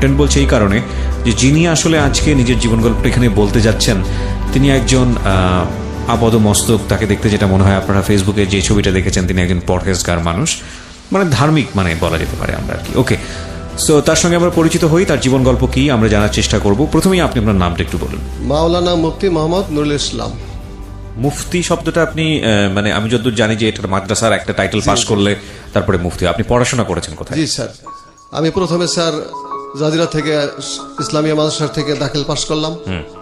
Content বলছি এই কারণে যে যিনি আসলে আজকে নিজের জীবন গল্পটা এখানে বলতে যাচ্ছেন তিনি একজন আপাদ মস্তক, তাকে দেখতে যেটা মনে হয় আপনারা ফেসবুকে যে ছবিটা দেখেছেন তিনি একজন পরহেজগার মানুষ, মানে ধার্মিক মানে বলা যেতে পারে আমরা আর কি। ওকে, সো তার সঙ্গে আমরা পরিচিত হই, তার জীবন গল্প কি আমরা জানার চেষ্টা করব। প্রথমেই আপনি আপনার নামটা একটু বলুন। মাওলানা মুফতি মোহাম্মদ নুরুল ইসলাম। মুফতি শব্দটা আপনি মানে আমি যতদূর জানি যে এটা মাদ্রাসার একটা টাইটেল পাস করলে তারপরে মুফতি। আপনি পড়াশোনা করেছেন কোথায়? জি স্যার, আমি প্রথমে স্যার জাজিরা থেকে ইসলামিয়া মাদ্রাসা থেকে দাখিল পাস করলাম।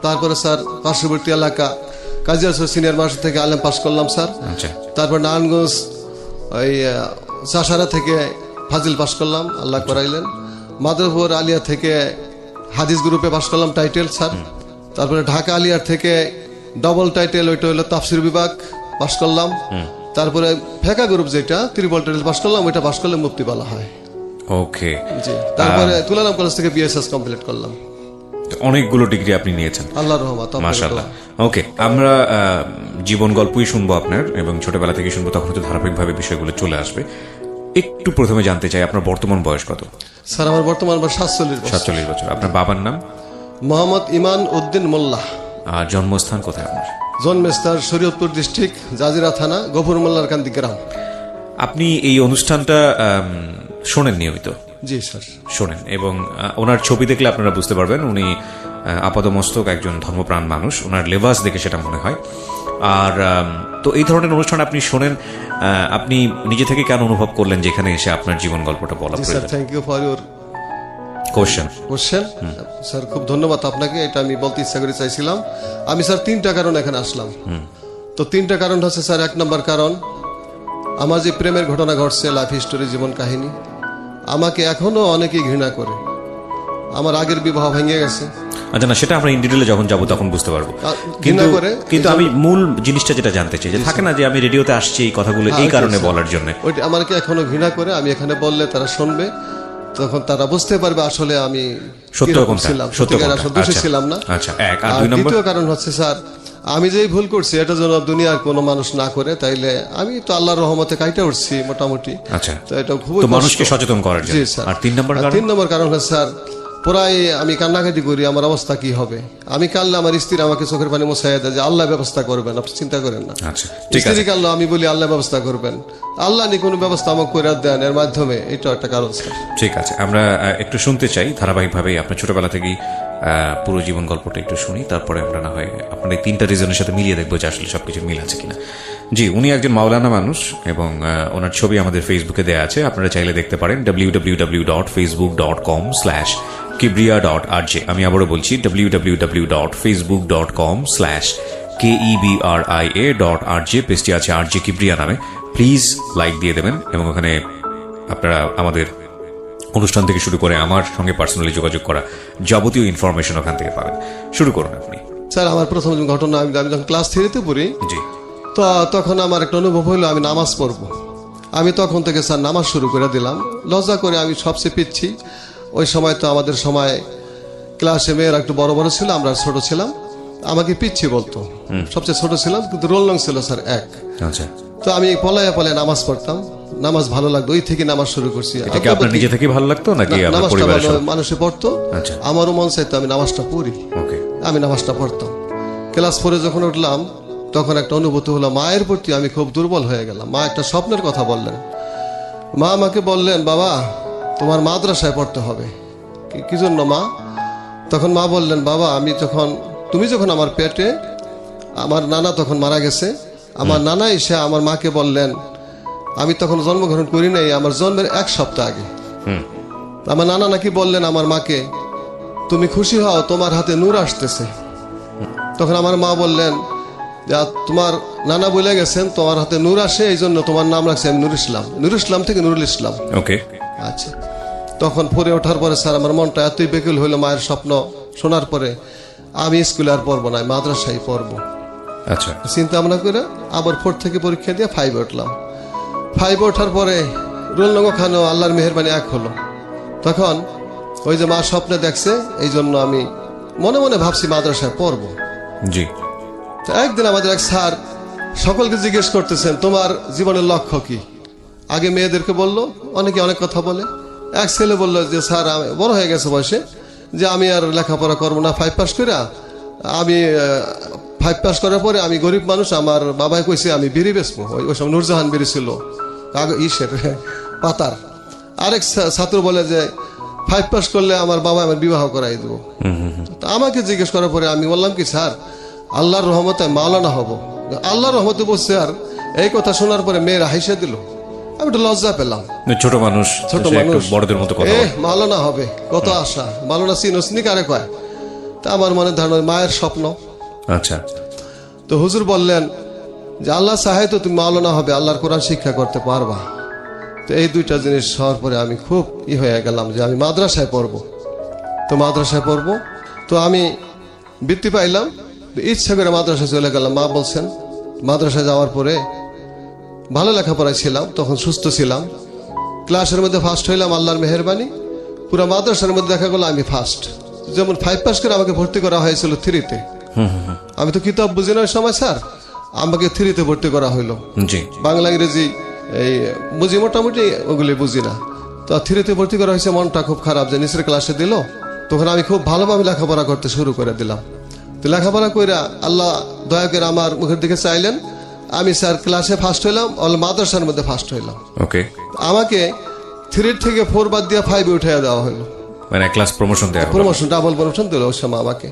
তারপরে স্যার পার্শ্ববর্তী এলাকা কাজিয়া সিনিয়র মাদ্রাসা থেকে আলেম পাস করলাম স্যার। তারপর নারায়ণগঞ্জ ওই চাষারা থেকে ফাজিল পাস করলাম, আল্লাহ করাইলেন। মাদরপুর আলিয়া থেকে হাদিস গ্রুপে পাস করলাম টাইটেল স্যার। তারপরে ঢাকা আলিয়ার থেকে ডবল টাইটেল, ওইটা হলো তাফসির বিভাগ পাস করলাম। তারপরে ফেকা গ্রুপ যেটা ত্রিপল টাইটেল পাস করলাম, ওইটা পাস করলে মুফতি বলা হয়। ওকে, জি। তারপরে তুলারাম কলেজ থেকে বিএসএস কমপ্লিট করলাম। অনেকগুলো ডিগ্রি আপনি নিয়েছেন, আল্লাহর রহমত, মাশাআল্লাহ। ওকে, আমরা জীবন গল্পই শুনবো আপনার, এবং ছোটবেলা থেকে শুনবো, তখন তো ধারাবাহিকভাবে বিষয়গুলো চলে আসবে। একটু প্রথমে জানতে চাই আপনার বর্তমান বয়স কত? স্যার আমার বর্তমান বয়স 47 বছর। আপনার বাবার নাম? মোহাম্মদ ইমান উদ্দিন মোল্লা। আর জন্মস্থান কোথায় আপনার? জন্মস্থান শরীয়তপুর ডিস্ট্রিক্ট, জাজিরা থানা, গফুর মোল্লার কান্দি গ্রাম। আপনি এই অনুষ্ঠানটা শোনেন নিয়মিত? জি স্যার, শোনেন, এবং ওনার ছবি দেখলে আপনারা বুঝতে পারবেন উনি আপাদমস্তক একজন ধর্মপ্রাণ মানুষ, ওনার লেবাস দেখে সেটা মনে হয়। আর তো এই ধরনের অনুষ্ঠান আপনি শোনেন, আপনি নিজে থেকে কেন অনুভব করলেন যেখানে এসে আপনার জীবন গল্পটা বলা প্রয়োজন? Thank you for your question sir, খুব ধন্যবাদ আপনাকে। এটা আমি বলতে ইচ্ছা করে চাইছিলাম। আমি স্যার 3টা কারণ এখানে আসলাম। তো 3টা কারণ হচ্ছে স্যার, 1 নম্বর কারণ আমার যে প্রেমের ঘটনা ঘটছে, লাইফ হিস্টোরি, জীবন কাহিনী, আমাকে এখনো অনেকেই ঘৃণা করে। আমার আগের বিবাহ ভেঙে গেছে। আচ্ছা, না সেটা আমরা ইন ডিটেইলে যখন যাবো তখন বুঝতে পারবো। কিন্তু আমি মূল জিনিসটা যেটা জানতে চাই, যে থাকে না যে আমি রেডিওতে আসছি এই কথাগুলো এই কারণে বলার জন্য, ওইটা আমাকে এখনো ঘৃণা করে। আমি এখানে বললে তারা শুনবে, তখন তারা বুঝতে পারবে আসলে আমি দোষী ছিলাম না। আচ্ছা, এক। আর 2 নম্বর দ্বিতীয় কারণ হচ্ছে স্যার, আমি যেই ভুল করছি এটা যেন দুনিয়ার কোনো মানুষ না করে, তাইলে আমি তো আল্লাহর রহমতে কাইটা উঠছি মোটামুটি। আচ্ছা, তো এটা খুব মানুষকে সচেতন করার জন্য। জি স্যার। আর 3 নম্বর কারণ হচ্ছে স্যার, প্রায় আমি কান্নাকাটি করি, আমার অবস্থা কি হবে। আমি কানলে আমার স্ত্রী আমাকে চোখের পানি মোছাইয়া দেয় যে আল্লাহ ব্যবস্থা করবেন, আপনি চিন্তা করেন না। আচ্ছা, ঠিক আছে। স্ত্রী কানলে আমি বলি আল্লাহ ব্যবস্থা করবেন, আল্লাহ নি কোনো ব্যবস্থা আমাকে করে দেন, এর মাধ্যমে এটা একটা কারণ স্যার। ঠিক আছে, আমরা একটু শুনতে চাই ধারাবাহিকভাবে আপনার ছোটবেলা থেকেই পুরো জীবন গল্পটা একটু শুনি, তারপরে আমরা না হয় আপনার এই 3টা রিজনের সাথে মিলিয়ে দেখবো যে আসলে সবকিছু মিল আছে কিনা। জি, উনি একজন মাওলানা মানুষ, এবং ওনার ছবি আমাদের ফেসবুকে দেওয়া আছে, আপনারা চাইলে দেখতে পারেন www.facebook.com/kibria.rj। আমি আবারও বলছি www.facebook.com/KEBRIA.RJ, পেজটি আছে RJ কিবরিয়া নামে। প্লিজ লাইক দিয়ে দেবেন, এবং ওখানে আপনারা আমাদের অনুষ্ঠান থেকে শুরু করে আমার সঙ্গে পার্সোনালি যোগাযোগ করা যাবতীয় ইনফরমেশন ওখান থেকে পাবেন। শুরু করুন আপনি। স্যার আমার প্রথম ঘটনা, আমি যখন ক্লাস 3-তে পড়ি, জি, তো তখন আমার একটা অনুভব হইলো আমি নামাজ পড়বো। আমি তখন থেকে স্যার নামাজ শুরু করে দিলাম। লজ্জা করে আমি সবচেয়ে পিচ্ছি। ওই সময় তো আমাদের সময় ক্লাসে মেয়েরা একটু বড় বড় ছিল, আমরা ছোট ছিলাম, আমাকে পিচ্ছি বলতো। সবচেয়ে ছোট ছিলাম, কিন্তু রোল নং ছিল স্যার 1। আচ্ছা, তো আমি পলায় নামাজ পড়তাম, নামাজ ভালো লাগতো, ওই থেকে নামাজ শুরু করছি। আপনার নিজে থেকে ভালো লাগতো নাকি নামাজটা মানুষে পড়তো, আমারও মন চাইতো আমি নামাজটা পড়ি। আমি নামাজটা পড়তাম। ক্লাস 4-এ যখন উঠলাম তখন একটা অনুভূতি হলো, মায়ের প্রতি আমি খুব দুর্বল হয়ে গেলাম। মা একটা স্বপ্নের কথা বললেন। মা আমাকে বললেন, বাবা তোমার মাদ্রাসায় পড়তে হবে। কি জন্য মা? তখন মা বললেন, বাবা তুমি যখন আমার পেটে, আমার নানা তখন মারা গেছে, আমার নানা এসে আমার মাকে বললেন, আমি তখন জন্মগ্রহণ করি নাই, আমার জন্মের 1 সপ্তাহ আগে আমার নানা নাকি বললেন আমার মাকে, তুমি খুশি হও, তোমার হাতে নূর আসতেছে। তখন আমার মা বললেন, তোমার নানা বলে গেছেন তোমার হাতে নূর আসে, এই জন্য তোমার নাম রাখছে আমি নুর ইসলাম। নুর ইসলাম থেকে নুরুল ইসলাম। ওকে, আচ্ছা। তখন পড়ে ওঠার পরে স্যার আমার মনটা এতই বেকুল হইলো মায়ের স্বপ্ন শোনার পরে, আমি স্কুলে আর পড়বো না, মাদ্রাসায় পড়বো। আচ্ছা, চিন্তা ভাবনা করে আবার 4 থেকে পরীক্ষা দিয়ে 5-এ উঠলাম। 5-এ ওঠার পরে রোল নং খানো আল্লাহর মেহেরবানি 1 হলো। তখন ওই যে মা স্বপ্নে দেখছে, এই জন্য আমি মনে মনে ভাবছি মাদ্রাসায় পড়বো। জি। একদিন আমাদের এক স্যার সকলকে জিজ্ঞেস করতেছেন, তোমার জীবনের লক্ষ্য কি? আগে মেয়েদেরকে বললো, অনেকে অনেক কথা বলে। এক ছেলে বললো যে স্যার আমি বড় হয়ে গেছে বয়সে, যে আমি আর লেখাপড়া করবো না, 5 পাস করে আমি 5 পাস করার পরে আমি গরিব মানুষ, আমার বাবাই কইছে আমি বিড়ি বেচবো। ওই সময় নুরজাহান বিড়ি ছিল ইসের পাতার। আরেক ছাত্র বলে যে 5 পাস করলে আমার বাবা আমার বিবাহ করাই দেবো। আমাকে জিজ্ঞেস করার পরে আমি বললাম কি স্যার আল্লাহর রহমতে মাওলানা হব। আল্লাহর রহমতে বসছে। আর এই কথা শোনার পরে মেয়েরা হাসে দিল, আমি একটু লজ্জা পেলাম। ছোট মানুষ বড়দের মতো কথা মাওলানা হবে, কত আশা। মাওলানা চিনি কারে কয়। তা আমার মনে ধারণা মায়ের স্বপ্ন। আচ্ছা, তো হুজুর বললেন যে আল্লাহ চাহে তো তুমি মাওলানা হবে, আল্লাহর কোরআন শিক্ষা করতে পারবা। তো এই দুইটা জিনিস হওয়ার পরে আমি খুব হয়ে গেলাম যে আমি মাদ্রাসায় পড়বো। তো মাদ্রাসায় পড়বো, তো আমি বৃত্তি পাইলাম, ইচ্ছা করে মাদ্রাসায় চলে গেলাম। মা বলছেন মাদ্রাসায় যাওয়ার পরে ভালো লেখাপড়ায় ছিলাম, তখন সুস্থ ছিলাম, ক্লাসের মধ্যে ফার্স্ট হইলাম আল্লাহর মেহেরবানি। পুরো মাদ্রাসার মধ্যে দেখা গেল আমি ফার্স্ট। যেমন 5 পাস করে আমাকে ভর্তি করা হয়েছিল 3-তে। আমি তো কিতাব বুঝি না ওই সময় স্যার, আমাকে 3-তে ভর্তি করা হইলো। বাংলা ইংরেজি এই বুঝি মোটামুটি, ওগুলি বুঝি না। তো 3-তে ভর্তি করা হয়েছে। মনটা খুব খারাপ যে নিচের ক্লাসে দিল। তখন আমি খুব ভালোভাবে লেখাপড়া করতে শুরু করে দিলাম। তো লেখাপড়া করে আল্লাহ দয়া করে আমার মুখের দিকে চাইলেন, আমি স্যার ক্লাসে ফার্স্ট হইলাম, মাদ্রাসার মধ্যে ফার্স্ট হইলাম। ওকে, আমাকে 3 থেকে 4 বাদ দিয়ে 5-এ উঠে দেওয়া হলো, মানে ক্লাস প্রমোশন দেওয়া, প্রমোশন, ডাবল প্রমোশন দিল ওই সময় আমাকে।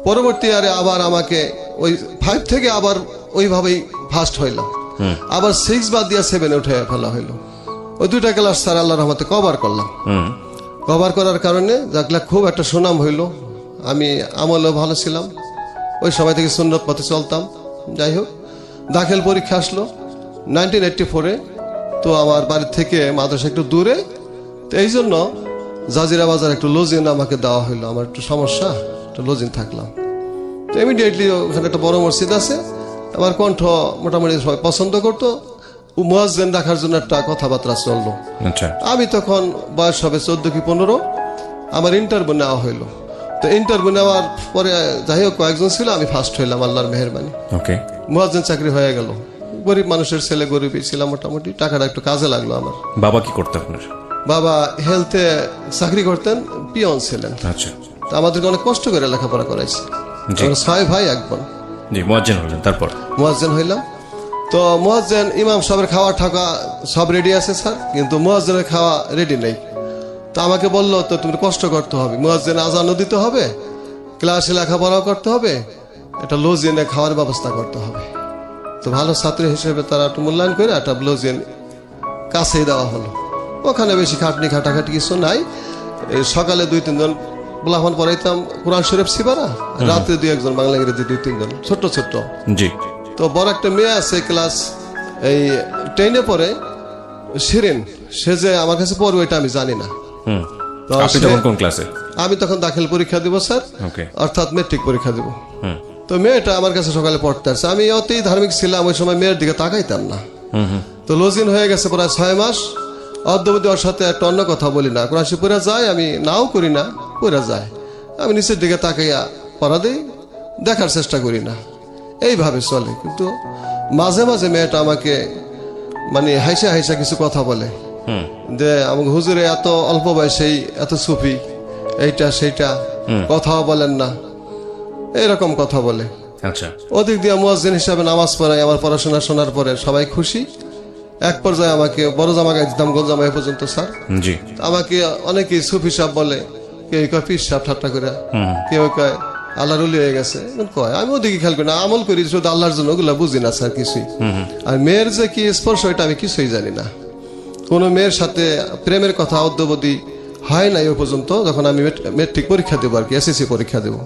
পরবর্তী আরে আবার আমাকে ওই 5 থেকে আবার ওইভাবেই ফার্স্ট হইলাম। আবার 6 বাদ দিয়ে 7-এ উঠে ফেলা হইলো। ওই 2টা ক্লাস স্যার আল্লাহর রহমতে কভার করলাম। কভার করার কারণে যাকলা খুব একটা সুনাম হইল। আমি আমলেও ভালো ছিলাম, ওই সময় থেকে সুন্নত পথে চলতাম। যাই হোক, দাখিল পরীক্ষা আসলো 1984-এ। তো আমার বাড়ি থেকে মাদ্রাসা একটু দূরে, তো এই জন্য জাজিরা বাজার একটু লজিং আমাকে দেওয়া হইলো। আমার একটু সমস্যা, একটু লজিং থাকলাম। তো ইমিডিয়েটলি ওখানে একটা বড় মসজিদ আছে, আমার কণ্ঠ মোটামুটি সবাই পছন্দ করতো। মুয়াজ্জিন রাখার জন্য একটা কথাবার্তা চললো। আমি তখন বয়স হবে 14 কি 15, আমার ইন্টারভিউ নেওয়া হইলো। তো ইন্টারভিউ নেওয়ার পরে যাই হোক কয়েকজন ছিল, আমি ফার্স্ট হইলাম আল্লাহর মেহেরবানি। মুয়াজ্জিন চাকরি হয়ে গেল। গরিব মানুষের ছেলে, গরিবই ছিলাম মোটামুটি, টাকাটা একটু কাজে লাগলো আমার। বাবা কি করতেন আপনার? বাবা হেলথে চাকরি করতেন, পিয়ন ছিলেন। আচ্ছা, তো আমাদেরকে অনেক কষ্ট করে লেখাপড়া করাইছে। 6 ভাই 1 বোন। মুয়াজ্জিন হলেন, তারপর মুয়াজ্জিন হইলাম। তো মুয়াজ্জিন ইমাম সাহেবের খাওয়া ঠাকা সব রেডি আছে স্যার, কিন্তু মুয়াজ্জিনের খাওয়া রেডি নেই। তো আমাকে বললো তো তুমি কষ্ট করতে হবে, মুয়াজ্জিন আজানও দিতে হবে, ক্লাসে লেখাপড়াও করতে হবে, একটা লজিনে খাওয়ার ব্যবস্থা করতে হবে। তো ভালো ছাত্র হিসেবে তারা একটু মূল্যায়ন করে একটা লজিন কাছেই দেওয়া হলো। ওখানে বেশি খাটনি খাটাখাটি কিছু নাই। সকালে 2-3 জন ব্লাহমান পড়াইতাম কোরআন শরীফ সিবারা, রাতে 2-1 জন বাংলা ইংরেজি 2-3 জন ছোট্ট ছোট্ট। জি। তো বড় একটা মেয়ে আছে ক্লাস এই 10-এ পড়ে, শিরিন, সে যে আমার কাছে পড়বে এটা আমি জানি না। আপনি তখন কোন ক্লাসে? আমি তখন দাখিল পরীক্ষা দিব স্যার, অর্থাৎ মেট্রিক পরীক্ষা দিব। তো মেয়েটা আমার কাছে সকালে পড়তে আসছে। আমি অতই ধার্মিক ছিলাম, ওই সময় মেয়ের দিকে তাকাইতাম না। তো লজিন হয়ে গেছে প্রায় 6 মাস। অদ্যবধি ওর সাথে একটা অন্য কথা বলি না, কোরআন শরীফ পড়া যায়, আমি নাও করি না, পড়া যায়, আমি নিচের দিকে তাকাইয়া পড়া দিই, দেখার চেষ্টা করি না, এইভাবে চলে। কিন্তু মাঝে মাঝে মেয়েটা আমাকে মানে হাইসা হাইসা কিছু কথা বলে যে আমাকে হুজুরে এত অল্প বয়সেই এত সুফি, এইটা সেইটা, কথাও বলেন না, এরকম কথা বলে। আচ্ছা, ওদিক দিয়ে মুয়াজ্জিন হিসাবে নামাজ পড়াই। আমার পড়াশোনা শোনার পরে সবাই খুশি। এক পর্যায়ে আমাকে বড় জামা গায়ে দিতাম, গোল জামা পর্যন্ত স্যার। জি। আমাকে অনেকেই সুফি সাহেব বলে, কেউ কয় পীর সাহেব ঠাট্টা করে, কেউ কয় আল্লাহর ওলি হয়ে গেছে কয়। আমি ওদিকে খেয়াল করি না, আমল করি শুধু আল্লাহর জন্য, ওগুলা বুঝি না স্যার কিছুই। আর মেয়ের যে কি স্পর্শ এটা আমি কিছুই জানি না। কোনো মেয়ের সাথে প্রেমের কথা অদ্যবধি হয় নাই ও পর্যন্ত, যখন আমি মেট্রিক পরীক্ষা দেবো আর কি, এসএসসি পরীক্ষা দেবো।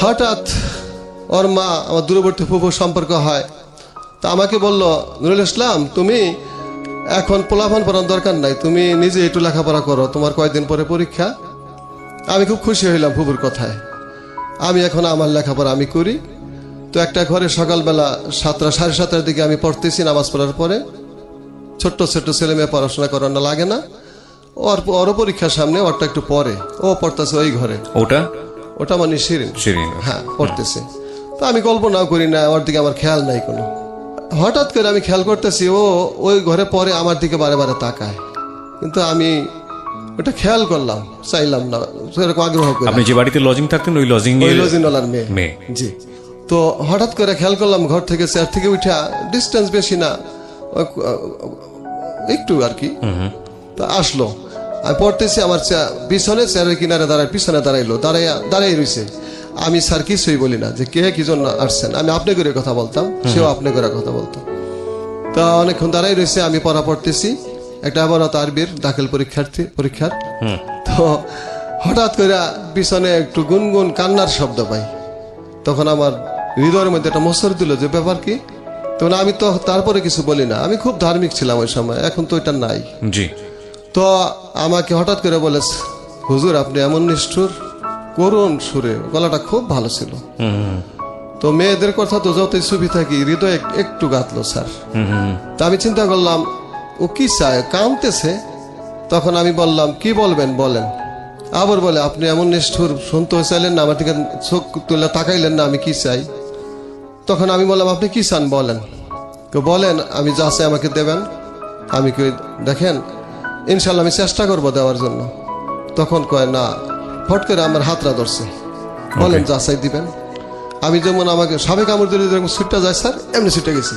হঠাৎ ওর মা আমার দূরবর্তী ফুফুর সম্পর্ক হয়। তা আমাকে বললো, নুরুল ইসলাম তুমি এখন পোলাপান পড়ার দরকার নাই, তুমি নিজে একটু লেখাপড়া করো, তোমার কয়েকদিন পরে পরীক্ষা। আমি খুব খুশি হইলাম ফুফুর কথায়। আমি এখন আমার লেখাপড়া আমি করি। তো একটা ঘরে সকালবেলা 7টা 7:30 দিকে আমি পড়তেছি নামাজ পড়ার পরে। ছোট্ট ছোট্ট ছেলে মেয়ে পড়াশোনা করানো লাগে না, ওরও পরীক্ষার সামনে, ওরটা একটু পরে, ও পড়তেছে ওই ঘরে। ওটা মানে শিরিন, হ্যাঁ পড়তেছে। তো আমি কল্পনাও করি না, ওর দিকে আমার খেয়াল নাই কোনো। হঠাৎ করে আমি খেয়াল করতেছি ও ওই ঘরে পরে আমার দিকে বারে বারে তাকায়, কিন্তু আমি ওটা খেয়াল করলাম, চাইলাম না সেরকম আগ্রহ করে। আপনি যে বাড়িতে লজিং থাকতেন ওই লজিং লজিনওয়ালার মেয়ে। জি। তো হঠাৎ করে খেয়াল করলাম ঘর থেকে চেয়ার থেকে উঠা, ডিস্টেন্স বেশি না, একটু আর কি, তা আসলো। আমি পড়তেছি, আমার পিছনে চেয়ারের কিনারে দাঁড়ায়, পিছনে দাঁড়াইলো, দাঁড়াই রয়েছে। আমি স্যার কিছুই বলি না যে কে কি জন্য আসছেন, আমি আপনি করে কথা বলতাম, সেও আপনি করে কথা বলতাম। তা অনেকক্ষণ দাঁড়াই রয়েছে, আমি পড়া পড়তেছি, একটা আবারত আরবির দাখিল পরীক্ষার। তো হঠাৎ করে পিছনে একটু গুনগুন কান্নার শব্দ পাই। তখন আমার হৃদয়ের মধ্যে একটা মসর দিল যে ব্যাপার কি। তখন আমি তো তারপরে কিছু বলি না, আমি খুব ধার্মিক ছিলাম ওই সময়, এখন তো এটা নাই। জি। তো আমাকে হঠাৎ করে বলে, হুজুর আপনি এমন নিষ্ঠুর, করুণ সুরে, গলাটা খুব ভালো ছিল। তো মেয়েদের কথা তো যতই ছবি থাকি, হৃদয় একটু গাঁথলো স্যার। তা আমি চিন্তা করলাম ও কি চায়, কাঁদতেছে। তখন আমি বললাম, কি বলবেন বলেন। আবার বলে, আপনি এমন নিষ্ঠুর, শুনতে চাইলেন না, আমার থেকে চোখ তুলে তাকাইলেন না, আমি কি চাই। তখন আমি বললাম, আপনি কি চান বলেন। বলেন, আমি যা চাই আমাকে দেবেন। আমি দেখেন ইনশাল্লাহ আমি চেষ্টা করবো দেওয়ার জন্য। তখন কয় না, ফট করে আমার হাতটা ধরছে, বলেন যা চাই দিবেন। আমি যেমন আমাকে সাবেক আমর দিলে যেরকম ছুটটা যায় স্যার, এমনি ছুটে গেছি।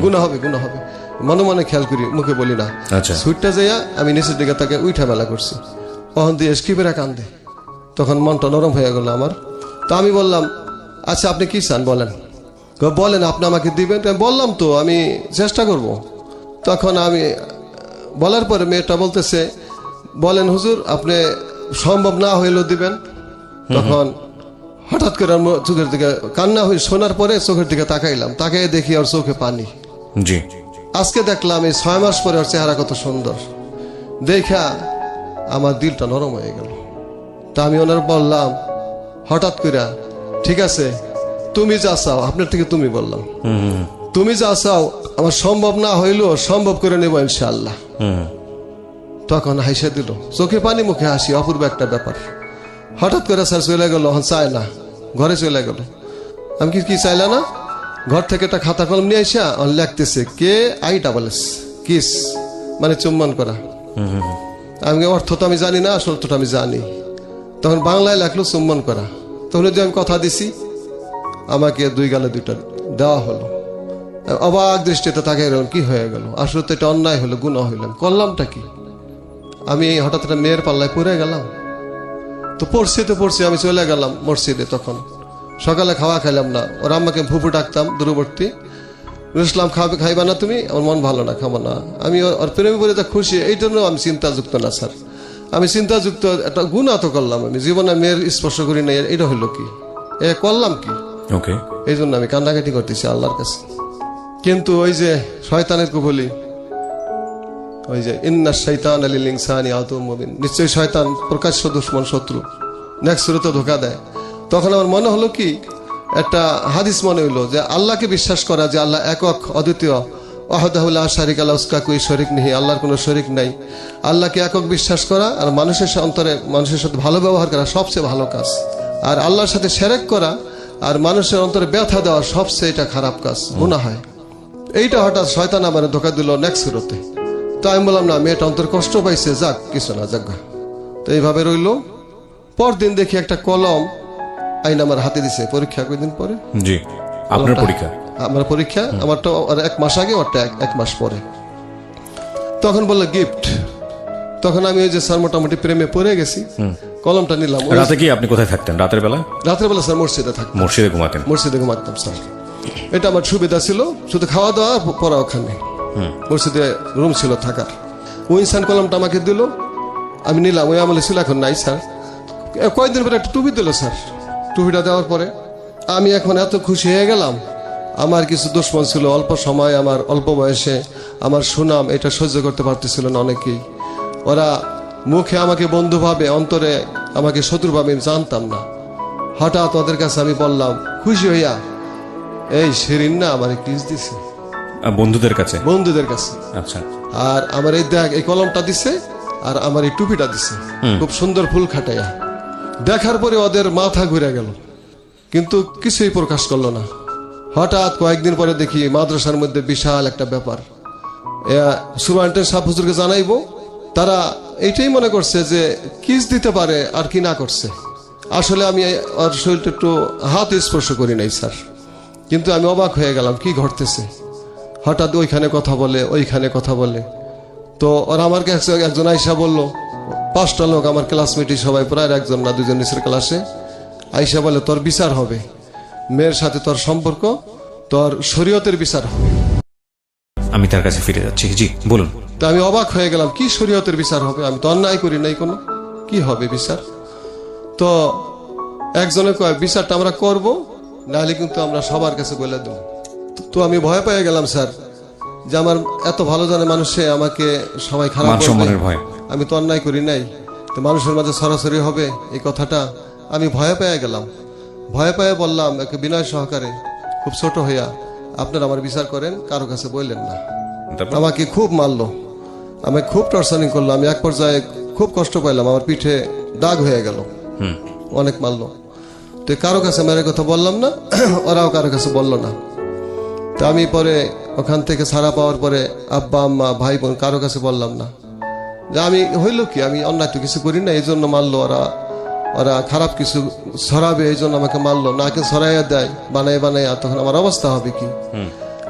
গুণা হবে মনে মনে খেয়াল করি, মুখে বলি না। ছুটটা যাইয়া আমি নিচের দিকে তাকে উঠা মেলা করছি। তখন দিয়ে স্কিপেরা কান্দে, তখন মনটা নরম হয়ে গেল আমার। তো আমি বললাম, আচ্ছা আপনি কি চান বলেন। বলেন আপনি আমাকে দিবেন। বললাম তো আমি চেষ্টা করব। তখন আমি বলার পরে মেয়েটা বলতেছে, বলেন হুজুর আপনি সম্ভব না হইলেও দিবেন। তখন হঠাৎ করে চোখের দিকে কান্না হয়ে শোনার পরে চোখের দিকে তাকাইলাম, তাকাই দেখি ওর চোখে পানি। জি। আজকে দেখলাম এই 6 মাস পরে ওর চেহারা কত সুন্দর, দেখা আমার দিলটা নরম হয়ে গেল। তা আমি ওনার বললাম হঠাৎ করে, ঠিক আছে তুমি যা চাও, আপনার থেকে তুমি বললাম, তুমি যা চাও আমার সম্ভব না হইলেও সম্ভব করে নেব ইনশাআল্লাহ। তখন হাসি দিল, চোখে পানি মুখে হাসি, অপূর্ব একটা ব্যাপার। হঠাৎ করে স্যার চলে গেল, চায় না, ঘরে চলে গেল। আমি কি চাইলা না, ঘর থেকে একটা খাতা কলম নিয়ে আসা লিখতেছে KISS, কিস মানে চুম্বন করা। আমি অর্থ তো আমি জানি না, আসল অর্থটা আমি জানি। তখন বাংলায় লেখলো চুম্বন করা। তখন যে আমি কথা দিছি, আমাকে 2 গালে 2টা দেওয়া হলো। অবাক দৃষ্টিতে তাকে কি হয়ে গেল, আসলে তো এটা অন্যায় হলো, গুনাহ হইলাম, করলামটা কি। আমি হঠাৎ একটা মেয়ের পাল্লায় পড়ে গেলাম। তো পড়ছি আমি চলে গেলাম মসজিদে। তখন সকালে খাওয়া খাইলাম না, ওর আম্মাকে ফুফু ডাকতাম দূরবর্তী, ইসলাম খাইবা না তুমি, আমার মন ভালো না, খাবো না। আমি ওর প্রেমে পড়ে তা খুশি, এই জন্য আমি চিন্তাযুক্ত না স্যার, আমি চিন্তাযুক্ত একটা গুনাহ তো করলাম, আমি জীবনে মেয়ের স্পর্শ করি না, এটা হইলো কি, করলাম কি। ওকে, এই জন্য আমি কান্নাকাটি করতেছি আল্লাহর কাছে। কিন্তু ওই যে শয়তানের কুফলি, ওই যে ইন্না শাইতানা লিল ইনসানি আদুউম মুবিন, নিশ্চয়ই শয়তান প্রকাশ্য দুশমন, শত্রু, নেক্সট সুরতে ধোঁকা দেয়। তখন আমার মনে হলো কি, একটা হাদিস মনে হইলো যে আল্লাহকে বিশ্বাস করা, যে আল্লাহ একক অদ্বিতীয়, ওয়াহদাহু লা শারিকা লাহু কাকুই শরীক নেই, আল্লাহর কোনো শরীক নাই। আল্লাহকে একক বিশ্বাস করা আর মানুষের অন্তরে মানুষের সাথে ভালো ব্যবহার করা সবচেয়ে ভালো কাজ। আর আল্লাহর সাথে শিরক করা আর মানুষের অন্তরে ব্যথা দেওয়া সবচেয়ে এটা খারাপ কাজ, গুনাহ হয়। এইটা হঠাৎ শয়তান আমার ধোঁকা দিল নেক্সট সুরতে। তো আমি বললাম না, মেয়েটা অন্তর কষ্ট পাইছে, যাক কিছু না, যাক। তো এইভাবে রইল। পরদিন দেখি একটা কলম আইন আমার হাতে দিছে, পরীক্ষা কয়েকদিন পরে। জি, আপনার পরীক্ষা? আমার পরীক্ষা, আমারটা 1 মাস আগে, ওরটা 1 মাস পরে। তখন বললো গিফট। তখন আমি ওই যে স্যার মোটামুটি প্রেমে পড়ে গেছি, কলমটা নিলাম। রাতে কি আপনি কোথায় থাকতেন? রাতের বেলা স্যার মসজিদে থাকতাম। মসজিদে ঘুমাতাম স্যার, এটা আমার সুবিধা ছিল, শুধু খাওয়া দাওয়া পড়া ওখানে, মসজিদে রুম ছিল থাকার। ওই ইনসান কলমটা আমাকে দিল, আমি নিলাম। ওই আমলে ছিল, এখন নাই স্যার। কয়েকদিন পরে একটা টুপি দিল স্যার। টুপিটা দেওয়ার পরে আমি এখন এত খুশি হয়ে গেলাম। আমার কিছু দুশ্মন ছিল, অল্প সময়, আমার অল্প বয়সে আমার সুনাম এটা সহ্য করতে পারতেছিল না অনেকেই। ওরা মুখে আমাকে বন্ধু ভাবে, অন্তরে আমাকে শত্রু ভাবে, আমি জানতাম না। হঠাৎ ওদের কাছে আমি বললাম খুশি হইয়া, এই শিরিন না আমার কিস দিছে, বন্ধুদের কাছে। আচ্ছা। আর আমার এই দেখ, এই কলমটা দিছে আর আমার এই টুপিটা দিছে, খুব সুন্দর ফুল খাটাইয়া। দেখার পরে ওদের মাথা ঘুরে গেল, কিন্তু কিছুই প্রকাশ করলো না। হঠাৎ কয়েকদিন পরে দেখি মাদ্রাসার মধ্যে বিশাল একটা ব্যাপার, সুপারিনটেন্ডেন্ট সাহেব হুজুরকে জানাইবো, তারা এইটাই মনে করছে যে কিস দিতে পারে আর কি না করছে। আসলে আমি ওর শরীরটা একটু হাত স্পর্শ করি নাই স্যার, কিন্তু আমি অবাক হয়ে গেলাম কি ঘটতেছে। হঠাৎ ওইখানে কথা বলে, ওইখানে কথা বলে। তো ওরা আমার কাছে একজন আইসা বলল, 5টা লোক আমার ক্লাসমেটই সবাই, প্রায় একজন না দুজন নিচের ক্লাসে, আইসা বলে তোর বিচার হবে, মেয়ের সাথে তোর সম্পর্ক, তোর শরীয়তের বিচার হবে। আমি তার কাছে ফিরে যাচ্ছি, জি বলুন। তা আমি অবাক হয়ে গেলাম, কি শরীয়তের বিচার হবে? আমি তো অন্যায় করি নাই কোনো, কি হবে বিচার? তো একজনে কয় বিচারটা আমরা করব, নাহলে কিন্তু আমরা সবার কাছে বলে দেব। তো আমি ভয় পেয়ে গেলাম স্যার, যে আমার এত ভালো জানে মানুষে আমাকে সবাই খারাপ মান সম্মানের ভয়। আমি তো অন্যায় করি নাই, তো মানুষের মাঝে সরাসরি হবে এই কথাটা, আমি ভয় পেয়ে গেলাম। ভয় পেয়ে বললাম একে বিনয় সহকারে, খুব ছোট হইয়া, আপনারা আমার বিচার করেন, কারো কাছে বললেন না। আমাকে খুব মারলো, আমাকে খুব টর্চারিং করলো। আমি এক পর্যায়ে খুব কষ্ট পাইলাম, আমার পিঠে দাগ হয়ে গেল, অনেক মারলো। তো কারো কাছে মেরে কথা বললাম না, ওরাও কারো কাছে বললো না। তো আমি পরে ওখান থেকে ছাড়া পাওয়ার পরে আব্বা আম্মা ভাই বোন কারো কাছে বললাম না যে আমি হইল কি, আমি অন্যায় তো কিছু করি না, এই জন্য মারলো ওরা, ওরা খারাপ কিছু ছড়াবে এই জন্য আমাকে মারলো, নাকে ছড়াইয়া দেয় বানাই বানাই, তখন আমার অবস্থা হবে কি।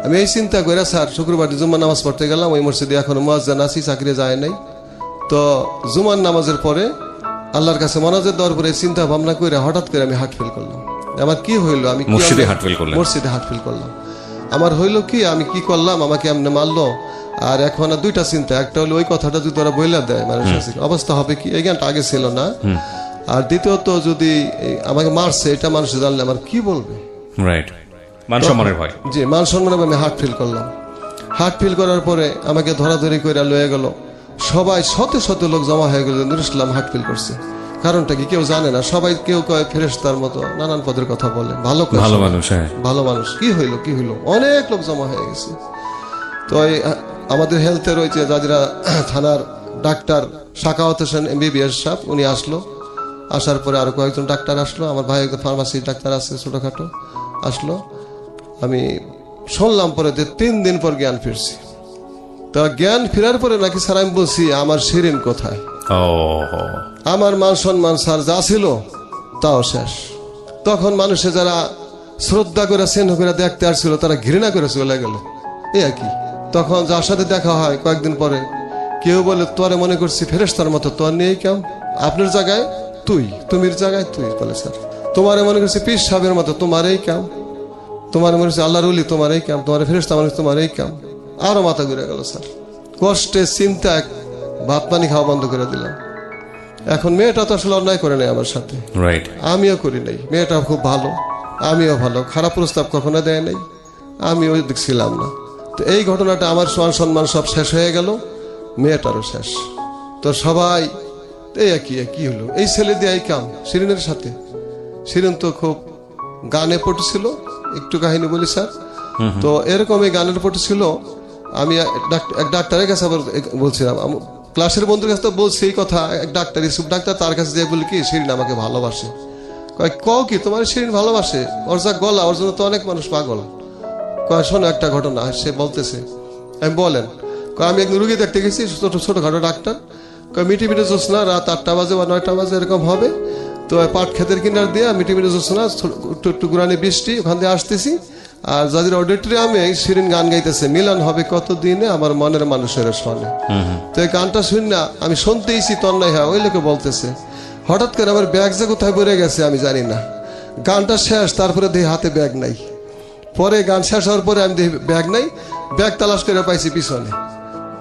আমি এই চিন্তা করে স্যার শুক্রবার জুম্মার নামাজ পড়তে গেলাম, ওই মসজিদে এখনো মুয়াজ্জিন আছি, চাকরি যায় নাই। তো জুমার নামাজের পরে আল্লাহর কাছে মোনাজাত দেওয়ার পরে চিন্তা ভাবনা করে হঠাৎ করে আমি হার্ট ফিল করলাম। আমার কি হইলো, আমি মসজিদে হার্ট ফিল করলাম, মসজিদে হার্ট ফিল করলাম। আমার হইলো কি, আমি কি করলাম, আমাকে এমনি মারলো। আর এখন দুইটা চিন্তা, একটা হলো ওই কথাটা যদি ওরা বইলা দেয় মানুষের অবস্থা হবে কি, এই জ্ঞানটা আগে ছিল না। আর দ্বিতীয়ত যদি আমাকে মারছে এটা মানুষ জানলে আমার কি বলবে, রাইট, মান সম্মানের ভয়। জি, মান সম্মানের ভয়ে আমি হার্ট ফিল করলাম। হার্ট ফিল করার পরে আমাকে ধরাধরি করে লয়ে গেল, সবাই শত শত লোক জমা হয়ে গেল, নুরুল ইসলাম হার্ট ফিল করছে। কারণটা কি কেউ জানে না, সবাই কেউ কয় ফেরেশতার মতো নানান পদের কথা বলে, ভালো মানুষ, ভালো মানুষ। কি হইলো কি হইলো, অনেক লোক জমা হয়ে গেছে। তো আমাদের হেলথের ওই যে জাজিরা থানার ডাক্তার সাকাওয়াত হোসেন MBBS সাহেব, উনি আসলো। আসার পরে আরো কয়েকজন ডাক্তার আসলো, আমার ভাই একজন ফার্মাসি ডাক্তার আছে ছোটখাটো, আসলো। আমি শুনলাম পরে যে 3 দিন পর জ্ঞান ফিরছি। তা জ্ঞান ফেরার পরে নাকি স্যার আমি বলছি আমার শিরিন কোথায়, আমার মান সম্মান স্যার যা ছিল তাও শেষ। তখন মানুষে যারা শ্রদ্ধা করে স্নেহ করে দেখতে আসছিল তারা ঘৃণা করে চলে গেল, এই আর কি। তখন যার সাথে দেখা হয় কয়েকদিন পরে, কেউ বলে তোরে মনে করছি ফেরেশতার মতো, তোর নিয়েই কেমন, আপনার জায়গায় তুই, তুমির জায়গায় তুই, বলে স্যার তোমারে মনে করছি পীর সাহেবের মতো, তোমার এই কাম, তোমার মনে হচ্ছে আল্লাহর ওলি, তোমার এই কাম, তোমার ফেরেশতা মানুষ, তোমার এই কাম। আরো মাথা ঘুরে গেল স্যার, কষ্টে চিন্তা ভাত পানি খাওয়া বন্ধ করে দিলাম। এখন মেয়েটা তো আসলে অন্যায় করে নাই আমার সাথে, রাইট, আমিও করি নাই, মেয়েটা খুব ভালো, আমিও ভালো, খারাপ প্রস্তাব কখনো দেয় নাই, আমিও দেখছিলাম না। তো এই ঘটনাটা আমার সম্মান সব শেষ হয়ে গেল, মেয়েটারও শেষ। তো সবাই এই কি হলো, এই ছেলে দিয়ে এই কাম শিরিনের সাথে। শিরিন তো খুব গানে পড়ছিল, একটু কাহিনী বলি স্যার। তো এরকম এই গানের পড়ছিল, আমি এক ডাক্তারের কাছে আবার বলছিলাম, ক্লাসের বন্ধুর কাছে তো বলছি এই কথা, এক ডাক্তার ইসুফ ডাক্তার, তার কাছে দিয়ে বলি কি শিরিন আমাকে ভালোবাসে। কও কি তোমার শিরিন ভালোবাসে, ওর যা গলা, ওর জন্য তো অনেক মানুষ পাগল। কয় শোনো একটা ঘটনা, সে বলতেছে, আমি বলেন, আমি এক রুগী দেখতে গেছি, ছোটখাটো ডাক্তার, মিটি মিটি জোৎস্না, রাত 8টা বাজে বা 9টা বাজে এরকম হবে। তো পাট ক্ষেতের কিনার দিয়ে মিটি মিটি জোৎস্না, একটু গুরানি বৃষ্টি, ওখান দিয়ে আসতেছি, আর যাদের অডিটোরিয়ামে শিরিন গান গাইতেছে, মিলন হবে কত দিনে আমার মনের মানুষের শোনে। তো এই গানটা শুন না, আমি শুনতেইছি তন্ময় হ্যাঁ, ওই লোকে বলতেছে। হঠাৎ করে আমার ব্যাগ যে কোথায় পড়ে গেছে আমি জানি না, গানটা শেষ, তারপরে দেখি হাতে ব্যাগ নাই। পরে গান শেষ হওয়ার পরে আমি দেখি ব্যাগ নাই, ব্যাগ তালাশ করে পাইছি পিছনে।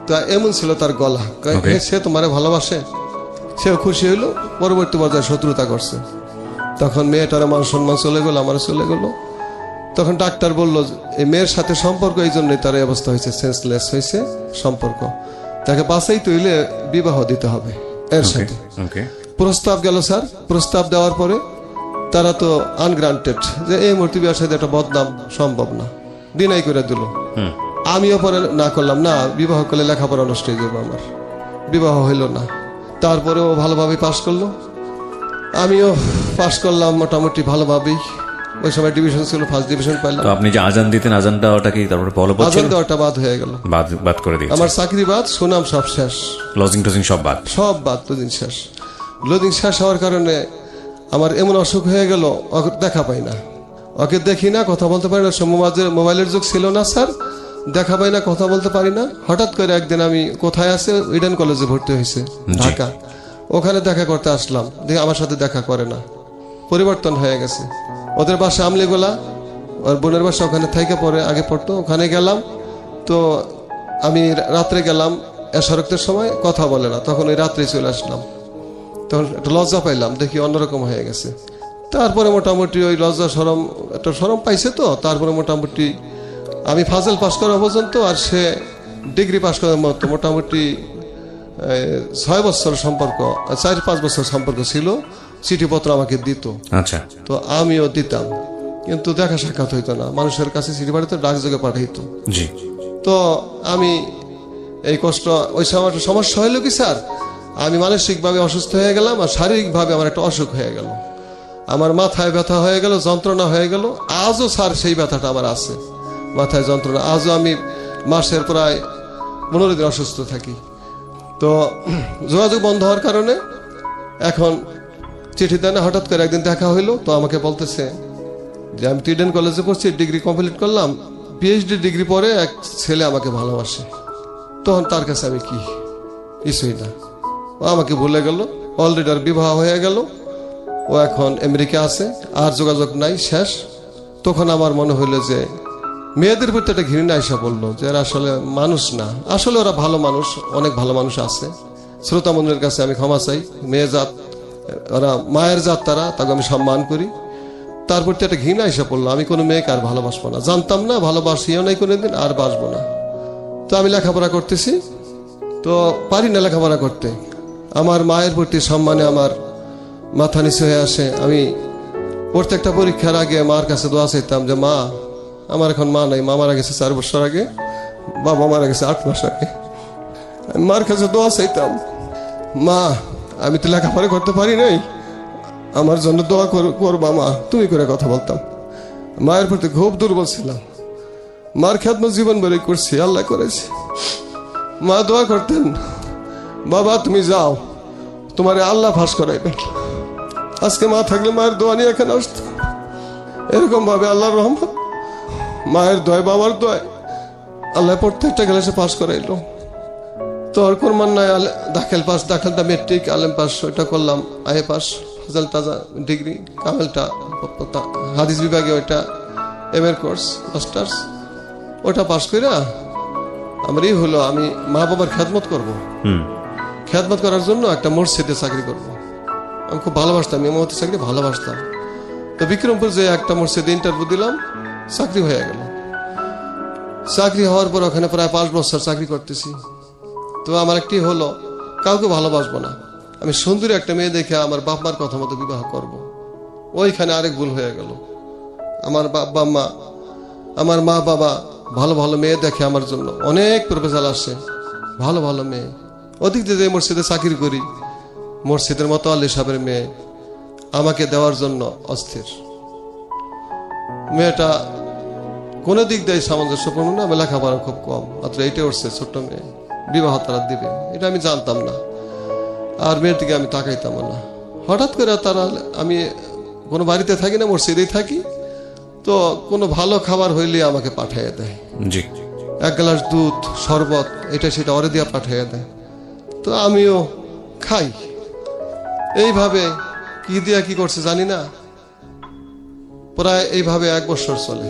তা এমন ছিল তার গলা, সে তোমারে ভালোবাসে, সেও খুশি হইলো। পরবর্তী পর্যায়ে শত্রুতা করছে, তখন মেয়েটার মান সম্মান চলে গেল, আমার চলে গেল। তখন ডাক্তার বলল এই মেয়ের সাথে সম্পর্ক, এই জন্যই তার এই অবস্থা হয়েছে, সেন্সলেস হয়েছে সম্পর্ক, তাকে বাঁচাই তৈলে বিবাহ দিতে হবে এর সাথে। প্রস্তাব গেল স্যার, প্রস্তাব দেওয়ার পরে তারা তো আনগ্রান্টেড, যে এই মুহূর্তে বিয়ের সাথে একটা বদনাম সম্ভব না, ডিনাই করে দিল। আমিও পরে না করলাম, না বিবাহ করলে লেখাপড়া নষ্ট হয়ে যাবে আমার, বিবাহ হইল না। তারপরেও ভালোভাবে পাশ করলো, আমিও পাশ করলাম মোটামুটি ভালোভাবেই, ওই সময় ডিভিশন ছিল, ফার্স্ট ডিভিশন পাইলাম। তো আপনি যে আজান দিতেন, আজানটা ওটা কি তারপরে বলবৎ ছিল? আজান দেওয়াটা বাদ হয়ে গেল, বাদ করে দিয়েছে। আমার চাকরি বাদ, সুনাম সব শেষ, লজিং টজিং সব বাদ। লজিং শেষ। লজিং শেষ হওয়ার কারণে আমার এমন অসুখ হয়ে গেল, ওকে দেখা পাই না, ওকে দেখি না, কথা বলতে পারি না। মোবাইলের যুগ ছিল না স্যার, দেখা পাই না, কথা বলতে পারি না। হঠাৎ করে একদিন আমি কোথায় আছে, ইডেন কলেজে ভর্তি হয়েছে ঢাকা, ওখানে দেখা করতে আসলাম, দেখি আমার সাথে দেখা করে না, পরিবর্তন হয়ে গেছে। ওদের বাসা আমলিগোলা, ওর বোনের বাসা ওখানে থেকে পরে আগে পড়তো, ওখানে গেলাম। তো আমি রাত্রে গেলাম, এশারক্তের সময় কথা বলে না, তখন ওই রাত্রে চলে আসলাম। তখন একটা লজ্জা পাইলাম, দেখি অন্যরকম হয়ে গেছে। তারপরে মোটামুটি ওই লজ্জা সরম, একটা সরম পাইছে। তো তারপরে মোটামুটি আমি ফাজল পাস করা পর্যন্ত, আর সে ডিগ্রি পাস করার মতো মোটামুটি 6 বছর সম্পর্ক, 4-5 বছর সম্পর্ক ছিল। চিঠিপত্র আমাকে দিত, আচ্ছা, তো আমিও দিতাম, কিন্তু দেখা সাক্ষাৎ হইতো না। মানুষের কাছে চিঠি পাঠাইতো, ডাকযোগে পাঠাইতো। জি। তো আমি এই কষ্ট, ওই সময় একটা সমস্যা হইল কি স্যার, আমি মানসিকভাবে অসুস্থ হয়ে গেলাম, আর শারীরিকভাবে আমার একটা অসুখ হয়ে গেল। আমার মাথায় ব্যথা হয়ে গেল, যন্ত্রণা হয়ে গেল। আজও স্যার সেই ব্যথাটা আমার আছে, মাথায় যন্ত্রণা। আজও আমি মাসের প্রায় 15 দিন অসুস্থ থাকি। তো যোগাযোগ বন্ধ হওয়ার কারণে এখন চিঠি দেয় না। হঠাৎ করে একদিন দেখা হইলো, তো আমাকে বলতেছে যে আমি ইডেন কলেজে পড়ছি, ডিগ্রি কমপ্লিট করলাম, পিএইচডি ডিগ্রি পরে এক ছেলে আমাকে ভালোবাসে। তখন তার কাছে আমি কি কিছুই না, ও আমাকে ভুলে গেল, অলরেডি আর বিবাহ হয়ে গেল, ও এখন আমেরিকা আছে, আর যোগাযোগ নাই, শেষ। তখন আমার মনে হইলো যে মেয়েদের প্রতি একটা ঘৃণা এসে পড়লো, যে এরা আসলে মানুষ না, আসলে ওরা ভালো মানুষ, অনেক ভালো মানুষ আছে। শ্রোতা মন্দিরের কাছে আমি ক্ষমা চাই, মেয়ে জাত, ওরা মায়ের জাত, তাকে আমি সম্মান করি। তার প্রতি একটা ঘৃণা এসে পড়লো, আমি কোনো মেয়েকে আর ভালোবাসবো না, জানতাম না, ভালোবাসিও নাই কোনোদিন, আর বাসবো না। তো আমি লেখাপড়া করতেছি, তো পারি না লেখাপড়া করতে। আমার মায়ের প্রতি সম্মানে আমার মাথা নিচু হয়ে আসে। আমি প্রত্যেকটা পরীক্ষার আগে মার কাছে দোয়া চাইতাম যে মা, আমার এখন মা নাই, মা মারা গেছে 4 বছর আগে, বাবা মারা গেছে 8 মাস আগে। আমি মার কাছে দোয়া চাইতাম, মা আমি তো লেখাপড়া করতে পারি নাই, আমার জন্য দোয়া করবা মা, তুমি করে কথা বলতাম। মায়ের প্রতি খুব দুর্বল ছিলাম, মার খেদমত জীবন ভরে করছি, আল্লাহ করেছে। মা দোয়া করতেন, বাবা তুমি যাও, তোমার আল্লাহ ফাঁস করাইবেন। আজকে মা থাকলে মায়ের দোয়া নিয়ে এখানে আসতাম। এরকম ভাবে আল্লাহর রহমত, মায়ের দয়, বাবার দয়, আল্লাহ প্রত্যেকটা ক্লাসে পাস করাইলো। তো আর কোরমান নাই, দাখিলটা মেট্রিক, আলেম পাস, ওইটা করলাম, আয়ে পাস, ফাজল তাজা ডিগ্রি, কামেলটা হাদিস বিভাগে ওইটা এমএর কোর্স, মাস্টার্স, ওটা পাস করে আমার এই হলো, আমি মা বাবার খেদমত করব। খেদমত করার জন্য একটা মসজিদে চাকরি করব। আমি খুব ভালোবাসতাম, ইমামতি চাকরি ভালোবাসতাম। তো বিক্রমপুর যে একটা মসজিদে ইন্টারভিউ দিলাম, চাকরি হয়ে গেল। চাকরি হওয়ার পর ওখানে প্রায় 5 বছর চাকরি করতেছি। তো আমার একটি হলো, কাউকে ভালোবাসবো না, আমি সুন্দরী একটা মেয়ে দেখে আমার বাপ মার কথা মতো বিবাহ করব। ওইখানে আরেক ভুল হয়ে গেল। আমার আমার মা বাবা ভালো ভালো মেয়ে দেখে আমার জন্য, অনেক প্রপোজাল আসে, ভালো ভালো মেয়ে। ওদিক দিয়ে যে মসজিদে চাকরি করি, মসজিদের মতো আলী সাহেবের মেয়ে আমাকে দেওয়ার জন্য অস্থির। মেয়েটা কোনো দিক দিয়ে সামঞ্জস্যপূর্ণ না, আমি লেখাপড়া খুব কম, মাত্র 8 উঠছে, ছোট্ট মেয়ে, বিবাহ তারা দিবে এটা আমি জানতাম না, আর মেয়ের দিকে আমি তাকাইতাম না। হঠাৎ করে তারা, আমি কোনো বাড়িতে থাকি না, মসজিদেই থাকি, তো কোনো ভালো খাবার হইলে আমাকে পাঠিয়ে দেয়, জি, 1 গ্লাস দুধ, শরবত, এটা সেটা অরে দিয়া পাঠিয়ে দেয়। তো আমিও খাই। এইভাবে কি দিয়া কি করছে জানি না, প্রায় এইভাবে 1 বছর চলে।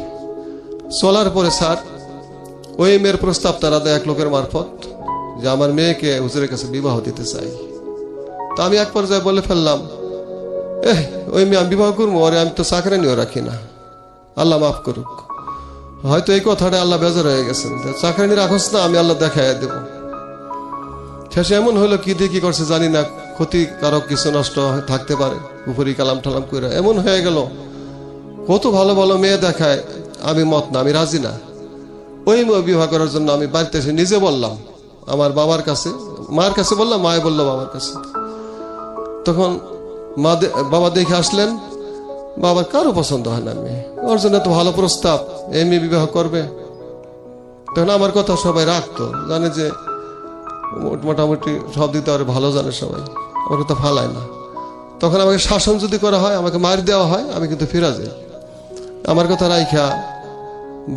চলার পরে স্যার ওই মেয়ের প্রস্তাব তারা দেয় এক লোকের মারফত, যে আমার মেয়েকে হুজুরের কাছে বিবাহ দিতে চাই। তো আমি এক পর্যায়ে বলে ফেললাম, ওই মেয়ে আমি বিবাহ করবো, ওরে আমি তো চাকরি নিয়েও রাখি না, আল্লাহ মাফ করুক। হয়তো এই কথাটা আল্লাহ বেজার হয়ে গেছেন, চাকরি নিয়ে রাখোস না, আমি আল্লাহ দেখাই দেব। শেষে এমন হলো, কি দিয়ে কি করছে জানি না, ক্ষতিকারক কিছু নষ্ট থাকতে পারে, উপরি কালাম টালাম করে এমন হয়ে গেল। কত ভালো ভালো মেয়ে দেখায়, আমি মত না, আমি রাজি না। ওই মেয়ে বিবাহ করার জন্য আমি বাড়িতে এসে নিজে বললাম, আমার বাবার কাছে, মায়ের কাছে বললাম, মায়ে বললো বাবার কাছে। তখন বাবা দেখে আসলেন, বাবার কারো পছন্দ হয় না মেয়ে, ওর জন্য তো ভালো প্রস্তাব, এই মেয়ে বিবাহ করবে। তখন আমার কথা সবাই রাখতো, জানে যে মোটামুটি সব দিতে আরো ভালো জানে সবাই, আমার কথা ফালায় না। তখন আমাকে শাসন যদি করা হয়, আমাকে মার দেওয়া হয়, আমি কিন্তু ফিরা যাই। আমার কথা রাইখা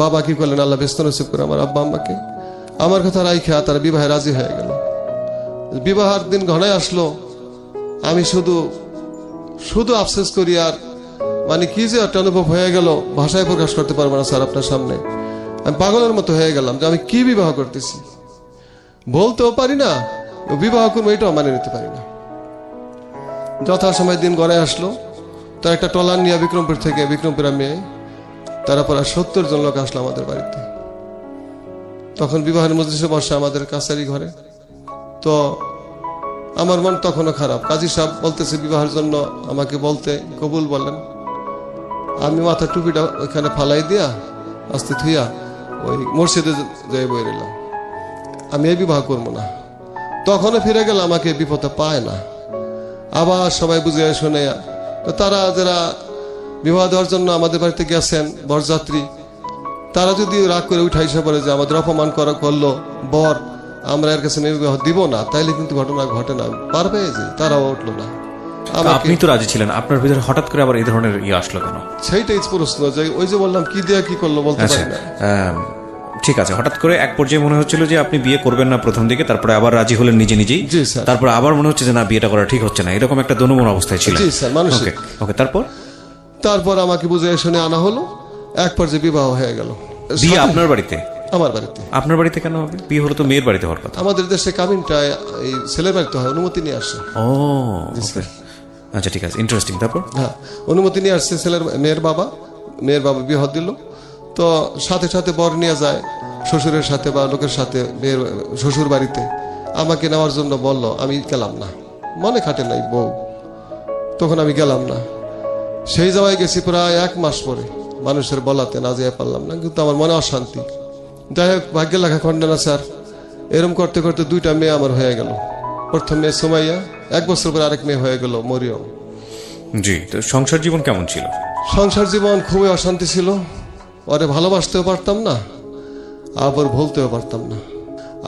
বাবা কি করলেন, আল্লাহ ব্যস্ত নসিব করে আমার আব্বা আম্মাকে, আমার কথা রাইখা তারা বিবাহে রাজি হয়ে গেল। বিবাহের দিন ঘনায় আসলো, আমি শুধু শুধু আফসোস করি, আর মানে কি যে একটা অনুভব হয়ে গেল, ভাষায় প্রকাশ করতে পারবো না স্যার আপনার সামনে। আমি পাগলের মতো হয়ে গেলাম যে আমি কি বিবাহ করতেছি, বলতেও পারি না, বিবাহ করবো এটাও মানে নিতে পারি না। যথাসময় দিন গড়ায় আসলো, তার একটা টলার নিয়ে বিক্রমপুর থেকে, বিক্রমপুর মেয়ে, তারা প্রায় 70 জন লোক আসলো আমাদের বাড়িতে। তখন বিবাহের মজলিসে বসে আমাদের কাছারি ঘরে। তো আমার মন তখনও খারাপ। কাজী সাহেব বলতেছে বিবাহের জন্য আমাকে বলতে কবুল বলেন। আমি মাথার টুপিটা ওইখানে ফালাই দিয়া আস্তে থুইয়া ওই মসজিদে যাই বই রইলাম, আমি এই বিবাহ করবো না। তখনও ফিরে গেল, আমাকে বিপদে পায় না। আবার সবাই বুঝে শুনে, তো তারা যারা বিবাহ দেওয়ার জন্য আমাদের বাড়িতে গেছেন বরযাত্রী, তারা যদি রাগ করে উঠাইসে পড়ে যে আমাদের অপমান করলো বর, আমরা এর কাছে মেয়ে বিবাহ দিব না, তাইলে কিন্তু ঘটনা ঘটে না, পারবে যে তারাও উঠলো না। আপনি তো রাজি ছিলেন, আপনার ভিতরে হঠাৎ করে আবার এই ধরনের আসলো কেন? সেইটাই প্রশ্ন, যে ওই যে বললাম কি দেয়া কি করলো বলতে পারি না। ঠিক আছে, হঠাৎ করে এক পর্যায়ে মনে হচ্ছিল যে আপনি বিয়ে করবেন না প্রথম দিকে, তারপরে আবার রাজি হলেন নিজে নিজেই, তারপর আবার মনে হচ্ছে যে না বিয়েটা করা ঠিক হচ্ছে না, এরকম একটা দোনোমন অবস্থায় ছিল। জি স্যার, মানসিক। ওকে, তারপর আমাকে বুঝে শুনে আনা হলো, এক পর্যায়ে বিবাহ হয়ে গেল। বিয়ে আপনার বাড়িতে? আমার বাড়িতে। আপনার বাড়িতে কেন হবে? বিয়ে হলো তো মেয়ের বাড়িতে হওয়ার কথা। আমাদের দেশে কাবিনটা এই ছেলের বাড়িতে হয়, অনুমতি নিয়ে আসে। ও আচ্ছা, ঠিক আছে, ইন্টারেস্টিং। তারপর? হ্যাঁ, অনুমতি নিয়ে আসছে মেয়ের বাবা বিবাহ দিল। তো সাথে সাথে বর নিয়ে যায় শ্বশুরের সাথে বা লোকের সাথে মেয়ের শ্বশুর বাড়িতে। আমাকে নেওয়ার জন্য বলল, আমি গেলাম না, মনে খাটে নাই বউ, তখন আমি গেলাম না। সেই জায়গায় গেছি প্রায় 1 মাস পরে, মানুষের বলাতে না যেতে পারলাম না, কিন্তু আমার মনে অশান্তি। যাই হোক, ভাগ্যের লেখা খণ্ডে না স্যার, এরম করতে করতে 2টা মেয়ে আমার হয়ে গেল। প্রথম মেয়ে সুমাইয়া, 1 বছর পরে আরেক মেয়ে হয়ে গেল মরিয়ম। জি, তো সংসার জীবন কেমন ছিল? সংসার জীবন খুবই অশান্তি ছিল। ওরে ভালোবাসতেও পারতাম না, আবার ভুলতেও পারতাম না।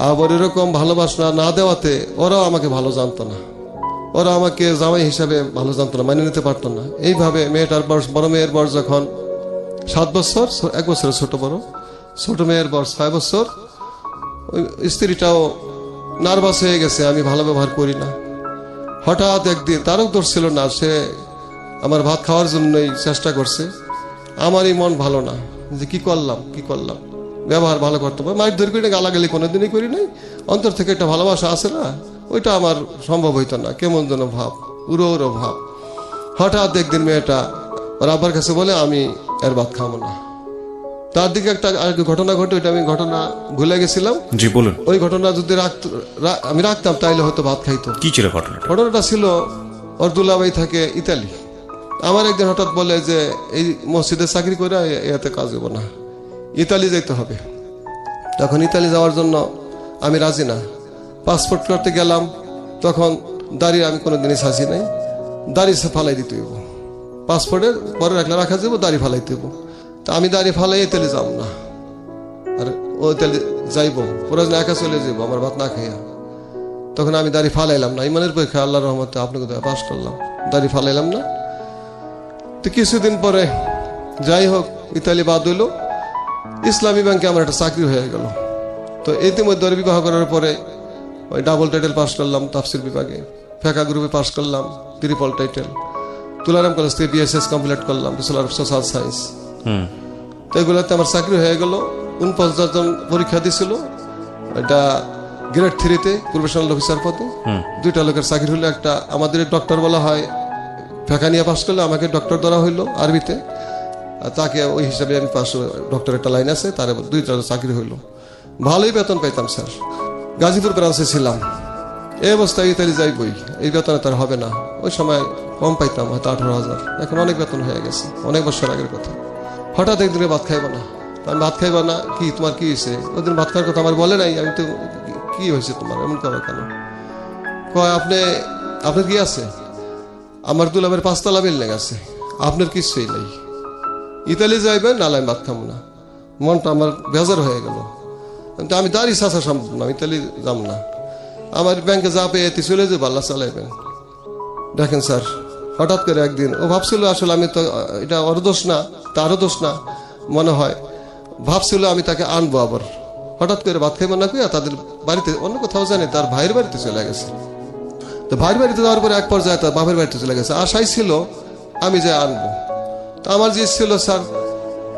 আবার এরকম ভালোবাসা না দেওয়াতে ওরাও আমাকে ভালো জানতো না, ওরা আমাকে জামাই হিসাবে ভালো জানতো না, মানিয়ে নিতে পারতো না। এইভাবে মেয়েটার বয়স, বড় মেয়ের বয়স যখন 7 বছর, 1 বছরের ছোট মেয়ের বয়স 6 বছর, ওই স্ত্রীটাও নার্ভাস হয়ে গেছে, আমি ভালো ব্যবহার করি না। হঠাৎ একদিন, তারও দোষ ছিল না, সে আমার ভাত খাওয়ার জন্যই চেষ্টা করছে। আমারই মন ভালো না, যে কি করলাম, ব্যবহার ভালো করতে পারে, মাইট ধরে করি না, গালাগালি কোনোদিনই করি নাই। অন্তর থেকে একটা ভালোবাসা আছে না, ওইটা আমার সম্ভব হইতো না, কেমন যেন ভাব, উড়ো ভাব। হঠাৎ একদিন মেয়েটা ওর আব্বার কাছে বলে, আমি এর ভাত খাবো না। তার দিকে একটা ঘটনা ঘটে, ওইটা আমি ঘটনা ভুলে গেছিলাম। জি বলুন। ওই ঘটনা যদি আমি রাখতাম, তাইলে হয়তো ভাত খাইতো। কি ছিল ঘটনা? ঘটনাটা ছিল, ওর দুলাভাই থাকে ইতালি। আমার একদিন হঠাৎ বলে যে এই মসজিদে চাকরি করে এতে কাজ হবো না, ইতালি যেতে হবে। তখন ইতালি যাওয়ার জন্য আমি রাজি না। পাসপোর্ট করতে গেলাম, তখন দাড়ি আমি কোনোদিনই সাজি নাই, দাড়ি ফালাই দিতে হইব। পাসপোর্টের পরে রাখা যাবো, দাড়ি ফালাই দিব। তা আমি দাড়ি ফালাই ইতালি যাব না, আর ও ইতালি যাইব, ওরা একা চলে যাবো আমার ভাত না খাইয়া। তখন আমি দাড়ি ফালাইলাম না, ইমানের পরীক্ষা আল্লাহর রহমতে আপনাকে পাস করলাম, দাড়ি ফালাইলাম না। তো কিছুদিন পরে যাই হোক, ইতালি বাদ হইল, ইসলামী ব্যাংকে আমার একটা চাকরি হয়ে গেল। তো ইতিমধ্যে বিবাহ করার পরে ওই ডাবল টাইটেল পাস করলাম তাফসির বিভাগে, ফেকা গ্রুপে পাস করলাম, ট্রিপল টাইটেল, তুলারাম কলেজ থেকে BSS কমপ্লিট করলাম, ব্যাচেলর অফ সোশ্যাল সায়েন্স। তো এগুলোতে আমার চাকরি হয়ে গেল। 49 জন পরীক্ষা দিছিল, এটা গ্রেড 3-তে প্রফেশনাল অফিসার পদে। 2টা লোকের চাকরি হলো, একটা আমাদের ডক্টর বলা হয়, ফেকা নিয়ে পাস করলে আমাকে ডক্টর ধরা হইলো আরবিতে, তাকে ওই হিসাবে আমি পাস, ডক্টর একটা লাইন আছে, তার 2টা চাকরি হইলো। ভালোই বেতন পাইতাম স্যার, গাজীপুর ব্রাঞ্চে ছিলাম। এই অবস্থায় ইতালি যাইবই, এই বেতনে তার হবে না। ওই সময় কম পাইতাম, হয়তো 18,000, এখন অনেক বেতন হয়ে গেছে, অনেক বছর আগের কথা। হঠাৎ একদিনে ভাত খাইব না, আমি ভাত খাইব না, কি তোমার কি হয়েছে? ওই দিন ভাত খাওয়ার কথা আমার বলে নাই। আমি তো, কি হয়েছে তোমার, এমন করো কেন? কয়, আপনার কি আছে? আমার দুলাভের 5 তলা বিল্ডিং আছে, আপনার কিছুই নাই, ইতালি যাইবেন, নাহলে আমি ভাত খাবো না। মনটা আমার বেজার হয়ে গেল, কিন্তু আমি দাঁড়ি চাষা সম্ভব না, ইতালি যাব না। আমার ব্যাংকে যা পেয়ে এতে চলে যাবো, আল্লাহ চালাইবেন। দেখেন স্যার, হঠাৎ করে একদিন ও ভাবছিল আসলে আমি তো, এটা ওর দোষ না, তারও দোষ না মনে হয়, ভাবছিল আমি তাকে আনবো আবার। হঠাৎ করে ভাত খাইব না কইয়া তাদের বাড়িতে, অন্য কোথাও জানি তার ভাইয়ের বাড়িতে চলে গেছে। তো ভাইয়ের বাড়িতে যাওয়ার পরে এক পর্যায়ে তার বাপের বাড়িতে চলে গেছে। আশাই ছিল আমি যে আনবো। তো আমার যে ছিল, স্যার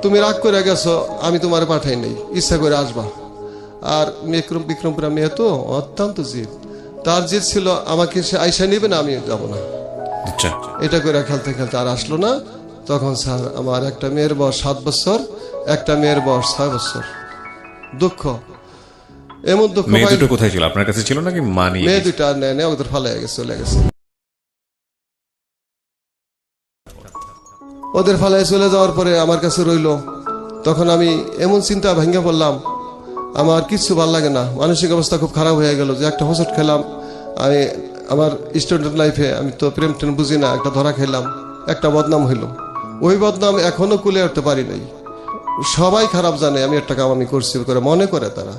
তুমি রাগ করে গেছো, আমি তোমার পাঠাই নেই, ইচ্ছা করে আসবা। আর বিক্রমপুরা মেয়ে তো অত্যন্ত জিদ, তার জিদ ছিল আমাকে সে আইসা নিবে না, আমি যাব না। এটা করে খেলতে খেলতে আর আসলো না। তখন স্যার আমার একটা মেয়ের বয়স 7 বছর, একটা মেয়ের বয়স 6 বছর। দুঃখ, এমন দুঃখ। মেয়ে দুটো কোথায় ছিল, আপনার কাছে ছিল নাকি মা নিয়ে? মেয়ে দুটো আর নেয়, ওদের ফালে গেছে, চলে গেছে। ওদের ফালায় চলে যাওয়ার পরে আমার কাছে রইলো। তখন আমি এমন চিন্তা ভেঙে পড়লাম, আমার কিচ্ছু ভাল লাগে না, মানসিক অবস্থা খুব খারাপ হয়ে গেল। যে একটা হোঁচট খেলাম আমি আমার স্টুডেন্ট লাইফে, আমি তো প্রেম টেম বুঝি না, একটা ধরা খেলাম, একটা বদনাম হইল। ওই বদনাম এখনো কুলে উঠতে পারি নাই। সবাই খারাপ জানে আমি একটা কাম আমি করছি করে মনে করে তারা।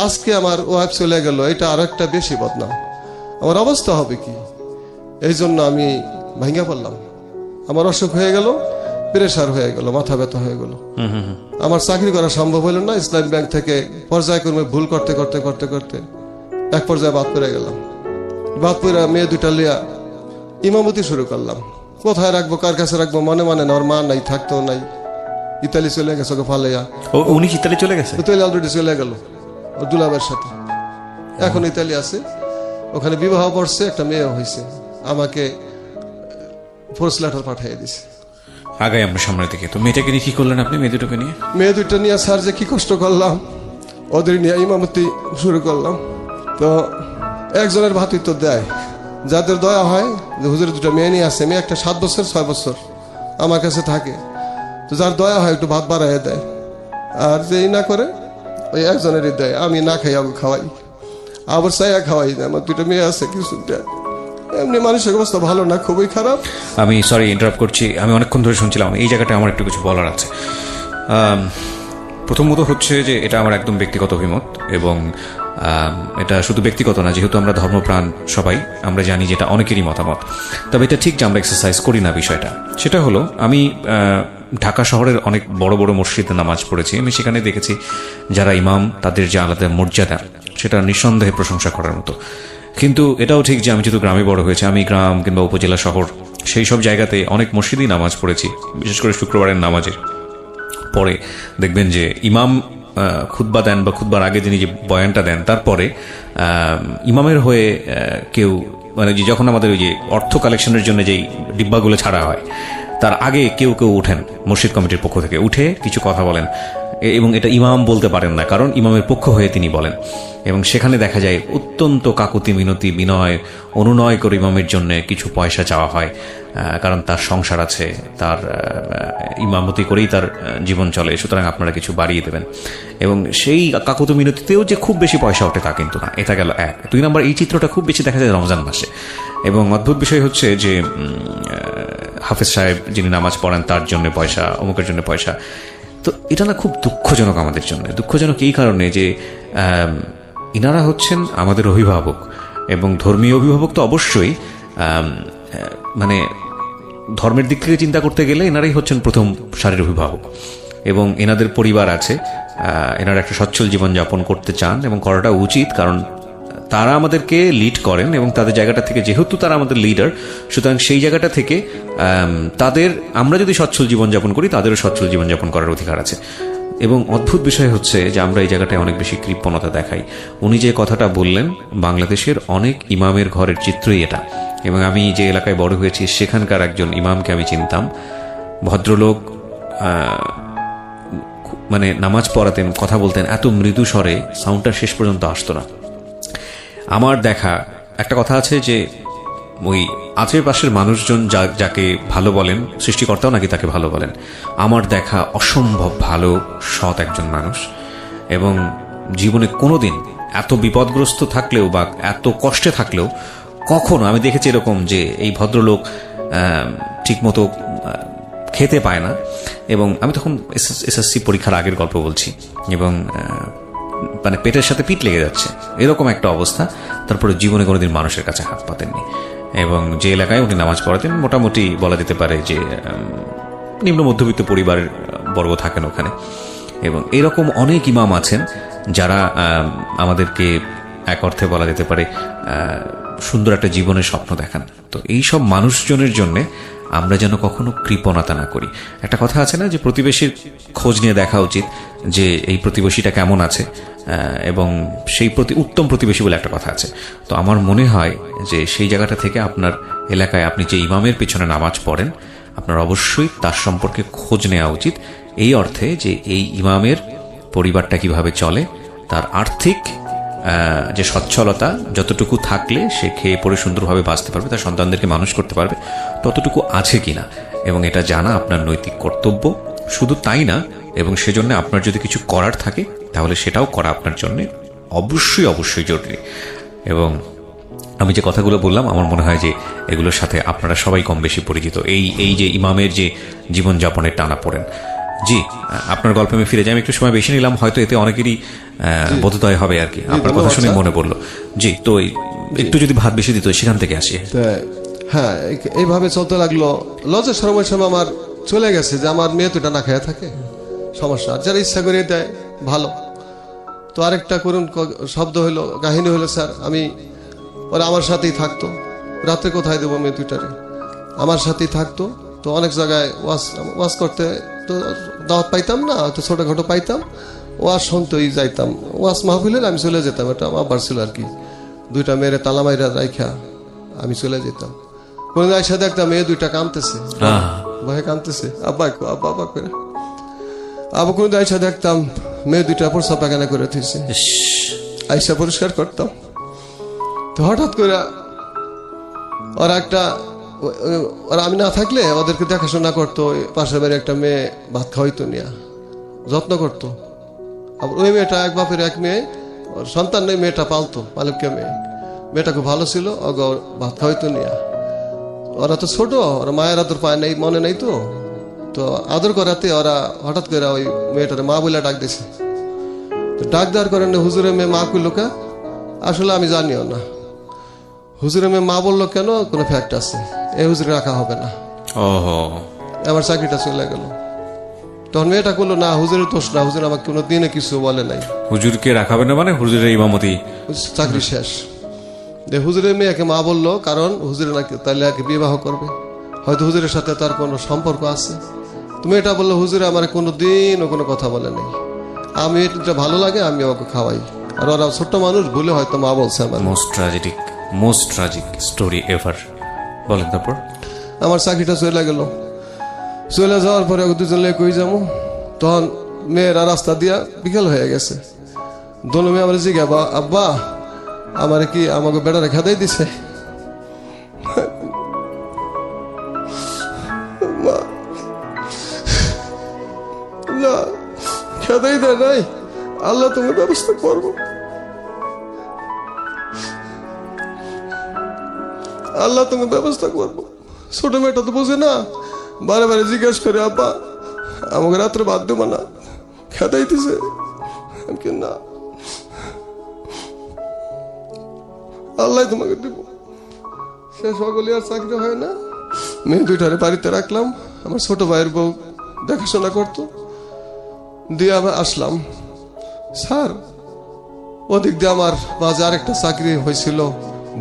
আজকে আমার ওয়াইফ চলে গেল, এটা আর একটা বেশি বদনাম, আমার অবস্থা হবে কি? এই জন্য আমি ভেঙে পড়লাম। আমার অসুখ হয়ে গেল, প্রেশার হয়ে গেল, মাথা ব্যথা হয়ে গেল। আমার চাকরি করা সম্ভব হলো না। ইসলাম ব্যাংক থেকে পর্যায়ক্রমে ভুল করতে করতে করতে করতে এক পর্যায়ে বাদ করে গেলাম। বাদ করে মেয়ে দুটা লিয়া ইমামতি শুরু করলাম। কোথায় রাখবো, কার কাছে রাখবো, মনে মানে না। ওর মা নাই, থাকতেও নাই, ইতালি চলে গেছে ওকে ফালাইয়া। উনি ইতালি চলে গেছে? ইতালি অলরেডি চলে গেল ওর দুলাবের সাথে, এখন ইতালি আছে, ওখানে বিবাহ পড়ছে, একটা মেয়ে হয়েছে। আমাকে ফোর্স লেটার পাঠিয়ে দিছে। আগাই আমরা সামনের দিকে। তো মেয়েটাকে নিয়ে কি করলেন আপনি, মেয়ে দুটোকে নিয়ে? মেয়ে দুইটা নিয়ে স্যার যে কি কষ্ট করলাম, ওদের নিয়ে ইমামতি শুরু করলাম। তো একজনের ভাতই তো দেয়, যাদের দয়া হয় যে হুজুরের দুটো মেয়ে নিয়ে আসে। মেয়ে একটা 7 বছর 6 বছর আমার কাছে থাকে, তো যার দয়া হয় একটু ভাত বাড়াইয়া দেয়। আর যেই না করে ওই একজনেরই দেয়। আমি না খাই, আমি খাওয়াই, আবার চাইয়া খাওয়াই না। আমার দুটো মেয়ে আছে, কিছু এমনি মানসিক অবস্থা ভালো না, খুবই খারাপ। আমি সরি ইন্টারাপ্ট করছি, আমি অনেকক্ষণ ধরে শুনছিলাম। এই জায়গাটা আমার একটু কিছু বলার আছে। প্রথমত হচ্ছে যে এটা আমার একদম ব্যক্তিগত অভিমত, এবং এটা শুধু ব্যক্তিগত না, যেহেতু আমরা ধর্মপ্রাণ সবাই, আমরা জানি যে এটা অনেকেরই মতামত। তবে এটা ঠিক যে আমরা এক্সারসাইজ করি না বিষয়টা। সেটা হলো, আমি ঢাকা শহরের অনেক বড় বড় মসজিদে নামাজ পড়েছি। আমি সেখানে দেখেছি যারা ইমাম, তাদের যে আলাদা মর্যাদা, সেটা নিঃসন্দেহে প্রশংসা করার মতো। কিন্তু এটাও ঠিক যে আমি যেহেতু গ্রামে বড় হয়েছে, আমি গ্রাম কিংবা উপজেলা শহর সেই সব জায়গাতে অনেক মসজিদেই নামাজ পড়েছি। বিশেষ করে শুক্রবারের নামাজের পরে দেখবেন যে ইমাম খুতবা দেন, বা খুতবার আগে যিনি যে বয়ানটা দেন, তারপরে ইমামের হয়ে কেউ, মানে যখন আমাদের ওই যে অর্থ কালেকশনের জন্য যেই ডিব্বাগুলো ছাড়া হয়, তার আগে কেউ কেউ উঠেন মসজিদ কমিটির পক্ষ থেকে, উঠে কিছু কথা বলেন। এবং এটা ইমাম বলতে পারেন না, কারণ ইমামের পক্ষ হয়ে তিনি বলেন। এবং সেখানে দেখা যায় অত্যন্ত কাকুতি মিনতি, বিনয় অনুনয় করে ইমামের জন্য কিছু পয়সা চাওয়া হয়, কারণ তার সংসার আছে, তার ইমামতি করেই তার জীবন চলে, সুতরাং আপনারা কিছু বাড়িয়ে দেবেন। এবং সেই কাকুতি মিনতিতেও যে খুব বেশি পয়সা ওঠে তা কিন্তু না। এটা গেল এক। 2 নম্বর, এই চিত্রটা খুব বেশি দেখা যায় রমজান মাসে। এবং অদ্ভুত বিষয় হচ্ছে যে হাফেজ সাহেব যিনি নামাজ পড়েন, তার জন্য পয়সা, অমুকের জন্য পয়সা। তো এটা না খুব দুঃখজনক আমাদের জন্য। দুঃখজনক এই কারণে যে ইনারা হচ্ছেন আমাদের অভিভাবক, এবং ধর্মীয় অভিভাবক তো অবশ্যই, মানে ধর্মের দিক থেকে চিন্তা করতে গেলে এনারাই হচ্ছেন প্রথম সারির অভিভাবক। এবং এনাদের পরিবার আছে, এনারা একটা সচ্ছল জীবনযাপন করতে চান, এবং করাটা উচিত, কারণ তারা আমাদেরকে লিড করেন, এবং তাদের জায়গাটা থেকে, যেহেতু তারা আমাদের লিডার, সুতরাং সেই জায়গাটা থেকে তাদের, আমরা যদি সচ্ছল জীবনযাপন করি, তাদেরও সচ্ছল জীবনযাপন করার অধিকার আছে। এবং অদ্ভুত বিষয় হচ্ছে যে আমরা এই জায়গাটায় অনেক বেশি কৃপণতা দেখাই। উনি যে কথাটা বললেন, বাংলাদেশের অনেক ইমামের ঘরের চিত্রই এটা। এবং আমি যে এলাকায় বড় হয়েছি, সেখানকার একজন ইমামকে আমি চিনতাম। ভদ্রলোক, মানে নামাজ পড়াতেন, কথা বলতেন এত মৃদু স্বরে, সাউন্ডটা শেষ পর্যন্ত আসতো না। আমার দেখা একটা কথা আছে যে ওই আশেপাশের মানুষজন যাকে ভালো বলেন, সৃষ্টিকর্তাও নাকি তাকে ভালো বলেন। আমার দেখা অসম্ভব ভালো, সৎ একজন মানুষ। এবং জীবনে কোনোদিন এত বিপদগ্রস্ত থাকলেও বা এত কষ্টে থাকলেও কখনো আমি দেখেছি এরকম যে এই ভদ্রলোক ঠিকমতো খেতে পায় না। এবং আমি তখন এসএসসি পরীক্ষার আগের গল্প বলছি, এবং মানে পেটের সাথে পিঠ লেগে যাচ্ছে এরকম একটা অবস্থা। তারপরে জীবনে কোনোদিন মানুষের কাছে হাত পাতেননি, এবং যে এলাকায় উনি নামাজ পড়াতেন মোটামুটি বলা যেতে পারে যে নিম্ন মধ্যবিত্ত পরিবারের বর্গ থাকেন ওখানে। এবং এরকম অনেক ইমাম আছেন যারা আমাদেরকে এক অর্থে বলা যেতে পারে সুন্দর একটা জীবনের স্বপ্ন দেখান। তো এই সব মানুষজনের জন্য আমরা যেন কখনো কৃপণতা না করি। একটা কথা আছে না যে প্রতিবেশীর খোঁজ নিয়ে দেখা উচিত যে এই প্রতিবেশীটা কেমন আছে, এবং সেই উত্তম প্রতিবেশী বলে একটা কথা আছে। তো আমার মনে হয় যে সেই জায়গাটা থেকে আপনার এলাকায় আপনি যে ইমামের পিছনে নামাজ পড়েন, আপনার অবশ্যই তার সম্পর্কে খোঁজ নেওয়া উচিত, এই অর্থে যে এই ইমামের পরিবারটা কিভাবে চলে, তার আর্থিক যে সচ্ছলতা যতটুকু থাকলে সে খেয়ে পড়ে সুন্দরভাবে বাঁচতে পারবে, তার সন্তানদেরকে মানুষ করতে পারবে, ততটুকু আছে কিনা, এবং এটা জানা আপনার নৈতিক কর্তব্য। শুধু তাই না, এবং সেজন্য আপনার যদি কিছু করার থাকে তাহলে সেটাও করা আপনার জন্য অবশ্যই অবশ্যই জরুরি। এবং আমি যে কথাগুলো বললাম আমার মনে হয় যে এগুলোর সাথে আপনারা সবাই কম বেশি পরিচিত। এই যে ইমামের যে জীবনযাপনের টানা পড়েন। জি, আপনার গল্পে আমি ফিরে যাই। আমি একটু সময় বেশি নিলাম, হয়তো এতে অনেকেরই বোধোদয় হবে আর কি। আপনার কথা শুনে মনে পড়লো। জি, তো একটু যদি ভাত বেশি দিত সেখান থেকে আসি। হ্যাঁ, এইভাবে চলতে লাগলো। লজের সময় আমার চলে গেছে যে আমার মেয়ে তো এটা না খেয়ে থাকে, সমস্যা। আর যারা ইচ্ছা করে দেয় ভালো। তো আরেকটা করুন শব্দ হইলো, কাহিনী হলো, স্যার আমি ওরা আমার সাথেই থাকতো। রাত্রে কোথায় দেবো মেয়ে দুইটারে, আমার সাথেই থাকতো। তো অনেক জায়গায় ওয়াজ করতে তো দাওয়াত পাইতাম না, তো ছোটখাটো পাইতাম, ওয়াজ শুনতেই যাইতাম। ওয়াজ মাহফিলে আমি চলে যেতাম, এটা আমার আব্বার ছিল আর কি। দুইটা মেয়েরে তালা মাইরা রাইখা আমি চলে যেতাম। কোনদিন আইসা দেখতাম মেয়ে দুইটা কাঁদতেছে, ভয়ে কাঁদতেছে, আব্বা আব্বা আব্বা করে। আবার কোনদিন আইসা দেখতাম মেয়ে দুইটা প্রস্রাব পায়খানা করে দিয়েছে, আইসা পরিষ্কার করতাম। তো হঠাৎ করে ওরা আমি না থাকলে ওদেরকে দেখাশোনা করতো। পাশের বাড়ি একটা মেয়ে ভাত খাওয়াইতো, নিয়া যত্ন করতো। আবার ওই মেয়েটা এক বাপের এক মেয়ে, ওর সন্তান নেই, মেয়েটা পালতো, পালককে মেয়ে। মেয়েটা খুব ভালো ছিল, ভাত খাওয়াইতো নিয়া। ওরা তো ছোট, ওরা মায়ের আদর পায় নাই, মনে নেই। তো আদর করাতে ওরা হঠাৎ করে ওই মেয়েটারে মা বলে ডাক দিছে। তো ডাক দেওয়ার কারণে হুজুরের মেয়ে মা কইল কা, আসলে আমি জানিও না। হুজুরের মেয়ে মা বললো কেন, কোনো ফ্যাক্ট আছে, এই হুজুরে রাখা হবে না। আমার চাকরিটা চলে গেল। তখন মেয়েটা করলো না, হুজুরের দোষ না, হুজুর আমাকে কোনো দিনে কিছু বলে নাই। হুজুরকে রাখাবে না মানে হুজুরের ইমামতি, চাকরি শেষ। হুজুরের মেয়েকে মা বললো কারণ হুজুরে নাকি তাহলে বিবাহ করবে, হয়তো হুজুরের সাথে তার কোনো সম্পর্ক আছে। তুমি এটা বললো হুজুরে আমার কোনো দিনও কোনো কথা বলে নাই, আমি এটা ভালো লাগে আমি ওকে খাওয়াই। আর ওরা ছোট্ট মানুষ ভুলে হয়তো মা বলছে আমার। Most tragic story ever. বলেন তারপর। আমার চাকরিটা চলে গেল। চলে যাওয়ার পরে দুজন লেগে কই যাবো, তখন মেয়েরা রাস্তা দিয়া বিকেল হয়ে গেছে। দোনো মেয়ে আমার জিজ্ঞাবা, আব্বা আমার কি আমাকে বেড়ারে খেদাই দিছে? না, খেদাই দেয় নাই, আল্লাহ তুমি ব্যবস্থা করবো, আল্লাহ তুমি ব্যবস্থা করবো। ছোট মেয়েটা তো বোঝে না, বারে বারে জিজ্ঞেস করে, আব্বা আমাকে রাত্রে বাদ দেবো না, খেদাইতেছে না, আল্লাহ তোমাকে দিব। সে সকলে আর চাকরি হয় না। মেয়ে দুইটারে বাড়িতে রাখলাম, আমার ছোট ভাইয়ের বউ দেখাশোনা করতো, দিয়ে আবার আসলাম। স্যার ওদিক দিয়ে আমার মাঝে আরেকটা চাকরি হয়েছিল,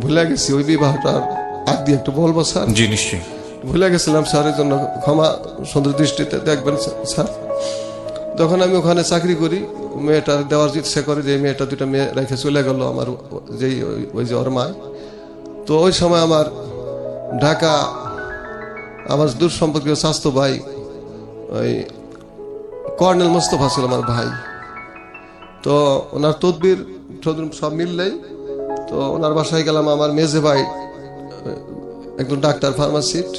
ভুলে গেছি, ওই বিবাহটার আগ দিয়ে একটু বলবো স্যার? জি নিশ্চয়ই। ভুলে গেছিলাম স্যার, এর জন্য ক্ষমা সুন্দর দৃষ্টিতে দেখবেন স্যার। যখন আমি ওখানে চাকরি করি, মেয়েটা দেওয়ার ইচ্ছা করে যে মেয়েটা দুটা মেয়ে রেখে চলে গেল আমার যেই ওই যে ওর মায়। তো ওই সময় আমার ঢাকা আমার দূর সম্পর্কীয় স্বাস্থ্য ভাই ওই কর্নেল মোস্তফা ছিল আমার ভাই। তো ওনার তদবির সব মিললেই তো ওনার বাসায় গেলাম। আমার মেজে ভাই একজন ডাক্তার, ফার্মাসিস্ট,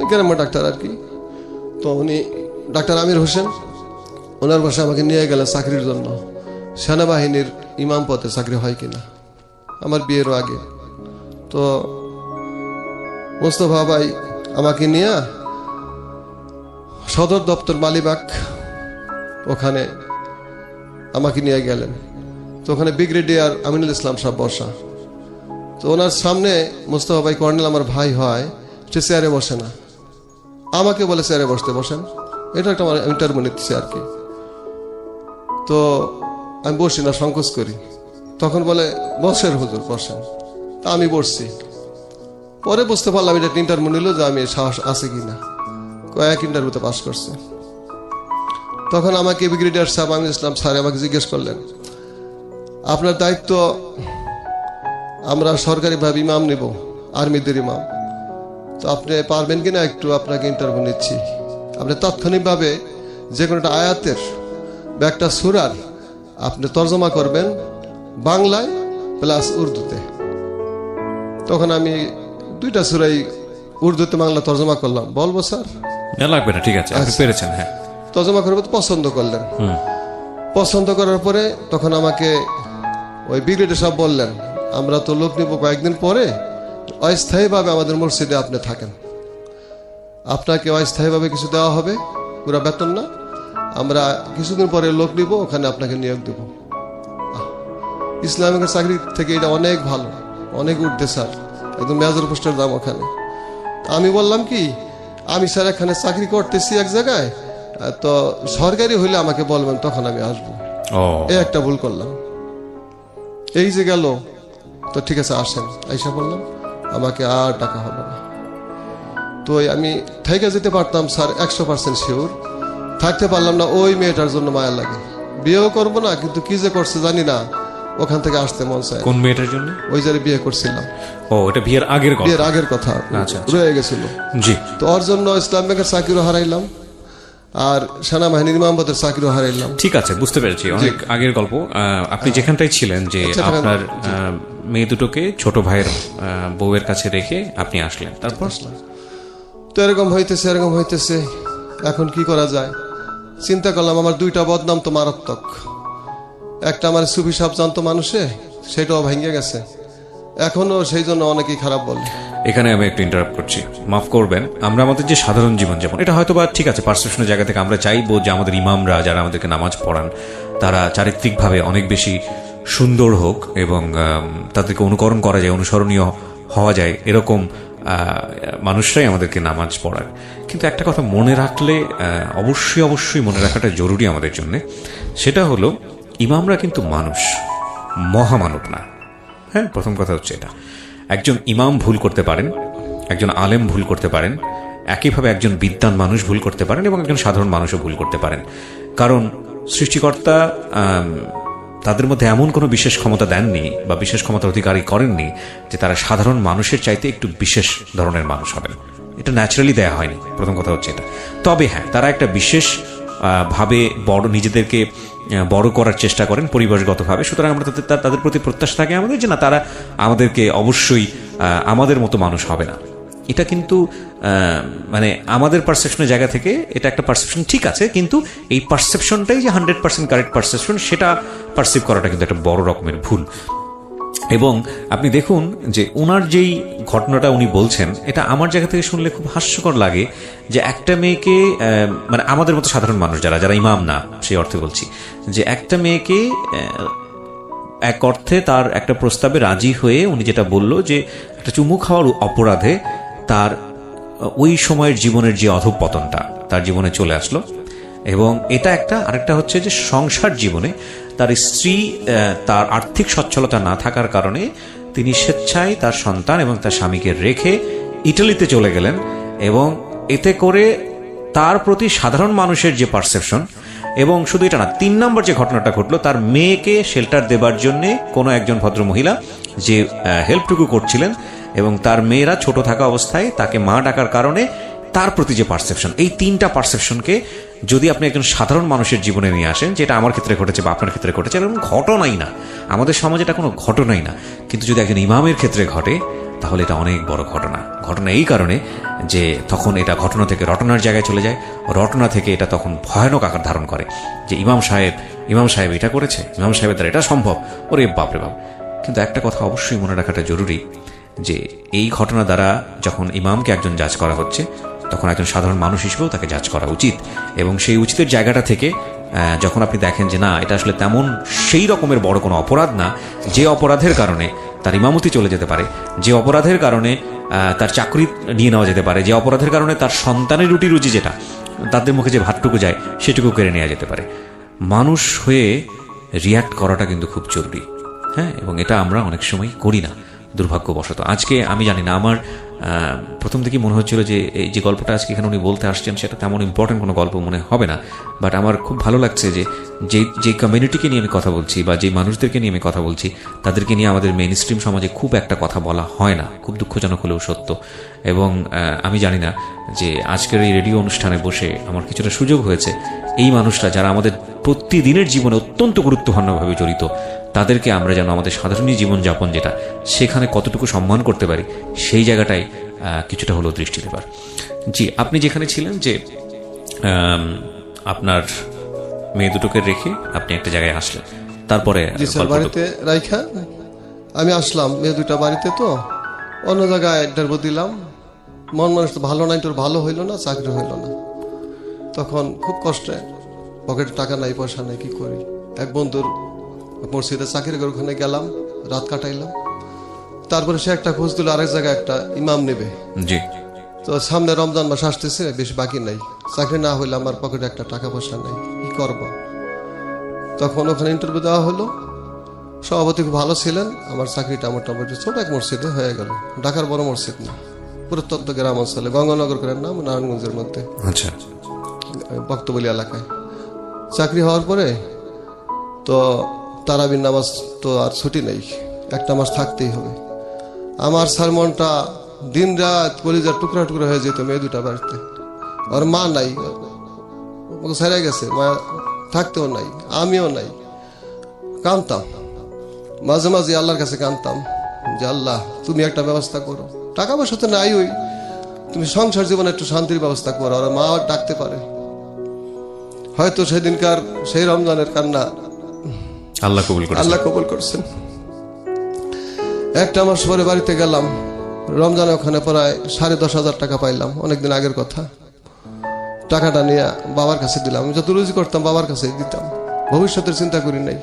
গ্রামের ডাক্তার আর কি। তো উনি ডাক্তার আমির হোসেন, ওনার বাসায় আমাকে নিয়ে গেলেন চাকরির জন্য। সেনাবাহিনীর ইমাম পদে চাকরি হয় কিনা, আমার বিয়েরও আগে। তো মোস্তফা ভাই আমাকে নিয়ে সদর দপ্তর মালিবাগ, ওখানে আমাকে নিয়ে গেলেন। তো ওখানে ব্রিগেডিয়ার আমিনুল ইসলাম সাহেব বসা। তো ওনার সামনে মোস্তফা ভাই কর্নেল আমার ভাই হয়, সে চেয়ারে বসে না, আমাকে বলে চেয়ারে বসেন। এটা একটা আমার ইন্টারভিউ নিচ্ছে আর কি। তো আমি বসি না, সংকোচ করি। তখন বলে বসেন হুজুর, বসেন। তা আমি বসছি। পরে বুঝতে পারলাম এটা ইন্টারভিউ নিল যে আমি সাহস আছে কিনা, কয়েক ইন্টারভিউতে পাস করছে। তখন আমাকে ব্রিগেডিয়ার সাহেব আমিনুল ইসলাম স্যার আমাকে জিজ্ঞেস করলেন, আপনার দায়িত্ব, আমরা সরকারিভাবে ইমাম নিব, আর্মিদের ইমাম, তো আপনি পারবেন কিনা একটু, আপনাকে ইন্টারভিউ নিচ্ছি। আপনি তাৎক্ষণিকভাবে যে কোনো একটা আয়াতের বা একটা সূরার আপনি তর্জমা করবেন বাংলায় প্লাস উর্দুতে। তখন আমি 2টা সূরাই উর্দুতে বাংলা তর্জমা করলাম। বলবো স্যার? না, লাগবে না, ঠিক আছে, আপনি পেরেছেন। হ্যাঁ, তর্জমা করবো তো পছন্দ করলেন। পছন্দ করার পরে তখন আমাকে ওই ব্রিগেডিয়ার সাহেব বললেন, আমরা তো লোক নিব কয়েকদিন পরে, অস্থায়ীভাবে আমাদের মসজিদে আপনি থাকেন, আপনাকে অস্থায়ীভাবে কিছু দেওয়া হবে, পুরো বেতন না, আমরা কিছুদিন পরে লোক নিব, ওখানে আপনাকে নিয়োগ দেব। ইসলামিকের চাকরি থেকে এটা অনেক ভালো, অনেক উঠতে স্যার, একদম মেজর পোস্টের দাম ওখানে। আমি বললাম কি, আমি স্যার এখানে চাকরি করতেছি এক জায়গায়, তো সরকারি হইলে আমাকে বলবেন, তখন আমি আসবো। এই একটা ভুল করলাম। এই যে গেল, তো ঠিক আছে আসেন, আইসা বললাম আমাকে আর টাকা হবে না। তো আমি থেকে যেতে পারতাম স্যার, 100% শিওর। থাকতে পারলাম না, ওই মেয়েটার জন্য মায়া লাগে। বিয়েও করবো না, কিন্তু কি যে করছে জানি না, ওখান থেকে আসতে মন চায়। কোন মেয়েটার জন্য? ওই যে বিয়ে করছিলাম। এটা বিয়ের আগের কথা রয়ে গেছিল। জি। তো ওর জন্য ইসলাম ব্যাংকের চাকরিও হারাইলাম, আর সেনাবাহিনীর ইমামবাদের চাকরিও হারাইলাম। ঠিক আছে, বুঝতে পেরেছি, অনেক আগের গল্প। আপনি যেখানটাই ছিলেন, যে আপনার মেয়ে দুটোকে ছোট ভাইয়ের বউয়ের কাছে রেখে আপনি আসলেন, তারপর? তো এরকম হইতেছে, এখন কি করা যায় চিন্তা করলাম। আমার 2টা বদনাম তো মারাত্মক। একটা আমার সুফি সাহেব জানতো মানুষে, সেটাও ভেঙে গেছে, এখনো সেই জন্য অনেকেই খারাপ বলে। এখানে আমি একটু ইন্টারাপ্ট করছি, মাফ করবেন। আমরা আমাদের যে সাধারণ জীবনযাপন, এটা হয়তো বা ঠিক আছে, পারসেপশনের জায়গা থেকে আমরা চাইবো যে আমাদের ইমামরা যারা আমাদেরকে নামাজ পড়ান, তারা চারিত্রিকভাবে অনেক বেশি সুন্দর হোক এবং তাদেরকে অনুকরণ করা যায়, অনুসরণীয় হওয়া যায়, এরকম মানুষরাই আমাদেরকে নামাজ পড়ায়। কিন্তু একটা কথা মনে রাখলে, অবশ্যই মনে রাখাটা জরুরি আমাদের জন্য, সেটা হলো ইমামরা কিন্তু মানুষ, মহামানব না। হ্যাঁ, প্রথম কথা হচ্ছে এটা। একজন ইমাম ভুল করতে পারেন, একজন আলেম ভুল করতে পারেন, একইভাবে একজন বিদ্বান মানুষ ভুল করতে পারেন, এবং একজন সাধারণ মানুষও ভুল করতে পারেন। কারণ সৃষ্টিকর্তা তাদের মধ্যে এমন কোনো বিশেষ ক্ষমতা দেননি বা বিশেষ ক্ষমতার অধিকারী করেননি যে তারা সাধারণ মানুষের চাইতে একটু বিশেষ ধরনের মানুষ হবেন। এটা ন্যাচারালি দেয়া হয়নি, প্রথম কথা হচ্ছে এটা। তবে হ্যাঁ, তারা একটা বিশেষ ভাবে নিজেদেরকে বড় করার চেষ্টা করেন পরিবেশগতভাবে। সুতরাং আমরা তাদের প্রতি প্রত্যাশা থাকে আমাদের যে না, তারা আমাদেরকে অবশ্যই আমাদের মতো মানুষ হবে না। এটা কিন্তু মানে আমাদের পারসেপশনের জায়গা থেকে এটা একটা পারসেপশন, ঠিক আছে, কিন্তু এই পারসেপশনটাই যে 100% কারেক্ট পারসেপশন, সেটা পারসিভ করাটা কিন্তু একটা বড় রকমের ভুল। এবং আপনি দেখুন যে ওনার যেই ঘটনাটা উনি বলছেন, এটা আমার জায়গা থেকে শুনলে খুব হাস্যকর লাগে যে একটা মেয়েকে, মানে আমাদের মতো সাধারণ মানুষ যারা ইমাম না, সেই অর্থে বলছি, যে একটা মেয়েকে এক অর্থে তার একটা প্রস্তাবে রাজি হয়ে উনি যেটা বলল যে একটা চুমু খাওয়ার অপরাধে তার ওই সময়ের জীবনের যে অধঃপতনটা তার জীবনে চলে আসলো। এবং এটা একটা, আরেকটা হচ্ছে যে সংসার জীবনে তার স্ত্রী তার আর্থিক সচ্ছলতা না থাকার কারণে তিনি স্বেচ্ছায় তার সন্তান এবং তার স্বামীকে রেখে ইটালিতে চলে গেলেন। এবং এতে করে তার প্রতি সাধারণ মানুষের যে পারসেপশন, এবং শুধু এটা না, 3 নম্বর যে ঘটনাটা ঘটলো, তার মেয়েকে শেল্টার দেবার জন্যে কোনো একজন ভদ্রমহিলা যে হেল্পটুকু করছিলেন, এবং তার মেয়েরা ছোট থাকা অবস্থায় তাকে মা ডাকার কারণে তার প্রতি যে পারসেপশন, এই 3টা পারসেপশনকে যদি আপনি একজন সাধারণ মানুষের জীবনে নিয়ে আসেন, যেটা আমার ক্ষেত্রে ঘটেছে বা আপনার ক্ষেত্রে ঘটেছে, এরকম ঘটনাই না, আমাদের সমাজে এটা কোনো ঘটনাই না, কিন্তু যদি একজন ইমামের ক্ষেত্রে ঘটে তাহলে এটা অনেক বড় ঘটনা এই কারণে যে তখন এটা ঘটনা থেকে রটনার জায়গায় চলে যায়, রটনা থেকে এটা তখন ভয়ানক আকার ধারণ করে যে ইমাম সাহেব এটা করেছে, ইমাম সাহেবের দ্বারা এটা সম্ভব, ওরে বাপরে বাপ। কিন্তু একটা কথা অবশ্যই মনে রাখাটা জরুরি যে এই ঘটনা দ্বারা যখন ইমামকে একজন জাজ করা হচ্ছে, তখন একজন সাধারণ মানুষ হিসেবেও তাকে জাজ করা উচিত। এবং সেই উচিতের জায়গাটা থেকে যখন আপনি দেখেন যে না, এটা আসলে তেমন সেই রকমের বড় কোনো অপরাধ না, যে অপরাধের কারণে তার ইমামতি চলে যেতে পারে, যে অপরাধের কারণে তার চাকরি নিয়ে নেওয়া যেতে পারে, যে অপরাধের কারণে তার সন্তানের রুটি রুজি, যেটা তাদের মুখে যে ভাতটুকু যায় সেটুকু কেড়ে নেওয়া যেতে পারে, মানুষ হয়ে রিয়্যাক্ট করাটা কিন্তু খুব জরুরি। হ্যাঁ, এবং এটা আমরা অনেক সময় করি না দুর্ভাগ্যবশত। আজকে আমি জানি না, আমার প্রথম থেকেই মনে হচ্ছিল যে এই যে গল্পটা আজকে এখানে উনি বলতে আসছেন সেটা তেমন ইম্পর্টেন্ট কোনো গল্প মনে হবে না, বাট আমার খুব ভালো লাগছে যে যে কমিউনিটিকে নিয়ে আমি কথা বলছি বা যে মানুষদেরকে নিয়ে আমি কথা বলছি, তাদেরকে নিয়ে আমাদের মেইন স্ট্রিম সমাজে খুব একটা কথা বলা হয় না, খুব দুঃখজনক হলেও সত্য। এবং আমি জানি না যে আজকের এই রেডিও অনুষ্ঠানে বসে আমার কিছুটা সুযোগ হয়েছে এই মানুষরা যারা আমাদের প্রতিদিনের জীবনে অত্যন্ত গুরুত্বপূর্ণভাবে জড়িত, তাদেরকে আমরা যেন আমাদের সাধারণ জীবনযাপন যেটা, সেখানে কতটুকু সম্মান করতে পারি, সেই জায়গাটায় কিছুটা হলেও দৃষ্টি দেবার। জি, আপনি যেখানে ছিলেন যে আপনার মেয়ে দুটোকে রেখে আপনি একটা জায়গায় আসলেন, তারপরে বাড়িতে রাইখা আমি আসলাম, মেয়ে দুটা বাড়িতে, তো অন্য জায়গায় ডেরবো দিলাম। মন মানুষ তো ভালো নাই, তোর ভালো হইলো না, চাকরি হইল না, তখন খুব কষ্টে, পকেটে টাকা নাই, পয়সা নাই, কি করি। এক বন্ধুর মসজিদে চাকরি করে ওখানে গেলাম, রাত কাটাইলাম। তারপরে সে একটা খোঁজ দিল আরেক জায়গায় একটা ইমাম নেবে। জি। তো সামনে রমজান মাস আসতেছে, বেশি বাকি নাই, চাকরি না হইলে আমার পকেটে একটা টাকা পয়সা নাই, কি করব। তখন ওখানে ইন্টারভিউ দেওয়া হলো, সভাপতি খুব ভালো ছিলেন, আমার চাকরিটা মোটামুটি ছোট এক মসজিদে হয়ে গেল। ঢাকার বড় মসজিদ না, প্রত্যন্ত গ্রাম অঞ্চলে, গঙ্গানগর করেন নাম, নারায়ণগঞ্জের মধ্যে, আচ্ছা, বক্তবলী এলাকায় চাকরি হওয়ার পরে তো তারাবির নামাজ তো আর ছুটি নেই, একটা মাস থাকতেই হবে। আমার স্যার মনটা দিন রাত কলিজার টুকরা টুকরা হয়ে যেত মেয়ে দুটা বাড়িতে। আর মা নাই, ছেড়ে গেছে, মা থাকতেও নাই, আমিও নাই। কাঁদতাম মাঝে মাঝে, আল্লাহর কাছে কাঁদতাম যে আল্লাহ তুমি একটা ব্যবস্থা করো, টাকা পয়সা তো নাই, ওই তুমি সংসার জীবনে একটু শান্তির ব্যবস্থা করো। আর মা ডাকতে পারে, হয়তো সেদিনকার সেই রমজানের কান্না আল্লাহ কবুল করছেন। একটা মাস পরে বাড়িতে গেলাম, রমজানে ওখানে প্রায় 10,500 টাকা পাইলাম, অনেকদিন আগের কথা। টাকাটা নিয়ে বাবার কাছে দিলাম, আমি যত রুজি করতাম বাবার কাছে দিতাম, ভবিষ্যতের চিন্তা করি নাই।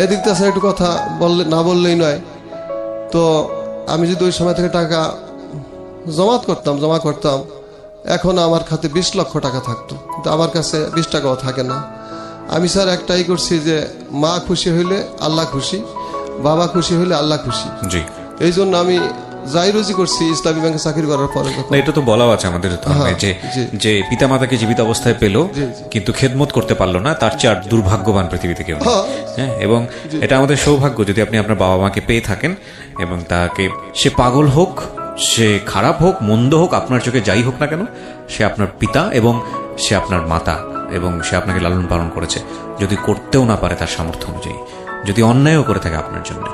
এদিক থেকে একটু কথা বললে না বললেই নয়। তো আমি যদি ওই সময় থেকে টাকা জমা করতাম, এখন আমার খাতে 20 লক্ষ টাকা থাকতো, কিন্তু আমার কাছে 20 টাকাও থাকে না। আমি স্যার একটাই করছি যে মা খুশি হইলে আল্লাহ খুশি, বাবা খুশি হইলে আল্লাহ খুশি। জি, এই জন্য আমি যাই রুজি করছি ইসলামী ব্যাংকে চাকরি করার পরে। এটা তো বলাও আছে আমাদের ধর্মে যে পিতা মাতাকে জীবিত অবস্থায় পেল কিন্তু খেদমত করতে পারলো না, তার চেয়ে আর দুর্ভাগ্যবান পৃথিবীতে কেউ নেই। হ্যাঁ, এবং এটা আমাদের সৌভাগ্য যদি আপনি আপনার বাবা মাকে পেয়ে থাকেন, এবং তাকে সে পাগল হোক, সে খারাপ হোক, মন্দ হোক, আপনার চোখে যাই হোক না কেন, সে আপনার পিতা এবং সে আপনার মাতা, এবং সে আপনাকে লালন পালন করেছে। যদি করতেও না পারে তার সামর্থ্য অনুযায়ী, যদি অন্যায়ও করে থাকে আপনার জন্য,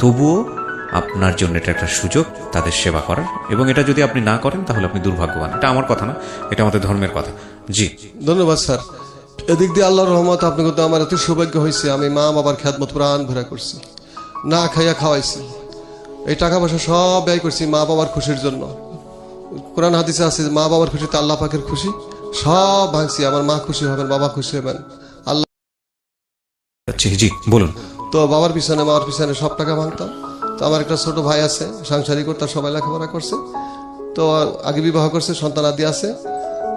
তবুও আপনার জন্য এটা একটা সুযোগ তাদের সেবা করার। এবং এটা যদি আপনি না করেন তাহলে আপনি দুর্ভাগ্যবান। এটা আমার কথা না, এটা আমাদের ধর্মের কথা। জি, ধন্যবাদ স্যার। এদিক দিয়ে আল্লাহর রহমত, আপনি কিন্তু আমার এত সৌভাগ্য হয়েছে, আমি মা বাবার খেদমত প্রাণ ভরা করছি, না খাইয়া খাওয়াইছি, এই টাকা পয়সা সব ব্যয় করছি মা বাবার খুশির জন্য। কোরআন হাদিসে আছে মা বাবার খুশিতে আল্লাহ পাকের খুশি, সব ভাঙছি। আমার মা খুশি হবেন, বাবা খুশি হবেন, আল্লাহ। জি বলুন। তো বাবার পিছনে মার পিছনে সব টাকা ভাঙতাম। তো আমার একটা ছোট ভাই আছে, সাংসারিক, তার সবাই লেখাপড়া করছে, তো আগে বিবাহ করছে, সন্তান আদি আছে।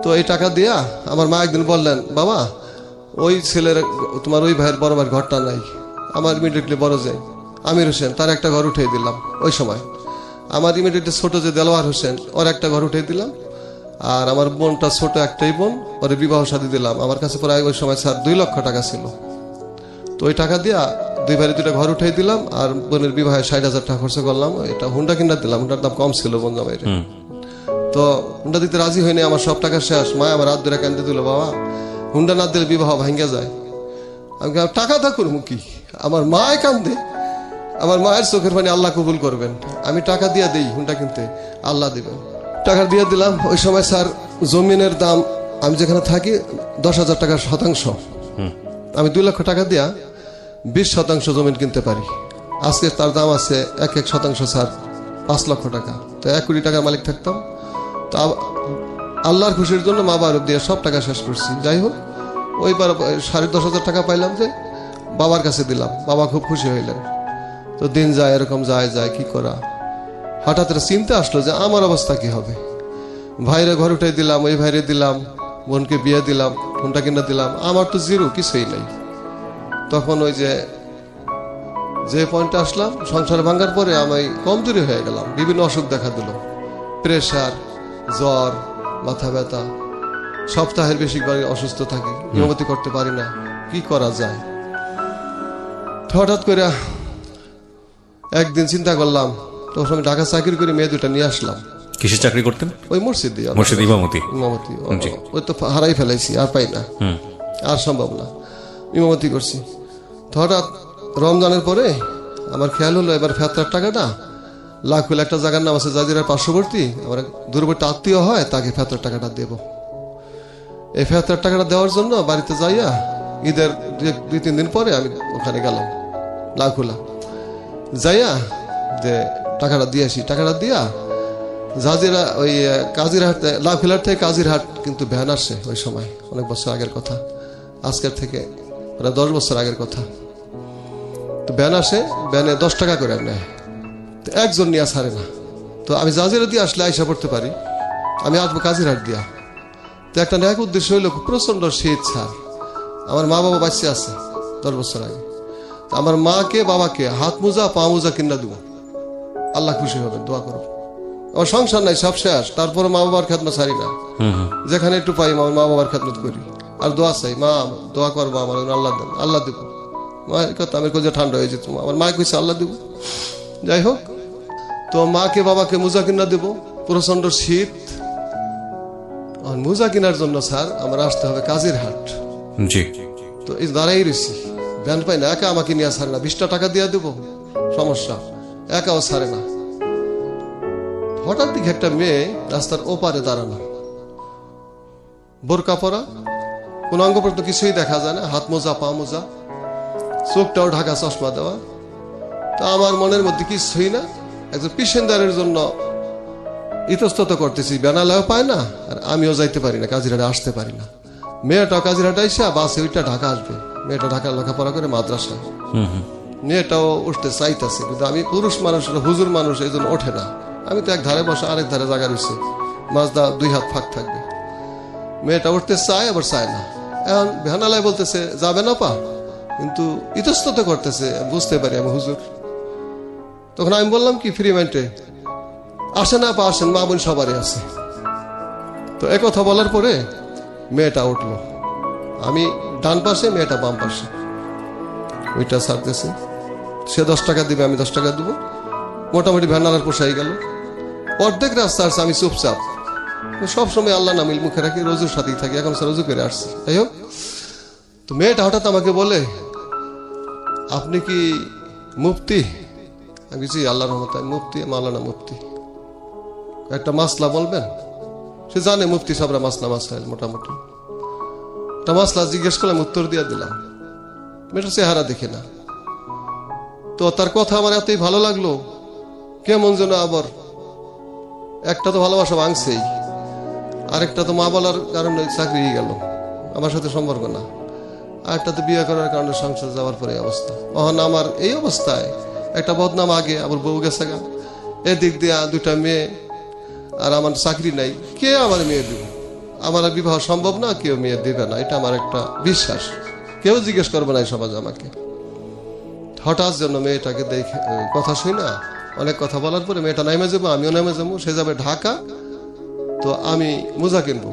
তো এই টাকা দিয়া আমার মা একদিন বললেন, বাবা ওই ছেলের, তোমার ওই ভাইয়ের বড় ভাইয়ের ঘরটা নাই, আমার ইমিডিয়েটলি বড় যে আমির হোসেন, তার একটা ঘর উঠিয়ে দিলাম। ওই সময় আমার ইমিডিয়েটলি ছোট যে দেলোয়ার হোসেন, ওর একটা ঘর উঠিয়ে দিলাম। আর আমার বোনটা ছোট একটাই বোন, ওর বিবাহ শাদী দিলাম। আমার কাছে প্রায় ওই সময় স্যার 2 লক্ষ টাকা ছিল। তো ওই টাকা দিয়া 2 ভাইয়ের 2টা ঘর উঠাই দিলাম, আর বোনের বিবাহে 60,000 টাকা খরচ করলাম। এটা হুন্ডা কিনা দিলাম, হুন্ডার দাম কম ছিল বোন জামাইরে। তো হুন্ডা দিতে রাজি হয়নি, আমার সব টাকা শেষ। মা আমার হাত ধরে কান্দে দিল, বাবা হুন্ডা না দিলে বিবাহ ভাঙ্গা যায়। আমি টাকা তা করবো কি, আমার মায় কান্দে, আমার মায়ের চোখের পানি আল্লাহ কবুল করবেন, আমি টাকা দিয়ে দেই হুন্ডা কিনতে, আল্লাহ দিবেন। টাকা দিয়ে দিলাম। ওই সময় স্যার জমিনের দাম, আমি যেখানে থাকি 10,000 টাকার শতাংশ, আমি 2 লক্ষ টাকা দিয়া 20% জমিন কিনতে পারি। আজকে তার দাম আছে 1 শতাংশ স্যার 5 লক্ষ টাকা। তো 1 কোটি টাকার মালিক থাকতাম। তো আল্লাহর খুশির জন্য মা বাবার দিয়ে সব টাকা শেষ করছি। যাই হোক, ওইবার 10,500 টাকা পাইলাম, যে বাবার কাছে দিলাম, বাবা খুব খুশি হইলেন। তো দিন যায়, এরকম যায় কি করা। হঠাৎ চিন্তা আসলো যে আমার অবস্থা কি হবে। ভাইরে ঘর উঠাই দিলাম, ওই ভাইরে দিলাম, বোনকে বিয়ে দিলাম, ফোনটা কিনে দিলাম, আমার তো জিরো, কিছুই নেই। তখন ওই যে পয়েন্টে আসলাম, সংসার ভাঙার পরে আমি কমজোরি হয়ে গেলাম, বিভিন্ন অসুখ দেখা দিল, প্রেশার, জ্বর, মাথা ব্যথা, সপ্তাহের বেশিরভাগ অসুস্থ থাকি, নিয়মিত করতে পারি না, কি করা যায়। হঠাৎ করে একদিন চিন্তা করলাম, তখন আমি ঢাকা চাকরি করে মেয়ে দুটা নিয়ে আসলাম। কিসের চাকরি করতেন? ওই মসজিদে ইমামতি। ওই তো হারাই ফেলাইছি, আর পাই না, আর সম্ভব না, ইমামতি করছি। তো হঠাৎ রমজানের পরে আমার খেয়াল হলো, এবার ফেতরার টাকাটা লাখুল একটা জায়গার নাম আছে জাজিরার পার্শ্ববর্তী, আমার দূরবর্তী আত্মীয় হয়, তাকে ফেতরার টাকাটা দেব। এই ফেতরার টাকাটা দেওয়ার জন্য বাড়িতে যাইয়া ঈদের 2-3 দিন পরে আমি ওখানে গেলাম লাখুলা, যাইয়া যে টাকাটা দিয়ে আসি। টাকাটা দিয়া জাজিরা ওই কাজিরহাট, লাখুলার থেকে কাজিরহাট কিন্তু ভ্যান আসে ওই সময়, অনেক বছর আগের কথা, আজকের থেকে প্রায় 10 বছর আগের কথা। তো ভ্যান আসে, ভ্যানে 10 টাকা করে নেয়, তো একজন নিয়ে ছাড়ে না। তো আমি জাজিরা দিয়ে আসলে আইসা পড়তে পারি, আমি আসবো কাজিরহাট দিয়া। তো একটা ন্যাক উদ্দেশ্য হইল, প্রচন্ড শীত ছাড়, আমার মা বাবা বাঁচে আছে 10 বছর আগে, আমার মাকে বাবাকে হাত মোজা পা মোজা কিনা দেবো, আল্লাহ খুশি হবেন, দোয়া করবো। আমার সংসার নাই, সব শেষ, তারপরে মা বাবার খেদমত ছাড়ি না, যেখানে একটু পাই আমার মা বাবার খেদমত করি, আর দোয়া চাই, মা দোয়া করবো আমার, আল্লাহ দেন, আল্লাহ দেবো। মায়ের কথা আমি কোথায় ঠান্ডা হয়ে যেত, আমার মা কইছে আল্লাহ দেবো। যাই হোক, তো মাকে বাবাকে মোজা কিনা দেবো, প্রচন্ড শীত। মোজা কেনার জন্য স্যার আমার আসতে হবে কাজিরহাট। জি। তো এই দাঁড়াই রয়েছি, ভ্যান পাই না, একা আমাকে নিয়ে ছাড়ে না, 20 টাকা দিয়ে দেবো, সমস্যা, একাও ছাড়ে না। হঠাৎ দিকে একটা মেয়ে রাস্তার ওপারে দাঁড়ানো, বোরকা পরা, কোন অঙ্গ প্রত্যঙ্গ কিছুই দেখা যায় না, হাত মোজা পা মোজা, চোখটাও ঢাকা, চশমা দেওয়া। তো আমার মনের মধ্যে কিছুই না, একজন পেশেন্টারের জন্য ইতস্তত করতেছি, বেনালাও পায় না, আর আমিও যাইতে পারি না, কাজিরহাটে আসতে পারি না। মেয়েটাও কাজিরহাটে আইসা বাসে ওইটা ঢাকা আসবে, মেয়েটা ঢাকা লেখাপড়া করে মাদ্রাসায়, মেয়েটাও উঠতে চাইতেছে, কিন্তু আমি পুরুষ মানুষ, হুজুর মানুষ, এই জন্য ওঠে না। আমি তো এক ধারে বসে, আরেক ধারে জায়গা রয়েছে, মাজদা 2 হাত ফাঁক থাকবে। মেয়েটা উঠতে চায়, আবার চায় না। এখন ভ্যানালায় বলতেছে যাবে না পা, কিন্তু ইতস্তত করতেছে, বুঝতে পারি আমি হুজুর। তখন আমি বললাম কি, ফ্রি মাইন্ডে আসেন আপা, আসেন, মা বোন সবারই আছে। তো একথা বলার পরে মেয়েটা উঠলো, আমি ডান পাশে, মেয়েটা বাম পাশে, ওইটা ছাড়তেছে। সে 10 টাকা দিবে, আমি 10 টাকা দেবো, মোটামুটি ভ্যানালার পোষাই গেল। অর্ধেক রাস্তা আসছে, আমি চুপচাপ, সবসময় আল্লাহ নামিল মুখে রাখি, রোজুর সাথেই থাকি, এখন রোজু করে আসছি। যাই হোক, তো মেয়েটা হঠাৎ আমাকে বলে, আপনি কি মুফতি? আমি জি, আল্লাহর রহমতে আমি মুফতি, মাওলানা মুফতি, একটা মাসলা বলবেন? সে জানে মুফতি সাহেবরা মাসলা মাসাইল মোটামুটি, একটা মাসলা জিজ্ঞেস করলাম, উত্তর দিয়ে দিলাম। মেয়েটার চেহারা দেখে না, তো তার কথা আমার এতই ভালো লাগলো, কেমন যেন আবার, একটা তো ভালোবাসা ভাঙছেই, আরেকটা তো মা বলার কারণে চাকরি গেল, আমার সাথে সম্পর্ক না, আরেকটা তো বিয়ে করার কারণে সংসার যাওয়ার পরে অবস্থা। তখন আমার এই অবস্থায় একটা বদনাম আগে, আবার বউ গেছে গা, এদিক দিয়ে 2টা মেয়ে, আর আমার চাকরি নাই, কে আমার মেয়ে দিব? আমার বিবাহ সম্ভব না, কেউ মেয়ে দেবে না, এটা আমার একটা বিশ্বাস, কেউ জিজ্ঞেস করবে না এই সমাজ আমাকে। হঠাৎ যেন মেয়েটাকে দেখে, কথা শুই না, অনেক কথা বলার পরে মেয়েটা নামে যাবো, আমিও নামে যাবো, সে যাবে ঢাকা, তো আমি মোজা কিনবো।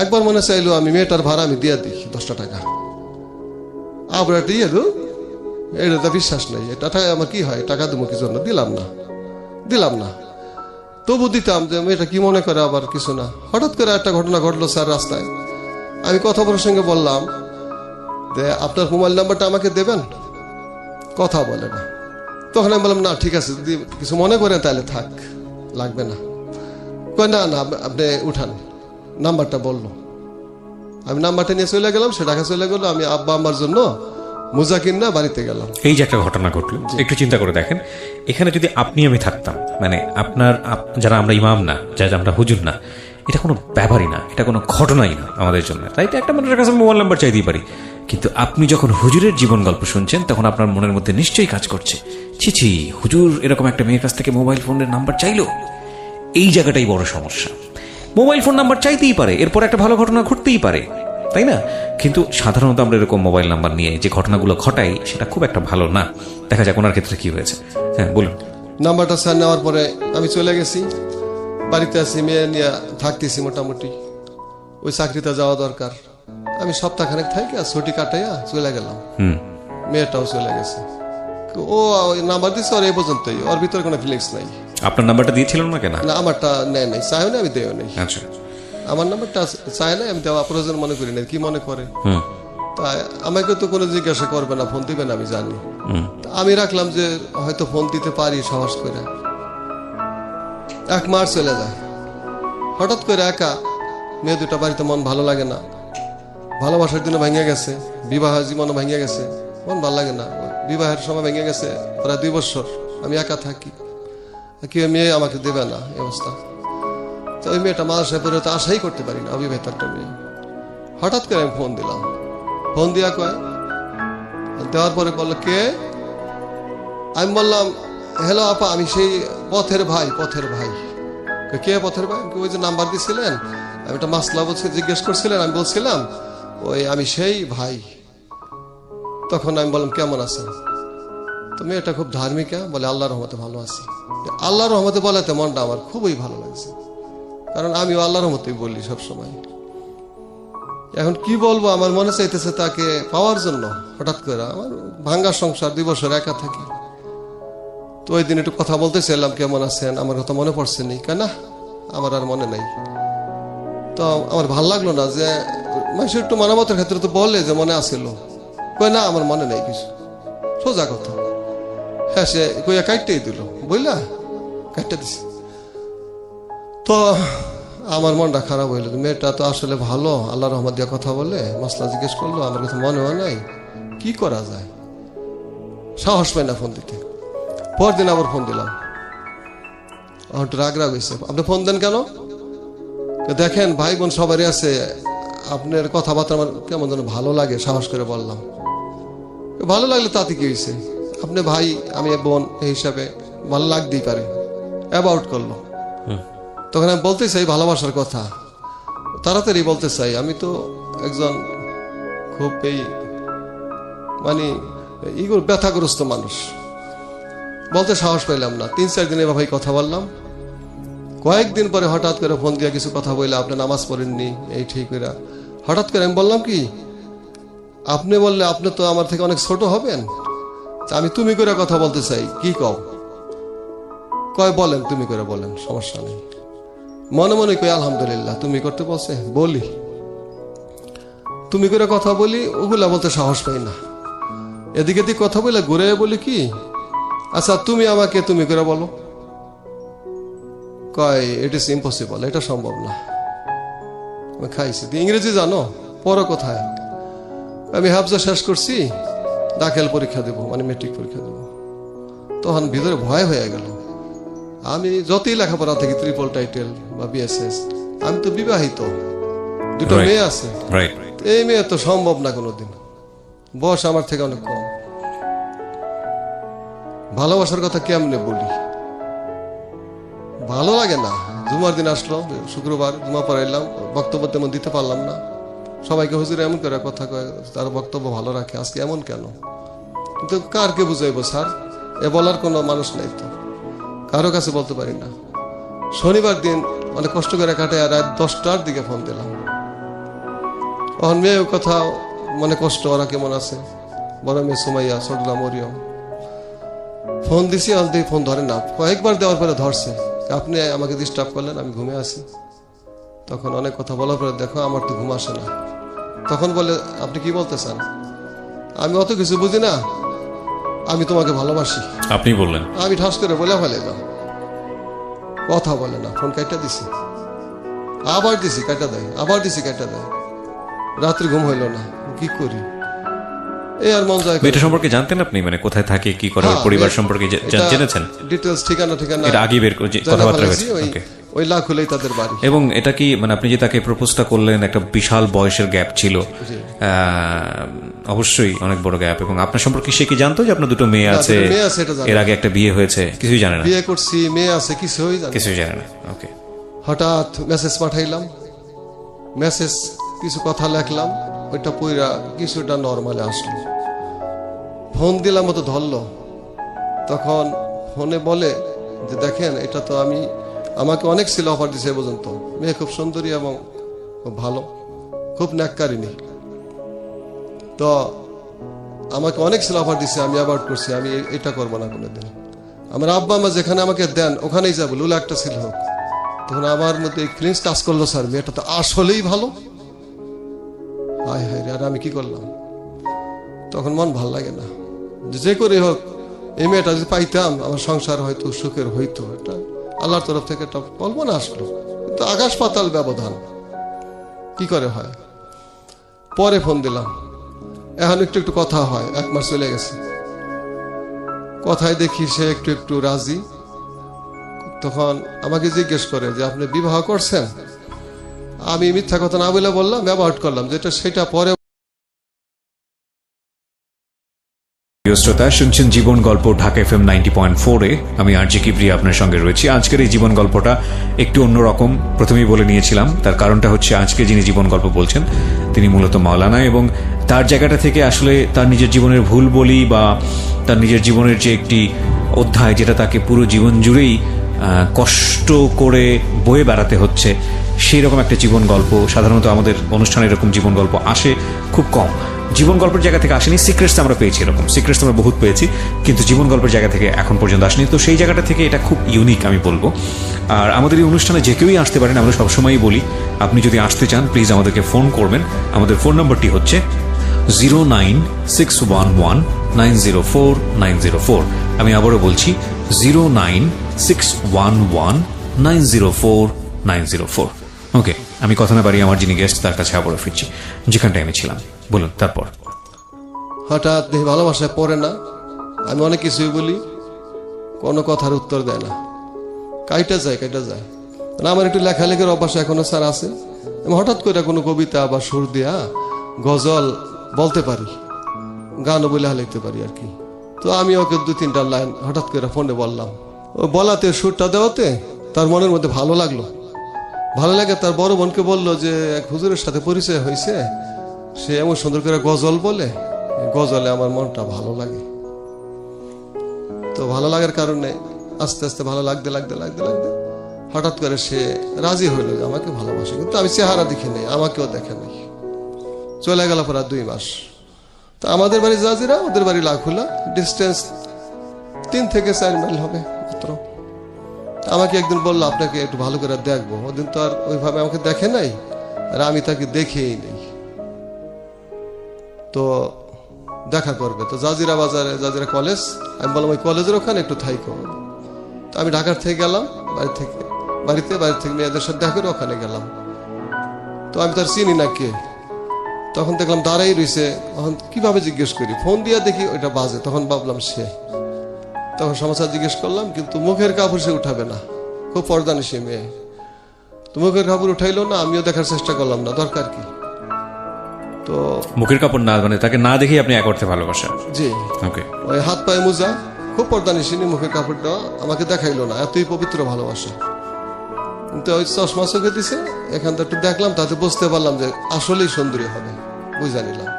একবার মনে চাইলো আমি মেয়েটার ভাড়া আমি দিয়ে দিই 10 টাকা, আবার দিয়ে দু, এটা তো বিশ্বাস নেই, এটা আমার কি হয়, টাকা দেবো কি জন্য, দিলাম না, তবু দিতাম, যে মেয়েটা কি মনে করে আবার কিছু না। হঠাৎ করে একটা ঘটনা ঘটলো স্যার রাস্তায়, আমি কথা প্রসঙ্গে বললাম যে আপনার মোবাইল নাম্বারটা আমাকে দেবেন, কথা বলে না। তখন আমি বললাম না ঠিক আছে, যদি কিছু মনে করেন তাহলে থাক, লাগবে না। কয় না না, আপনি উঠান, নাম্বারটা বললো। আমি নাম্বারটা নিয়ে চলে গেলাম, সে ঢাকা চলে গেলো, আমি আব্বা আমার জন্য মোজা কিনা বাড়িতে গেলাম। এই যে একটা ঘটনা ঘটলো, একটু চিন্তা করে দেখেন, এখানে যদি আপনি আমি থাকতাম, মানে আপনার যারা আমরা ইমাম না, যারা আমরা হুজুর না, এটা কোনো ব্যাপারই না, এটা কোনো ঘটনাই না আমাদের জন্য। তাই তো একটা মানুষের কাছে মোবাইল নাম্বার চাইতেই পারি। কিন্তু আপনি যখন হুজুরের জীবন গল্প শুনছেন তখন আপনার মনের মধ্যে নিশ্চয়ই কাজ করছে, ছি ছি, হুজুর এরকম একটা মেয়ের কাছ থেকে মোবাইল ফোনের নাম্বার চাইলো। এই জায়গাটাই বড় সমস্যা। মোবাইল ফোন নাম্বার চাইতেই পারে, এরপর একটা ভালো ঘটনা ঘটতেই পারে, তাই না? কিন্তু সাধারণত আমরা এরকম মোবাইল নাম্বার নিয়ে যে ঘটনাগুলো ঘটাই সেটা খুব একটা ভালো না। দেখা যাক ওনার ক্ষেত্রে কি হয়েছে। হ্যাঁ বলুন। নাম্বারটা স্যার নেওয়ার পরে আমি চলে গেছি, বাড়িতে আছি, মেয়ে নিয়ে থাকতেছি মোটামুটি। ওই চাকরিতে যাওয়া দরকার, আমি সপ্তাহখানেক থাকি আর ছুটি কাটাইয়া চলে গেলাম। মেয়েটাও চলে গেছে। ও ওই নাম্বার দিচ্ছে, ওর এই পর্যন্তই, ওর ভিতরে কোনো ফিলিংস নাই। আপনার নাম্বারটা দিয়েছিলেন না কেন? না, আমারটা নেয় নাই, চাইও না, আমি দেও নাই। আচ্ছা, আমার নাম্বারটা চায় না, আমি দেওয়া প্রয়োজন মনে করি না। কি মনে করে তাই আমাকে তো কোনো জিজ্ঞাসা করবে না, ফোন দিবে না, আমি জানি। আমি রাখলাম যে হয়তো ফোন দিতে পারি সাহস করে। 1 মাস চলে যায়, হঠাৎ করে একা মেয়ে দুটা বাড়িতে, মন ভালো লাগে না। ভালোবাসার দিনে ভেঙে গেছে, বিবাহ জীবনও ভেঙে গেছে, মন ভালো লাগে না। বিবাহের সময় ভেঙে গেছে, প্রায় 2 বছর আমি একা থাকি, কেউ মেয়ে আমাকে দেবে না, এই অবস্থা। তো ওই মেয়েটা মাদ্রাসায় পড়ে তো আশাই করতে পারি না, অবিবাহিত একটা মেয়ে। হঠাৎ করে আমি ফোন দিলাম, ফোন দিয়া কয়, দেওয়ার পরে বললো কে? আমি বললাম হ্যালো আপা, আমি সেই পথের ভাই। পথের ভাই? কে পথের ভাই? ওই যে নাম্বার দিছিলেন, আমি একটা মাসলা বলছি, জিজ্ঞেস করছিলেন, আমি বলছিলাম ওই আমি সেই ভাই। তখন আমি বললাম কেমন আছেন? তো মেয়েটা খুব ধার্মিকা, বলে আল্লাহর রহমতে ভালো আছি। আল্লাহর রহমতে বলাতে মনটা আমার খুবই ভালো লাগছে, কারণ আমিও আল্লাহর রহমতেই বলি সবসময়। এখন কি বলবো, আমার মনে চাইতেছে তাকে পাওয়ার জন্য। হঠাৎ করে আমার ভাঙ্গা সংসার, 2 বছর একা থাকি। তো ওই দিন একটু কথা বলতে চাইলাম, কেমন আছেন, আমার কথা মনে পড়ছে নি? কেন আমার আর মনে নাই। তো আমার ভাল লাগলো না যে মানুষ একটু মানবতার ক্ষেত্রে তো বলে যে মনে আসিল, কই না আমার মনে নেই কিছু, সোজা কথা। হ্যাঁ, সে কইয়া কাটতেই দিল, বুঝলা, কাটতে দিছে। তো আমার মনটা খারাপ হইল, মেয়েটা তো আসলে ভালো, আল্লাহ রহমত দিয়ে কথা বলে, মশলা জিজ্ঞেস করলো, আমার কাছে মনে হয় নাই। কি করা যায়, সাহস পাই না ফোন দিতে। পরদিন আবার ফোন দিলাম, একটু রাগ হয়েছে। আপনি ফোন দেন কেন? দেখেন ভাই বোন সবারই আছে, আপনার কথাবার্তা আমার কেমন যেন ভালো লাগে, সাহস করে বললাম। ভালো লাগলে তাতে কি হয়েছে, আপনি ভাই আমি বোন, এই হিসাবে ভালো লাগতেই পারে। অ্যাবাউট করলো। তখন আমি বলতে চাই ভালোবাসার কথা, তাড়াতাড়ি বলতে চাই। আমি তো একজন খুব এই মানে ইগোর ব্যথাগ্রস্ত মানুষ, বলতে সাহস পাইলাম না। 3-4 দিন এবার ভাই কথা বললাম। কয়েকদিন পরে হঠাৎ করে ফোন দিয়ে কিছু কথা বললে, আপনি নামাজ পড়েননি, এই ঠিক করে। হঠাৎ করে আমি বললাম কি, আপনি বললে আপনি তো আমার থেকে অনেক ছোট হবেন, আমি তুমি করে কথা বলতে চাই। কি কও? কয় বলেন, তুমি করে বলেন, সমস্যা নেই। মনে মনে কই আলহামদুলিল্লাহ, তুমি করতে বলছে বলি, তুমি করে কথা বলি, ওগুলা বলতে সাহস পাই না। এদিকে দিকে কথা বলে ঘুরে বলি কি, আচ্ছা তুমি আমাকে তুমি করে বলো। কয় ইট ইজ ইম্পসিবল, এটা সম্ভব না। আমি খাইছি। ইংরেজি জানো? পড়ো কোথায়? আমি হাফজা শেষ করছি, দাখিল পরীক্ষা দেবো, মানে মেট্রিক পরীক্ষা দেবো। তখন ভিতরে ভয় হয়ে গেল। আমি যতই লেখাপড়া থেকে ট্রিপল টাইটেল বা বিএসএস, আমি তো বিবাহিত, 2টা মেয়ে আছে। এই মেয়ে তো সম্ভব না কোনোদিন, বয়স আমার থেকে অনেক কম। ভালোবাসার কথা কেমনে বলি, ভালো লাগে না। জুমার দিন আসলো, শুক্রবার জুমা পড়াইলাম, বক্তব্য তেমন দিতে পারলাম না। সবাইকে হুজুর এমন করে কথা কয়, তার বক্তব্য ভালো রাখে, আজকে এমন কেন? কিন্তু কারকে বুঝাইবো স্যার, এ বলার কোনো মানুষ নাই তো, কারো কাছে বলতে পারি না। শনিবার দিন অনেক কষ্ট করে কাটে, আর রাত 10টার দিকে ফোন দিলাম। তখন মেয়ে কথা মনে কষ্ট, ওরা কেমন আছে, বড় মেয়ে সুমাইয়া, ছোটলা মরিয়ম। ফোন দিছি, অলরেডি ফোন ধরে না। কয়েকবার দেওয়ার পরে ধরছে, আপনি আমাকে ডিস্টার্ব করলেন, আমি ঘুমে আছি। তখন অনেক কথা বলার পরে, দেখো আমার তো ঘুম আসে না। তখন বলে আপনি কি বলতে চান? আমি অত কিছু বুঝি না, আমি তোমাকে ভালোবাসি। আপনি বললেন? আমি ঠাস করে বলে ফেলাম, কথা বলে না। ফোন কাটা দিছি, আবার দিছি, কাটা দেয়, আবার দিছি, কাটা দেয়। রাত্রে ঘুম হইল না, কি করি? এই আর মন যায়। এটা সম্পর্কে জানতেন আপনি, মানে কোথায় থাকে, কি করে, পরিবার সম্পর্কে জেনেছেন? ডিটেইলস, ঠিকানা এটা আগে বের করে কথাবার্তা হয়েছে। ওই লাখুলেই তাদের বাড়ি। এবং এটা কি মানে আপনি যে তাকে প্রপোজটা করলেন, একটা বিশাল বয়সের গ্যাপ ছিল, অবশ্যই অনেক বড় গ্যাপ। এবং আপনার সম্পর্কে সে কি জানতো যে আপনার দুটো মেয়ে আছে, এর আগে একটা বিয়ে হয়েছে? কিছুই জানে না। বিয়ে করছি, মেয়ে আছে, কিছুই জানে না। ওকে। হঠাৎ মেসেজ পাঠাইলাম, মেসেজ কিছু কথা লেখলাম, ওইটা পইরা কিছুটা নর্মালে আসলো। ফোন দিলাম, মতো ধরলো। তখন ফোনে বলে যে দেখেন, এটা তো আমাকে অনেক ছিল অফার দিছে এ পর্যন্ত, মেয়ে খুব সুন্দরী এবং খুব ভালো, খুব ন্যাক্কারিনী, তো আমাকে অনেক ছিল অফার দিছে, আমি অ্যাভয়েড করছি, আমি এটা করবো না কোনোদিন। আমার আব্বা আমা যেখানে আমাকে দেন ওখানেই যাবো, লুলা একটা ছিল হোক। তখন আমার মধ্যে এই ফিলিংস কাজ করলো, স্যার মেয়েটা তো আসলেই ভালো, হায় হায় রে, আর আমি কি করলাম? তখন মন ভাল লাগে না, যে করে হোক এই মেয়েটা যদি পাইতাম আমার সংসার হয়তো সুখের হইতো। এটা আল্লাহর তরফ থেকে একটা কল্পনা আসলো, কিন্তু আকাশ পাতাল ব্যবধান, কি করে হয়। পরে ফোন দিলাম, এখন একটু একটু কথা হয়, 1 মাস চলে গেছে, কথায় দেখি সে একটু একটু রাজি। তখন আমাকে জিজ্ঞেস করে যে আপনি বিবাহ করছেন? আমি মিথ্যা কথা না বলে বললাম, অ্যাভয়েড করলাম, যেটা সেটা পরে। শ্রোতা শুনছেন জীবন গল্প ঢাকা FM 90.4-এ। আমি আরজি কিবরিয়া আপনার সঙ্গে রয়েছি। আজকের এই জীবন গল্পটা একটু অন্যরকম, প্রথমেই বলে নিয়েছিলাম। তার কারণটা হচ্ছে আজকে যিনি জীবন গল্প বলছেন তিনি মূলত মাওলানা, এবং তার জায়গাটা থেকে আসলে তার নিজের জীবনের ভুল বলি বা তার নিজের জীবনের যে একটি অধ্যায় যেটা তাকে পুরো জীবন জুড়েই কষ্ট করে বয়ে বেড়াতে হচ্ছে, সেই রকম একটা জীবন গল্প। সাধারণত আমাদের অনুষ্ঠানে এরকম জীবন গল্প আসে খুব কম। জীবন গল্পের জায়গা থেকে আসেনি, সিক্রেটস আমরা পেয়েছি, এরকম সিক্রেটস আমরা বহুত পেয়েছি, কিন্তু জীবন গল্পের জায়গা থেকে এখন পর্যন্ত আসেনি। তো সেই জায়গাটা থেকে এটা খুব ইউনিক আমি বলবো। আর আমাদের এই অনুষ্ঠানে যে কেউই আসতে পারেন, আমরা সবসময়ই বলি আপনি যদি আসতে চান প্লিজ আমাদেরকে ফোন করবেন। আমাদের ফোন নম্বরটি হচ্ছে 09611904904। আমি আবারও বলছি 09611904904। ওকে, আমি কথা না বাড়িয়ে আমার যিনি গেস্ট তার কাছে আবারও ফিরছি, যেখানটায় আমি ছিলাম। বলুন তারপর। হঠাৎ দেখি ভালোবাসায় পড়ে না, আমি অনেক কিছুই বলি, কোনো কথার উত্তর দেয় না, কাইটা যায়। আমার একটু লেখালেখির অভ্যাস এখনো স্যার আছে। আমি হঠাৎ করে কোনো কবিতা বা সুর দিয়া গজল বলতে পারি, গানও বলে হালাইতে পারি আর কি। তো আমি ওকে 2-3টা লাইন হঠাৎ করে ফোনে বললাম। ও বলাতে, সুরটা দেওয়াতে তার মনের মধ্যে ভালো লাগলো। ভালো লাগে, তার বড় বোনকে বললো যে এক হুজুরের সাথে পরিচয় হয়েছে, সে এমন সুন্দর করে গজল বলে, গজলে আমার মনটা ভালো লাগে। তো ভালো লাগার কারণে আস্তে আস্তে ভালো লাগতে হঠাৎ করে সে রাজি হইল যে আমাকে ভালোবাসে, কিন্তু আমি চেহারা দেখি নাই, আমাকেও দেখে নাই। চলে গেল প্রায় 2 মাস। তো আমাদের বাড়ি জাজিরা, ওদের বাড়ি লাখুলা, ডিস্টেন্স 3 থেকে 4 মাইল হবে মাত্র। আমাকে একদিন বললো আপনাকে একটু ভালো করে দেখবো। ওদিন তো আর ওইভাবে আমাকে দেখে নাই, আর আমি তাকে দেখেই নেই। তো দেখা করবে তো জাজিরা বাজারে, জাজিরা কলেজ। আমি বললাম ওই কলেজের ওখানে একটু থাইকো। তো আমি ঢাকার থেকে গেলাম, বাড়ি থেকে মেয়েদের সাথে দেখা করে ওখানে গেলাম। তো আমি তার চিনি না কে, তখন দেখলাম দাঁড়াই রয়েছে। তখন কিভাবে জিজ্ঞেস করি, ফোন দিয়ে দেখি ওইটা বাজে, তখন ভাবলাম সে। তখন সমাচার জিজ্ঞেস করলাম, কিন্তু মুখের কাপড় সে উঠাবে না, খুব পর্দানিশী মেয়ে। তো মুখের কাপড় উঠাইলো না, আমিও দেখার চেষ্টা করলাম না, দরকার কি। তো মুখের কাপড় না, মানে তাকে না দেখেই আপনি এক অর্থে ভালোবাসেন? জি। ওকে। ওই হাত পায়ে মোজা, খুব পর্দানিশী, মুখের কাপড়টা আমাকে দেখাইলো না, এতই পবিত্র ভালোবাসা। কিন্তু ওই চশমা চোখে দিছে, এখানটা একটু দেখলাম, তাতে বুঝতে পারলাম যে আসলেই সুন্দরী হবে, বুঝা নিলাম।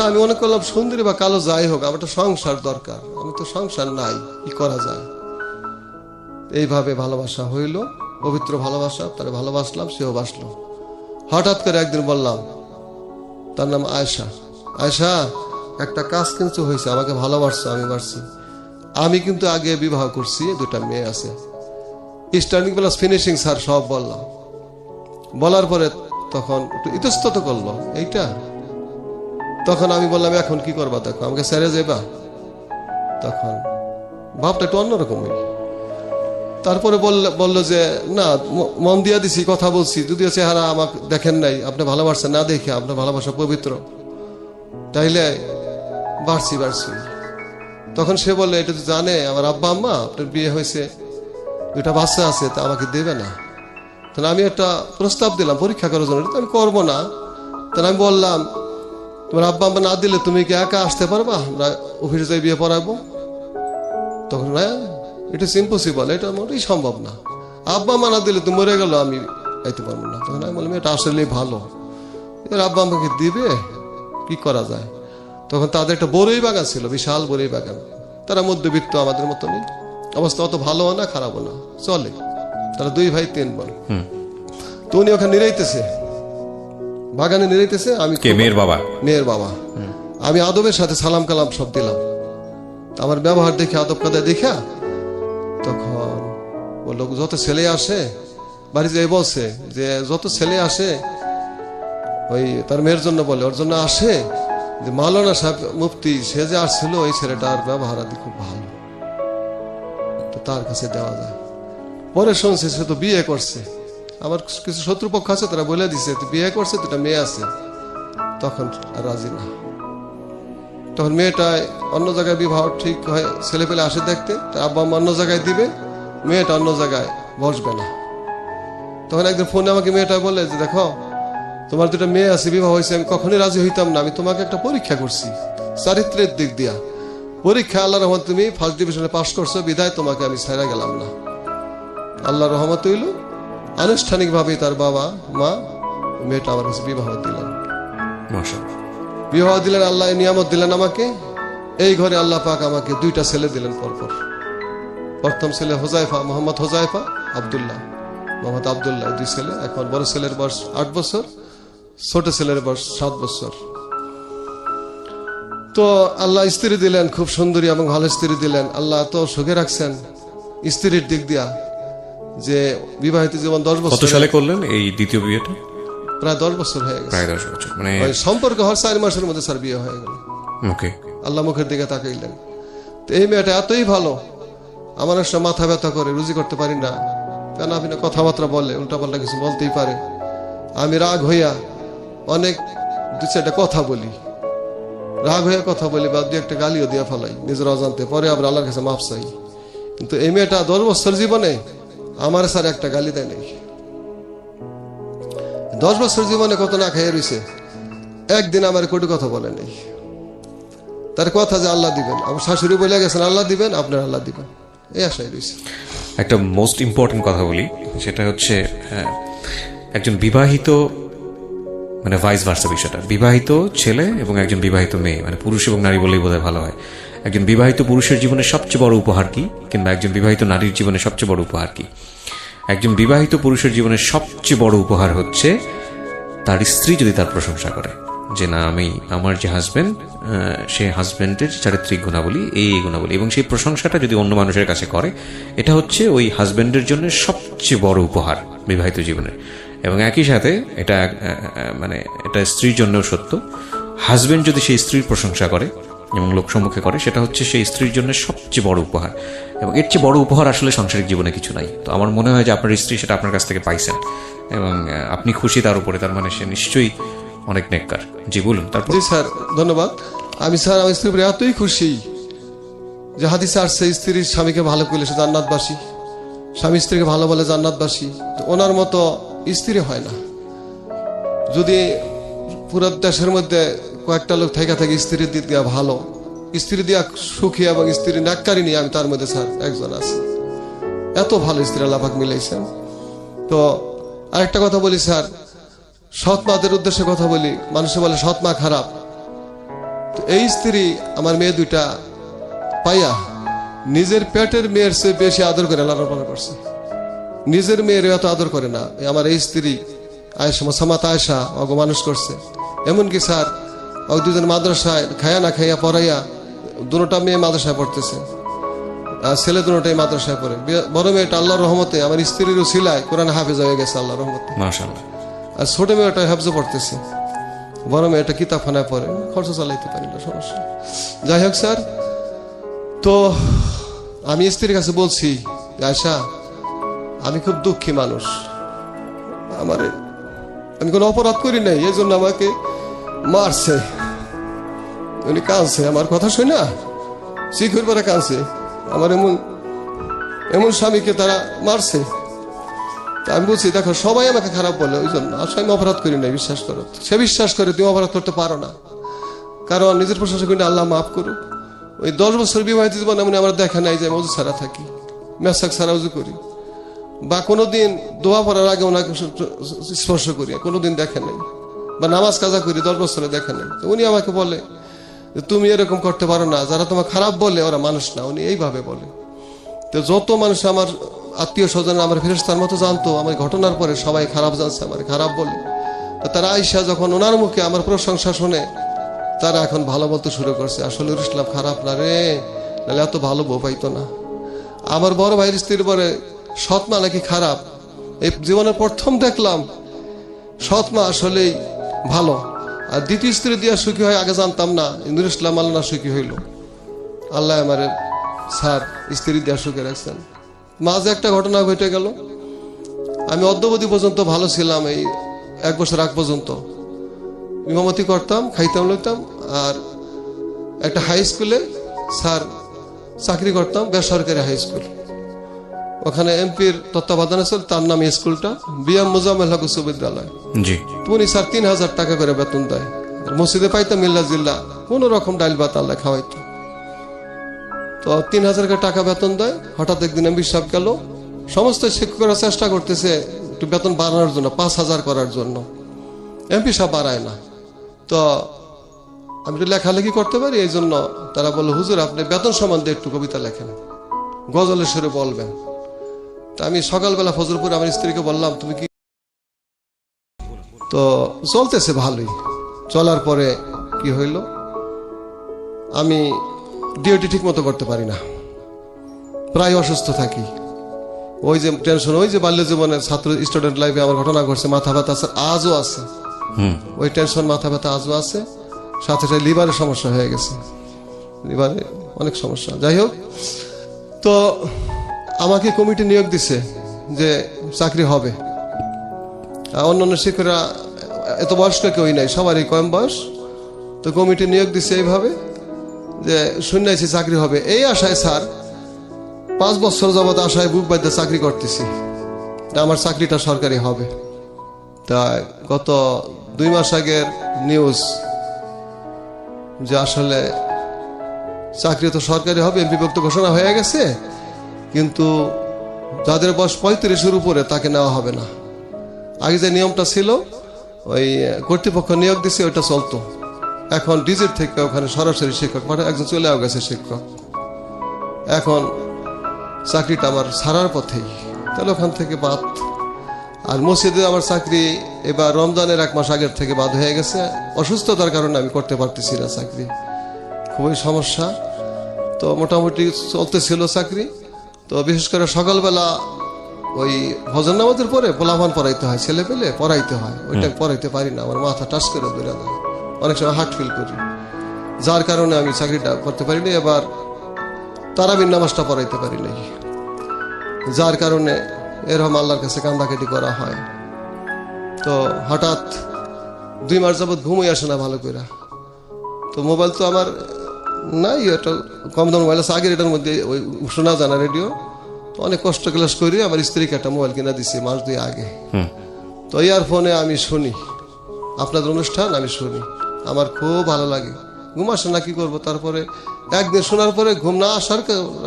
আমি মনে করলাম সুন্দরী বা কালো যাই হোক, আমার তো সংসার দরকার, আমি তো সংসার নাই, কি করা যায়। এইভাবে ভালোবাসা হইল, পবিত্র ভালোবাসা। তারে ভালোবাসলাম, সেও বাসলো। হঠাৎ করে একদিন বললাম, তার নাম আয়েশা, আয়েশা একটা কাজ কিন্তু হয়েছে, আমাকে ভালোবাসছো, আমি বাসছি। আমি কিন্তু আগে বিবাহ করছি, 2টা মেয়ে আছে, স্টার্টিং প্লাস ফিনিশিং স্যার সব বললাম। বলার পরে তখন একটু ইতস্তত করলো এইটা। তখন আমি বললাম এখন কি করবা, দেখো আমাকে ছেড়ে যাইবা। তখন ভাবটা একটু অন্যরকম হইল। তারপরে বললো যে না, মন দিয়া দিছি, কথা বলছি, যদিও চেহারা আমাকে দেখেন নাই, আপনি ভালোবাসছেন না দেখে, আপনার ভালোবাসা পবিত্র, তাইলে বাড়ছি। তখন সে বললে এটা তো জানে আমার আব্বা আম্মা, আপনার বিয়ে হয়েছে দুইটা বাচ্চা আছে, তা আমাকে দেবে না। তাহলে আমি একটা প্রস্তাব দিলাম পরীক্ষা করার জন্য, আমি করবো না। তাহলে আমি বললাম, তোমার আব্বা আম্মা না দিলে তুমি কি একা আসতে পারবা, আমরা অফিসে যাই বিয়ে পড়াবো? তখন না, ইট ইজ ইম্পসিবল, এটা মোটেই সম্ভব না। আব্বা আম্মা না দিলে তুমি মরে গেল, আমি যাইতে পারবো না। তখন আমি বললাম, এটা আসলে ভালো, এর আব্বা আমাকে দিবে, কি করা যায়? তখন তাদের একটা বড়ই বাগান ছিল, বিশাল বড়ই বাগান। তারা মধ্যবিত্ত, আমাদের মতো নেই, অবস্থা অত ভালো না খারাপও না, চলে। তারা 2 ভাই 3 বোন। তো উনি ওখানে নিরাইতেছে, বাগানে নিরাইতেছে। আমি মেয়ের বাবা, আমি আদবের সাথে সালাম কালাম সব দিলাম। আমার ব্যবহার দেখে, আদব কাদা দেখা, তখন বললো, যত ছেলে আসে বাড়িতে, বলছে যে যত ছেলে আসে ওই তার মেয়ের জন্য বলে, ওর জন্য আসে যে মাওলানা সাহেব মুফতি, সে যে আসছিল, ওই ছেলেটার ব্যবহার আদি খুব ভালো, তো তার কাছে দেওয়া যায়। পরে শুনছে সে তো বিয়ে করছে। আমার কিছু শত্রুপক্ষ আছে, তারা বলে দিছে বিয়ে করছে, দুটা মেয়ে আছে। তখন আর রাজি না। তখন মেয়েটা অন্য জায়গায় বিবাহ ঠিক হয়, ছেলে পেলে আসে দেখতে, তার আব্বা আম্মা অন্য জায়গায় দিবে, মেয়েটা অন্য জায়গায় বসবে না। তখন একদিন ফোনে আমাকে মেয়েটা বলে যে, দেখো তোমার দুটা মেয়ে আছে, বিবাহ হয়েছে, আমি কখনোই রাজি হইতাম না, আমি তোমাকে একটা পরীক্ষা করছি চারিত্রের দিক দিয়া। পরীক্ষা আল্লাহ রহমত, তুমি ফার্স্ট ডিভিশনে পাস করছো, বিদায় তোমাকে আমি ছাইরা গেলাম না। আল্লাহ রহমত হইল, আনুষ্ঠানিকভাবে তার বাবা মা মেয়েটা আমার কাছে বিবাহ দিলেন। বিবাহ দিলেন, আল্লাহ নিয়ামত দিলেন আমাকে। এই ঘরে আল্লাহ পাক আমাকে 2টা ছেলে দিলেন পরপর। প্রথম ছেলে হোজাইফা, মোহাম্মদ হোজাইফা, আব্দুল্লাহ, মোহাম্মদ আব্দুল্লাহ, 2 ছেলে। এখন বড় ছেলের বয়স 8 বছর, ছোট ছেলের বয়স 7 বছর। তো আল্লাহ স্ত্রী দিলেন, খুব সুন্দরী এবং ভালো স্ত্রী দিলেন। আল্লাহ তো সুখে রাখছেন স্ত্রীর দিক দিয়া, যে বিবাহিত জীবন 10 বছর। কত সালে করলেন এই দ্বিতীয় বিয়েটা? প্রায় 10 বছর হয়ে গেছে। প্রায় 10 বছর, মানে সম্পর্ক হওয়ার 4 মাসের মধ্যে স্যার বিয়ে হয়ে গেল। ওকে, আল্লাহ মুখের দিকে তাকাইলেন। তো এই মেয়েটা এতই ভালো, আমার একটা মাথা ব্যথা করে, রুজি করতে পারি না, কেন আপনি কথাবার্তা বলে, উল্টা পাল্টা কিছু বলতেই পারে। আমি রাগ হইয়া অনেক 2-4টা কথা বলি, রাগ হইয়া কথা বলি, বা 2-1টা গালিও দিয়া ফেলাই নিজের অজান্তে, পরে আবার আল্লাহর কাছে মাফ চাই। কিন্তু এই মেয়েটা 10 বছর জীবনে আমার স্যার একটা গালি দেয় নাই। 10 বছর জীবনে কত না খেয়ে রয়েছে, একদিন আমার কটু কথা বলে নেই। তার কথা যে আল্লাহ দিবেন, আমার শাশুড়ি বলে গেছেন আল্লাহ দিবেন, আপনার আল্লাহ দিবেন, এই আশাই রয়েছে। একটা মোস্ট ইম্পর্টেন্ট কথা বলি, সেটা হচ্ছে একজন বিবাহিত, মানে ভাইস ভার্সা বিষয়টা, বিবাহিত ছেলে এবং একজন বিবাহিত মেয়ে, মানে পুরুষ এবং নারী বলেই বোধহয় ভালো হয়। একজন বিবাহিত পুরুষের জীবনে সবচেয়ে বড় উপহার কি, কিংবা একজন বিবাহিত নারীর জীবনে সবচেয়ে বড় উপহার কি? একজন বিবাহিত পুরুষের জীবনে সবচেয়ে বড় উপহার হচ্ছে তার স্ত্রী যদি তার প্রশংসা করে, যে না, আমি আমার যে হাজবেন্ড, সে হাজবেন্ডের চারিত্রিক গুণাবলী, এই গুণাবলী, এবং সেই প্রশংসাটা যদি অন্য মানুষের কাছে করে, এটা হচ্ছে ওই হাজবেন্ডের জন্য সবচেয়ে বড় উপহার বিবাহিত জীবনে। এবং একই সাথে এটা মানে এটা স্ত্রীর জন্যও সত্য, হাজবেন্ড যদি সেই স্ত্রীর প্রশংসা করে এবং লোক সম্মুখে করে, সেটা হচ্ছে সেই স্ত্রীর জন্য সবচেয়ে বড় উপহার। এবং এর চেয়ে বড় উপহার আসলে সাংসারিক জীবনে কিছু নাই। তো আমার মনে হয় যে আপনার স্ত্রী সেটা আপনার কাছ থেকে পাইছেন এবং আপনি খুশি তার উপরে, তার মানে সে নিশ্চয়ই অনেক নেককার। জি বলুন। তারপর? জি স্যার, ধন্যবাদ। আমি স্যার আমার স্ত্রীর উপরে এতই খুশি যে হাদিসে আসছে, স্ত্রীর স্বামীকে ভালো করলে সে জান্নাতবাসী, স্বামী স্ত্রীকে ভালো বলে জান্নাতবাসী। তো ওনার মতো স্ত্রী হয় না। যদি পুরো দেশের মধ্যে কয়েকটা লোক থেকে স্ত্রীর দিক দিয়া ভালো, স্ত্রী দিয়া সুখী এবং স্ত্রী নাক্কারি নিয়ে, আমি তার মধ্যে স্যার একজন আছি। এত ভালো স্ত্রী আল্লাহ পাক মিলাইছেন। তো আরেকটা কথা বলি স্যার, সৎ মাদের উদ্দেশ্যে কথা বলি। মানুষে বলে সৎ মা খারাপ, তো এই স্ত্রী আমার মেয়ে 2টা পাইয়া নিজের পেটের মেয়ের চেয়ে বেশি আদর করে লালন পালন করছে। নিজের মেয়ের এত আদর করে না আমার এই স্ত্রী আয়েশা, মোসাম্মত আয়েশা, অগ মানুষ করছে। এমনকি স্যার ও 2জন মাদ্রাসায় খাইয়া না খাইয়া পড়াইয়া, 2টা মেয়ে মাদ্রাসায় পড়তেছে, আর ছেলে 2টাই মাদ্রাসায় পড়ে। বড় মেয়েটা আল্লাহর রহমতে আমার স্ত্রীর উসিলায় কোরআন হাফেজ হয়ে গেছে আল্লাহর রহমতে, মাশাআল্লাহ। আর ছোট মেয়েটা হাফেজ পড়তেছে, বড় মেয়েটা কিতাবখানায় পড়ে, খরচ চালাইতে পারি না, সমস্যা। যাই হোক স্যার, তো আমি স্ত্রীর কাছে বলছি, আয়েশা আমি খুব দুঃখী মানুষ, আমি কোনো অপরাধ করি নাই, এই জন্য আমাকে মারছে। উনি কাঁদছে আমার কথা শুনে, শিখুর পরে কাঁদছে। আমার এমন স্বামীকে তারা মারছে। তা আমি বলছি দেখো সবাই আমাকে খারাপ বলে, ওই জন্য আসলে আমি অপরাধ করি না, বিশ্বাস করো। সে বিশ্বাস করে তুমি অপরাধ করতে পারো না, কারণ নিজের প্রশংসা করি আল্লাহ মাফ করুক। ওই 10 বছর বিবাহিত জীবন এমন আমার দেখা নাই যে আমি অজু ছাড়া থাকি, মেসাক ছাড়া উজু করি, বা কোনোদিন দোয়া পড়ার আগে ওনাকে স্পর্শ করি, কোনোদিন দেখে নাই। বা নামাজ কাজা করি 10 বছরে দেখে নাই। তো উনি আমাকে বলে যে তুমি এরকম করতে পারো না, যারা তোমার খারাপ বলে ওরা মানুষ না, উনি এইভাবে বলে। তো যত মানুষ আমার আত্মীয় স্বজন আমার ফেরেশতার মতো জানতো, আমার ঘটনার পরে সবাই খারাপ জানছে, আমার খারাপ বলে। তো তারা আয়েশা যখন ওনার মুখে আমার প্রশংসা শুনে তারা এখন ভালো বলতে শুরু করছে, আসলে ইসলাম খারাপ না রে, নাহলে এত ভালো বউ পাইতো না। আমার বড় ভাইয়ের স্ত্রীর পরে সৎমা নাকি খারাপ, এই জীবনের প্রথম দেখলাম সৎমা আসলেই ভালো। আর দ্বিতীয় স্ত্রী দিয়া সুখী হয় আগে জানতাম না, নুরুল ইসলাম আল্লাহ সুখী হইল, আল্লাহ আমার স্যার স্ত্রী দিয়া সুখে রাখছেন। মাঝে একটা ঘটনা ঘটে গেল, আমি অদ্যবধি পর্যন্ত ভালো ছিলাম, এই 1 বছর আগ পর্যন্ত ইমামতি করতাম, খাইতাম লইতাম। আর একটা হাই স্কুলে স্যার চাকরি করতাম, বেসরকারি হাই স্কুল, ওখানে এমপির তত্ত্বাবধানে ছিল, তার নাম স্কুলটা বিএম মোজাম্মেল হক উচ্চ বিদ্যালয়। উনি স্যার 3000 টাকা করে বেতন দেয়। মসজিদে পাইতাম মিল্লা জিল্লা, কোন রকম ডাইল ভাত আল্লাহ খাওয়াইতো। তো 3000 টাকা বেতন দেয়। হঠাৎ একদিন এমপি সাহেব গেল, সমস্ত শিক্ষকরা চেষ্টা করতেছে একটু বেতন বাড়ানোর জন্য, 5000 করার জন্য, এমপি সাহেব বাড়ায় না। তো আমি একটু লেখালেখি করতে পারি, এই জন্য তারা বললো হুজুর আপনি বেতন সম্বন্ধে একটু কবিতা লেখেন, গজলের সুরে বলবেন। তা আমি সকালবেলা ফজরপুরে আমার স্ত্রীকে বললাম তুমি কি। তো চলতেছে ভালোই, চলার পরে কি হইল, আমি ডিউটি ঠিক মতো করতে পারি না, প্রায় অসুস্থ থাকি। ওই যে টেনশন, ওই যে বাল্য জীবনের ছাত্র স্টুডেন্ট লাইফে আমার ঘটনা ঘটছে, মাথা ব্যথা আছে, আজও আছে, ওই টেনশন মাথা ব্যথা আজও আছে। সাথে সাথে লিভারের সমস্যা হয়ে গেছে, লিভারে অনেক সমস্যা। যাই হোক, তো আমাকে কমিটি নিয়োগ দিছে যে চাকরি হবে। অন্যান্য শিক্ষকরা এত বয়স্ক কেউই নাই, সবারই কম বয়স। তো কমিটি নিয়োগ দিছে এইভাবে যে শুনেছি চাকরি হবে, এই আশায় স্যার 5 বছর যাবৎ আশায় বুক বাঁধতে চাকরি করতেছি, আমার চাকরিটা সরকারি হবে। তাই গত 2 মাস আগের নিউজ যে আসলে চাকরি তো সরকারি হবে, বিভক্ত ঘোষণা হয়ে গেছে, কিন্তু যাদের বয়স 35-এর উপরে তাকে নেওয়া হবে না। আগে যে নিয়মটা ছিল, ওই কর্তৃপক্ষ নিয়োগ দিছে, ওইটা চলতো। এখন ডিজিট থেকে ওখানে সরাসরি শিক্ষক পাঠায়, একজন চলেও গেছে শিক্ষক। এখন চাকরিটা আমার ছাড়ার পথেই, তাহলে ওখান থেকে বাদ। আর মসজিদে আমার চাকরি এবার রমজানের 1 মাস আগের থেকে বাদ হয়ে গেছে, অসুস্থতার কারণে আমি করতে পারতেছি না চাকরি, খুবই সমস্যা। তো মোটামুটি চলতেছিল চাকরি। তো বিশেষ করে সকালবেলা ওই ফজর নামাজের পরে পোলাপান পড়াইতে হয়, ছেলে পেলে পড়াইতে হয়, ওইটা পড়াইতে পারি না, আমার মাথা টাচ করে ধরে দেয়, অনেক সময় হার্ট ফিল করি, যার কারণে আমি চাকরিটা করতে পারিনি। এবার তারাবির নামাজটা পড়াইতে পারি নাই, যার কারণে এরকম আল্লাহর কাছে কান্দাকাটি করা হয়। তো হঠাৎ 2 মাস যাবৎ ঘুমই আসে না ভালো করে। তো মোবাইল তো আমার নাই, এটা কম দাম মোবাইল আছে, আগের এটার মধ্যে ওই শোনা জানা রেডিও। তো অনেক কষ্ট ক্লাস করি আমার স্ত্রীকে একটা মোবাইল কিনা দিছি মাস 2 আগে। তো ইয়ারফোনে আমি শুনি আপনাদের অনুষ্ঠান, আমি শুনি, আমার খুব ভালো লাগে। ঘুম আসে না, কি করবো। তারপরে একদিন শোনার পরে ঘুম না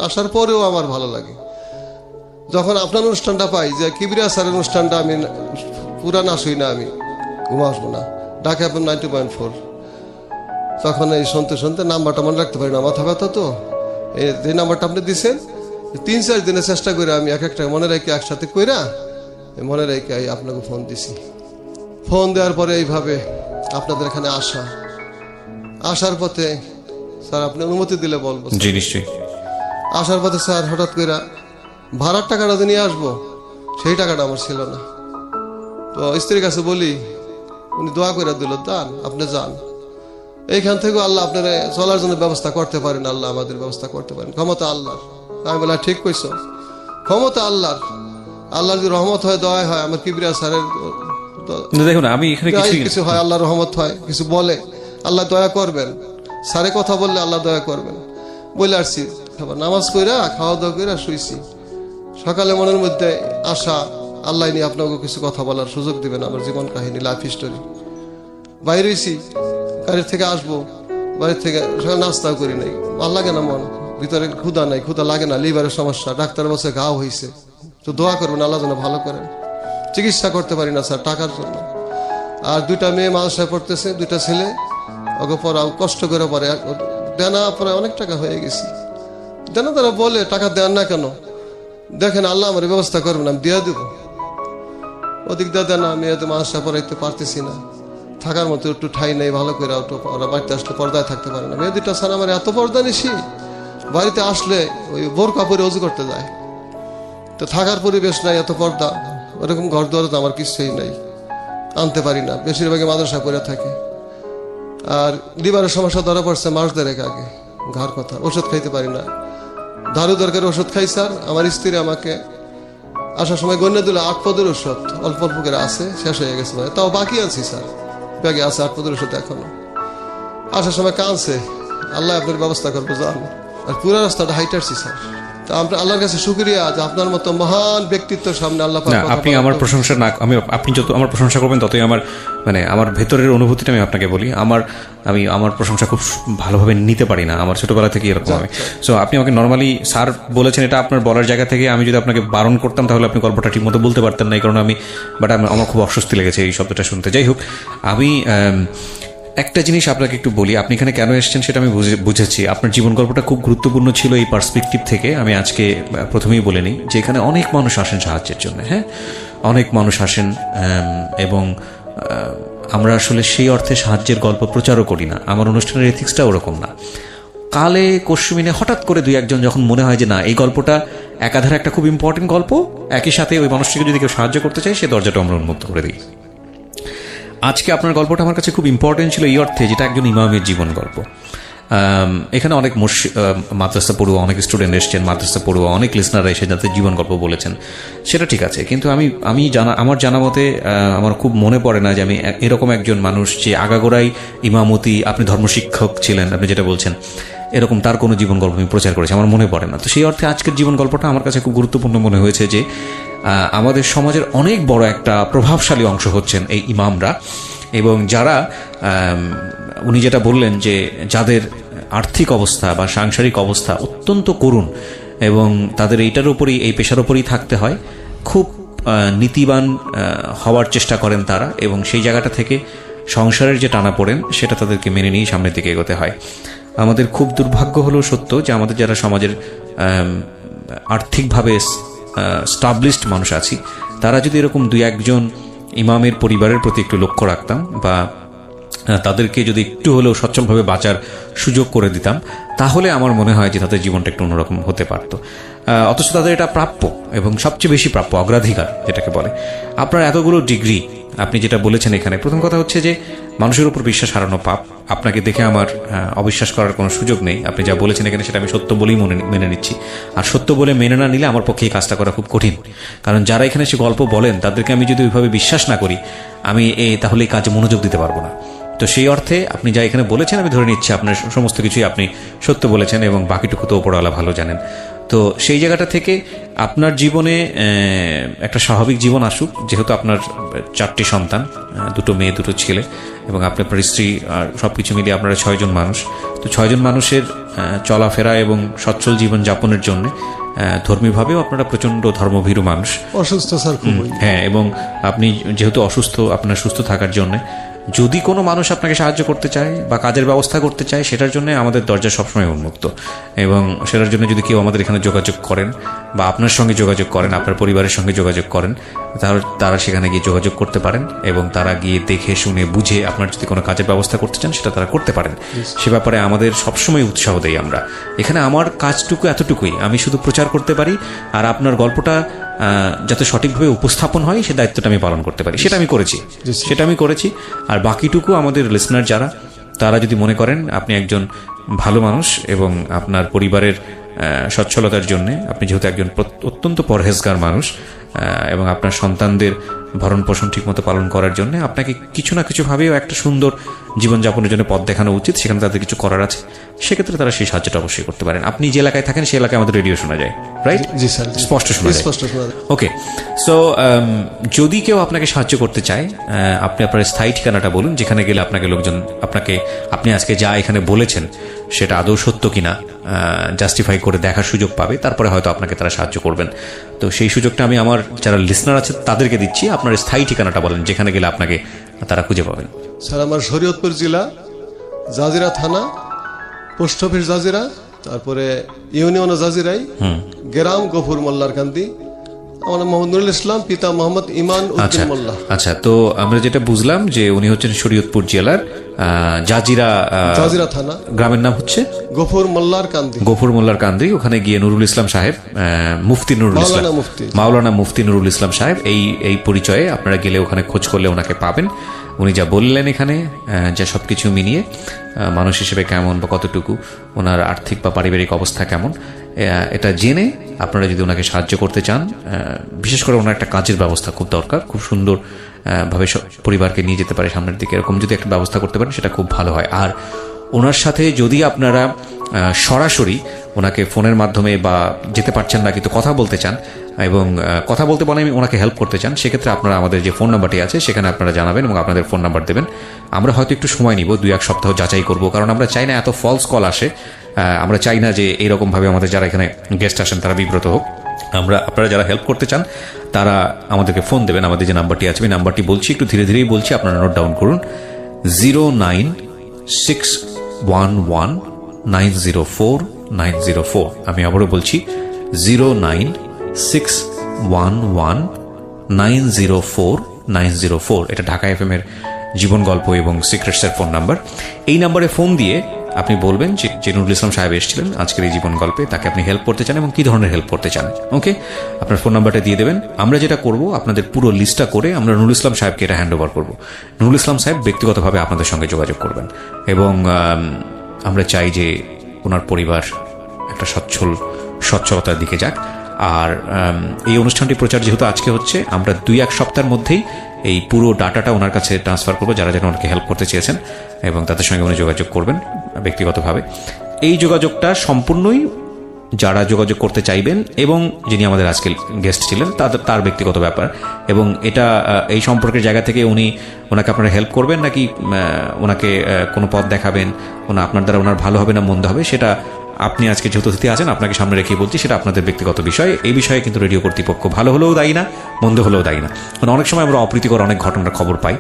আসার পরেও আমার ভালো লাগে। যখন আপনার অনুষ্ঠানটা পাই, যে কিবরিয়া স্যারের অনুষ্ঠানটা আমি পুরা না শুই না, আমি ঘুম আসবো না, ঢাকা FM 90.4, তখন এই শুনতে শুনতে নাম্বারটা মনে রাখতে পারি না, মাথা ব্যথা তো। এই নাম্বারটা আপনি দিচ্ছেন, 3-4 দিনের চেষ্টা করে আমি এক একটা মনে রেখে একসাথে কইরা মনে রেখে আপনাকে ফোন দিছি। ফোন দেওয়ার পরে এইভাবে আপনাদের এখানে আসার পথে স্যার আপনি অনুমতি দিলে বলবো। জি নিশ্চয়ই। আসার পথে স্যার হঠাৎ করে ভাড়ার টাকাটা যে নিয়ে আসবো, সেই টাকাটা আমার ছিল না। তো স্ত্রীর কাছে বলি, উনি দোয়া করে দিল, দান আপনি যান, এইখান থেকে আল্লাহ আপনারা চলার জন্য ব্যবস্থা করতে পারেন, আল্লাহ আমাদের ব্যবস্থা করতে পারেন, ক্ষমতা আল্লাহর। আমি বললাম ঠিক কইছো, ক্ষমতা আল্লাহর, আল্লাহর যদি রহমত হয়, দয়া হয়, আমার কিবরিয়া স্যারের দেখুন আমি এখানে কিছু হয়, আল্লাহর রহমত হয়, কিছু বলে আল্লাহ দয়া করবেন, স্যারে কথা বললে আল্লাহ দয়া করবেন বলে আসছি। নামাজ কইরা খাওয়া দাওয়া কইরা শুইছি। সকালে মনের মধ্যে আশা, আল্লাহ নিয়ে আপনাকে কিছু কথা বলার সুযোগ দিবেন, আমার জীবন কাহিনী, লাইফ হিস্টোরি। বাইরে হয়েছি, গাড়ির থেকে আসবো, বাড়ির থেকে সকালে নাস্তাও করি নাই, ভাল লাগে না মন, ভিতরে ক্ষুধা নাই, ক্ষুধা লাগে না, লিভারের সমস্যা, ডাক্তার বলছে ঘাও হয়েছে, তো দোয়া করবেন আল্লাহ যেন ভালো করেন। চিকিৎসা করতে পারি না স্যার টাকার জন্য। আর 2টা মেয়ে মাদ্রাসায় পড়তেছে, 2টা ছেলে, ওকে পড়াও, কষ্ট করে পড়ে, দেনা পরে অনেক টাকা হয়ে গেছি। দেনা তারা বলে টাকা দেন না কেন, দেখেন আল্লাহ আমার ব্যবস্থা করবেন, আমি দিয়ে দেবো। ওদিক দিয়ে দেনা, মেয়েদের মাদ্রাসা পড়াইতে পারতেছি না, থাকার মতো একটু ঠাই নেই ভালো করে, ওরা বাড়িতে আসলে পর্দায় থাকতে পারে না। মেয়ে 2টা স্যার আমার এত পর্দা নিছি, বাড়িতে আসলে ওই বোরকা পরে অজু করতে যায়, তো থাকার পরিবেশ নাই, এত পর্দা, ওরকম ঘর দুয়ারে তো আমার কিছুই নাই, আনতে পারি না, বেশিরভাগই মাদ্রাসা পড়ে থাকে। আর লিভারের সমস্যা ধরা পড়ছে মাস 1.5 আগে, ঘর কথা, ওষুধ খাইতে পারি না, দারু দরকার ওষুধ খাই স্যার। আমার স্ত্রী আমাকে আসার সময় গণ্য দিল 8 পদের ওষুধ, অল্প অল্প করে আছে, শেষ হয়ে গেছে, তাও বাকি আছি স্যার, ব্যাগে আছে 8 পদের ওষুধ এখনো। আসার সময় কাঁদছে, আল্লাহ আপনার ব্যবস্থা করবো যান। আর পুরো রাস্তাটা হাইটারছি স্যার। তো আমরা আল্লাহর কাছে শুকরিয়া যে আপনার মতো মহান ব্যক্তিত্বের সামনে আল্লাহ পাক কথা আপনি আমার প্রশংসা না, আপনি যত আমার প্রশংসা করবেন ততই আমার আমার ভেতরের অনুভূতিটা আমি আপনাকে বলি, আমার প্রশংসা খুব ভালোভাবে নিতে পারি না, আমার ছোটবেলা থেকে এরকম আমি। সো আপনি আমাকে নর্মালি স্যার বলেছেন, এটা আপনার বলার জায়গা থেকে, আমি যদি আপনাকে বারণ করতাম তাহলে আপনি গল্পটা ঠিক মতো বলতে পারতেন না, এই কারণে আমার খুব অস্বস্তি লেগেছে এই শব্দটা শুনতে। যাই হোক, আমি একটা জিনিস আপনাকে একটু বলি, আপনি এখানে কেন এসেছেন সেটা আমি বুঝেছি। আপনার জীবন গল্পটা খুব গুরুত্বপূর্ণ ছিল এই পার্সপেক্টিভ থেকে। আমি আজকে প্রথমেই বলে নিই যে এখানে অনেক মানুষ আসেন সাহায্যের জন্য, হ্যাঁ, অনেক মানুষ আসেন, এবং আমরা আসলে সেই অর্থে সাহায্যের গল্প প্রচারও করি না, আমার অনুষ্ঠানের এথিক্সটা ওরকম না। কালে কশ্মিনে হঠাৎ করে 2-1 যখন মনে হয় যে না এই গল্পটা একাধারে একটা খুব ইম্পর্টেন্ট গল্প, একই সাথে ওই মানুষটিকে যদি কেউ সাহায্য করতে চায় সে দরজাটা আমরা উন্মুক্ত করে দিই। আজকে আপনার গল্পটা আমার কাছে খুব ইম্পর্টেন্ট ছিল এই অর্থে, যেটা একজন ইমামের জীবন গল্প। এখানে অনেক মাদ্রাসা পড়ুয়া, অনেক স্টুডেন্ট এসেছেন, মাদ্রাসা পড়ুয়া অনেক লিসনাররা এসে যাদের জীবন গল্প বলেছেন, সেটা ঠিক আছে, কিন্তু আমার জানা মতে আমার খুব মনে পড়ে না যে আমি এরকম একজন মানুষ যে আগাগোড়াই ইমামতি, আপনি ধর্মশিক্ষক ছিলেন, আপনি যেটা বলছেন, এরকম তার কোনো জীবন গল্প আমি প্রচার করেছি, আমার মনে পড়ে না। তো সেই অর্থে আজকের জীবন গল্পটা আমার কাছে খুব গুরুত্বপূর্ণ মনে হয়েছে যে আমাদের সমাজের অনেক বড় একটা প্রভাবশালী অংশ হচ্ছেন এই ইমামরা, এবং যারা উনি যেটা বললেন যে যাদের আর্থিক অবস্থা বা সাংসারিক অবস্থা অত্যন্ত করুণ এবং তাদের এইটার উপরই, এই পেশার উপরই থাকতে হয়, খুব নীতিবান হওয়ার চেষ্টা করেন তারা, এবং সেই জায়গাটা থেকে সংসারের যে টানাপোড়েন সেটা তাদেরকে মেনে নিয়ে সামনের দিকে এগোতে হয়। আমাদের খুব দুর্ভাগ্য হলেও সত্য যে আমাদের যারা সমাজের আর্থিকভাবে স্টাবলিশড মানুষ আছি, তারা যদি এরকম 2-1 ইমামের পরিবারের প্রতি একটু লক্ষ্য রাখতাম বা তাদেরকে যদি একটু হলেও সচ্ছলভাবে বাঁচার সুযোগ করে দিতাম, তাহলে আমার মনে হয় যে তাদের জীবনটা একটু অন্যরকম হতে পারত। অথচ তাদের এটা প্রাপ্য, এবং সবচেয়ে বেশি প্রাপ্য, অগ্রাধিকার যেটাকে বলে। আপনার এতগুলো ডিগ্রি, আপনি যেটা বলেছেন এখানে, প্রথম কথা হচ্ছে যে মানুষের উপর বিশ্বাস হারানো পাপ। আপনাকে দেখে আমার অবিশ্বাস করার কোনো সুযোগ নেই, আপনি যা বলেছেন এখানে সেটা আমি সত্য বলেই মেনে নিচ্ছি। আর সত্য বলে মেনে না নিলে আমার পক্ষে এই কাজটা করা খুব কঠিন, কারণ যারা এখানে সে গল্প বলেন তাদেরকে আমি যদি ওইভাবে বিশ্বাস না করি, আমি তাহলে এই কাজে মনোযোগ দিতে পারবো না। তো সেই অর্থে আপনি যা এখানে বলেছেন আমি ধরে নিচ্ছি আপনার সমস্ত কিছুই আপনি সত্য বলেছেন, এবং বাকিটুকু তো ওপরওয়ালা ভালো জানেন। তো সেই জায়গাটা থেকে আপনার জীবনে একটা স্বাভাবিক জীবন আসুক, যেহেতু আপনার 4টি সন্তান, 2 মেয়ে 2 ছেলে, এবং আপনার স্ত্রী, আর সব কিছু মিলিয়ে আপনারা 6 জন মানুষ। তো 6 জন মানুষের চলাফেরা এবং সচ্ছল জীবন যাপনের জন্য ধর্মীয়ভাবেও আপনারা প্রচন্ড ধর্মভীরু মানুষ। অসুস্থ স্যার, হ্যাঁ, এবং আপনি যেহেতু অসুস্থ, আপনার সুস্থ থাকার জন্য যদি কোনো মানুষ আপনাকে সাহায্য করতে চায় বা কাজের ব্যবস্থা করতে চায়, সেটার জন্য আমাদের দরজা সবসময় উন্মুক্ত, এবং সেটার জন্য যদি কেউ আমাদের এখানে যোগাযোগ করেন বা আপনার সঙ্গে যোগাযোগ করেন, আপনার পরিবারের সঙ্গে যোগাযোগ করেন, তারা সেখানে গিয়ে যোগাযোগ করতে পারেন, এবং তারা গিয়ে দেখে শুনে বুঝে আপনার যদি কোনো কাজের ব্যবস্থা করতে চান সেটা তারা করতে পারেন। সে ব্যাপারে আমাদের সবসময় উৎসাহ দেই আমরা। এখানে আমার কাজটুকু এতটুকুই, আমি শুধু প্রচার করতে পারি, আর আপনার গল্পটা যাতে সঠিকভাবে উপস্থাপন হয় সে দায়িত্বটা আমি পালন করতে পারি, সেটা আমি করেছি। আর বাকিটুকু আমাদের লিসনার যারা, তারা যদি মনে করেন আপনি একজন ভালো মানুষ এবং আপনার পরিবারের সচ্ছলতার জন্য, আপনি যেহেতু একজন অত্যন্ত পরহেজগার মানুষ, এবং আপনার সন্তানদের ভরণ পোষণ ঠিকমতো পালন করার জন্য আপনাকে কিছু না কিছু ভাবেও একটা সুন্দর জীবনযাপনের জন্য পথ দেখানো উচিত, সেখানে তাদের কিছু করার আছে, সেক্ষেত্রে তারা সেই সাহায্যটা অবশ্যই করতে পারেন। আপনি যে এলাকায় থাকেন সেই এলাকায় আমাদের রেডিও শোনা যায়, রাইট? জি স্যার, স্পষ্ট শোনা যায়। স্পষ্ট শোনা যায়। ওকে, সো যদি কেউ আপনাকে সাহায্য করতে চায়, আপনি আপনার স্থায়ী ঠিকানাটা বলুন, যেখানে গেলে আপনাকে লোকজন আপনি আজকে যা এখানে বলেছেন সেটা আদৌ সত্য কিনা জাস্টিফাই করে দেখার সুযোগ পাবে, তারপরে হয়তো আপনাকে তারা সাহায্য করবেন। তো সেই সুযোগটা আমি আমার যারা লিসনার আছে তাদেরকে দিচ্ছি। আপনার স্থায়ী ঠিকানাটা বলেন, যেখানে গেলে আপনাকে তারা খুঁজে পাবেন। স্যার আমার শরীয়তপুর জেলা, জাজিরা থানা, পোস্ট অফিস জাজিরা, তারপরে ইউনিয়ন জাজিরাই, গ্রাম গফুর মোল্লার কান্দি। আমার নাম মোহাম্মদ নুরুল ইসলাম, পিতা মোহাম্মদ ইমান উদ্দিন মোল্লা। আচ্ছা, তো আমরা যেটা বুঝলাম যে উনি হচ্ছেন শরীয়তপুর জেলার জাজিরা থানা, গ্রামের নাম হচ্ছে গফুর মোল্লার কান্দি। গফুর মোল্লার কান্দি। ওখানে গিয়ে নুরুল ইসলাম সাহেব, মুফতি নুরুল ইসলাম, মাওলানা মুফতি নুরুল ইসলাম সাহেব, এই পরিচয়ে আপনারা গেলে ওখানে খোঁজ করলে ওনাকে পাবেন। উনি যা বললেন এখানে, যা সবকিছু মিলিয়ে মানুষ হিসেবে কেমন বা কতটুকু, ওনার আর্থিক বা পারিবারিক অবস্থা কেমন, এটা জেনে আপনারা যদি ওনাকে সাহায্য করতে চান, বিশেষ করে ওনার একটা কাজের ব্যবস্থা খুব দরকার, খুব সুন্দর ভাবে পরিবারকে নিয়ে যেতে পারে সামনের দিকে, এরকম যদি একটা ব্যবস্থা করতে পারেন সেটা খুব ভালো হয়। আর ওনার সাথে যদি আপনারা সরাসরি ওনাকে ফোনের মাধ্যমে বা যেতে পারছেন না কিন্তু কথা বলতে চান, এবং কথা বলতে বলে ওনাকে হেল্প করতে চান, সেক্ষেত্রে আপনারা আমাদের যে ফোন নাম্বারটি আছে সেখানে আপনারা জানাবেন এবং আপনাদের ফোন নাম্বার দেবেন। আমরা হয়তো একটু সময় নিব, 2-1 সপ্তাহ যাচাই করব, কারণ আমরা চাই না এত ফলস কল আসে। আমরা চাই না যে এইরকমভাবে আমাদের যারা এখানে গেস্ট আসেন তারা বিব্রত হোক। আপনারা যারা হেল্প করতে চান তারা আমাদেরকে ফোন দেবেন। আমাদের যে নাম্বারটি আছে, আমি নাম্বারটি বলছি, একটু ধীরে ধীরেই বলছি, আপনারা নোট ডাউন করুন। 09611904904। আমি আবারও বলছি 09611904904। এটা ঢাকা FM এর জীবন গল্প এবং সিক্রেটসের ফোন নাম্বার। এই নাম্বারে ফোন দিয়ে আপনি বলবেন যে নুরুল ইসলাম সাহেব এসেছিলেন আজকের এই জীবন গল্পে, তাকে আপনি হেল্প করতে চান এবং কি ধরনের হেল্প করতে চান। ওকে, আপনার ফোন নাম্বারটা দিয়ে দেবেন। আমরা যেটা করব, আপনাদের পুরো লিস্টটা করে আমরা নুরুল ইসলাম সাহেবকে এটা হ্যান্ড ওভার করবো। নুরুল ইসলাম সাহেব ব্যক্তিগতভাবে আপনাদের সঙ্গে যোগাযোগ করবেন এবং আমরা চাই যে ওনার পরিবার একটা সচ্ছলতার দিকে যাক। আর এই অনুষ্ঠানটি প্রচার যেহেতু আজকে হচ্ছে, আমরা 2-1 সপ্তাহের মধ্যেই এই পুরো ডাটাটা ওনার কাছে ট্রান্সফার করবো, যারা যেন ওনাকে হেল্প করতে চেয়েছেন, এবং তাদের সঙ্গে উনি যোগাযোগ করবেন ব্যক্তিগতভাবে। এই যোগাযোগটা সম্পূর্ণই যারা যোগাযোগ করতে চাইবেন এবং যিনি আমাদের আজকে গেস্ট ছিলেন তার ব্যক্তিগত ব্যাপার, এবং এটা এই সম্পর্কের জায়গা থেকে ওনাকে আপনারা হেল্প করবেন নাকি ওনাকে কোনো পথ দেখাবেন, আপনার দ্বারা ওনার ভালো হবে না মন্দ হবে, সেটা আপনি আজকে যেহেতু অতিথি আছেন আপনাকে সামনে রেখে বলছি, সেটা আপনাদের ব্যক্তিগত বিষয়। এই বিষয়ে কিন্তু রেডিও কর্তৃপক্ষ ভালো হলেও দায়ী না, মন্দ হলেও দায়ী না। অনেক সময় আমরা অপ্রীতিকর অনেক ঘটনার খবর পাই,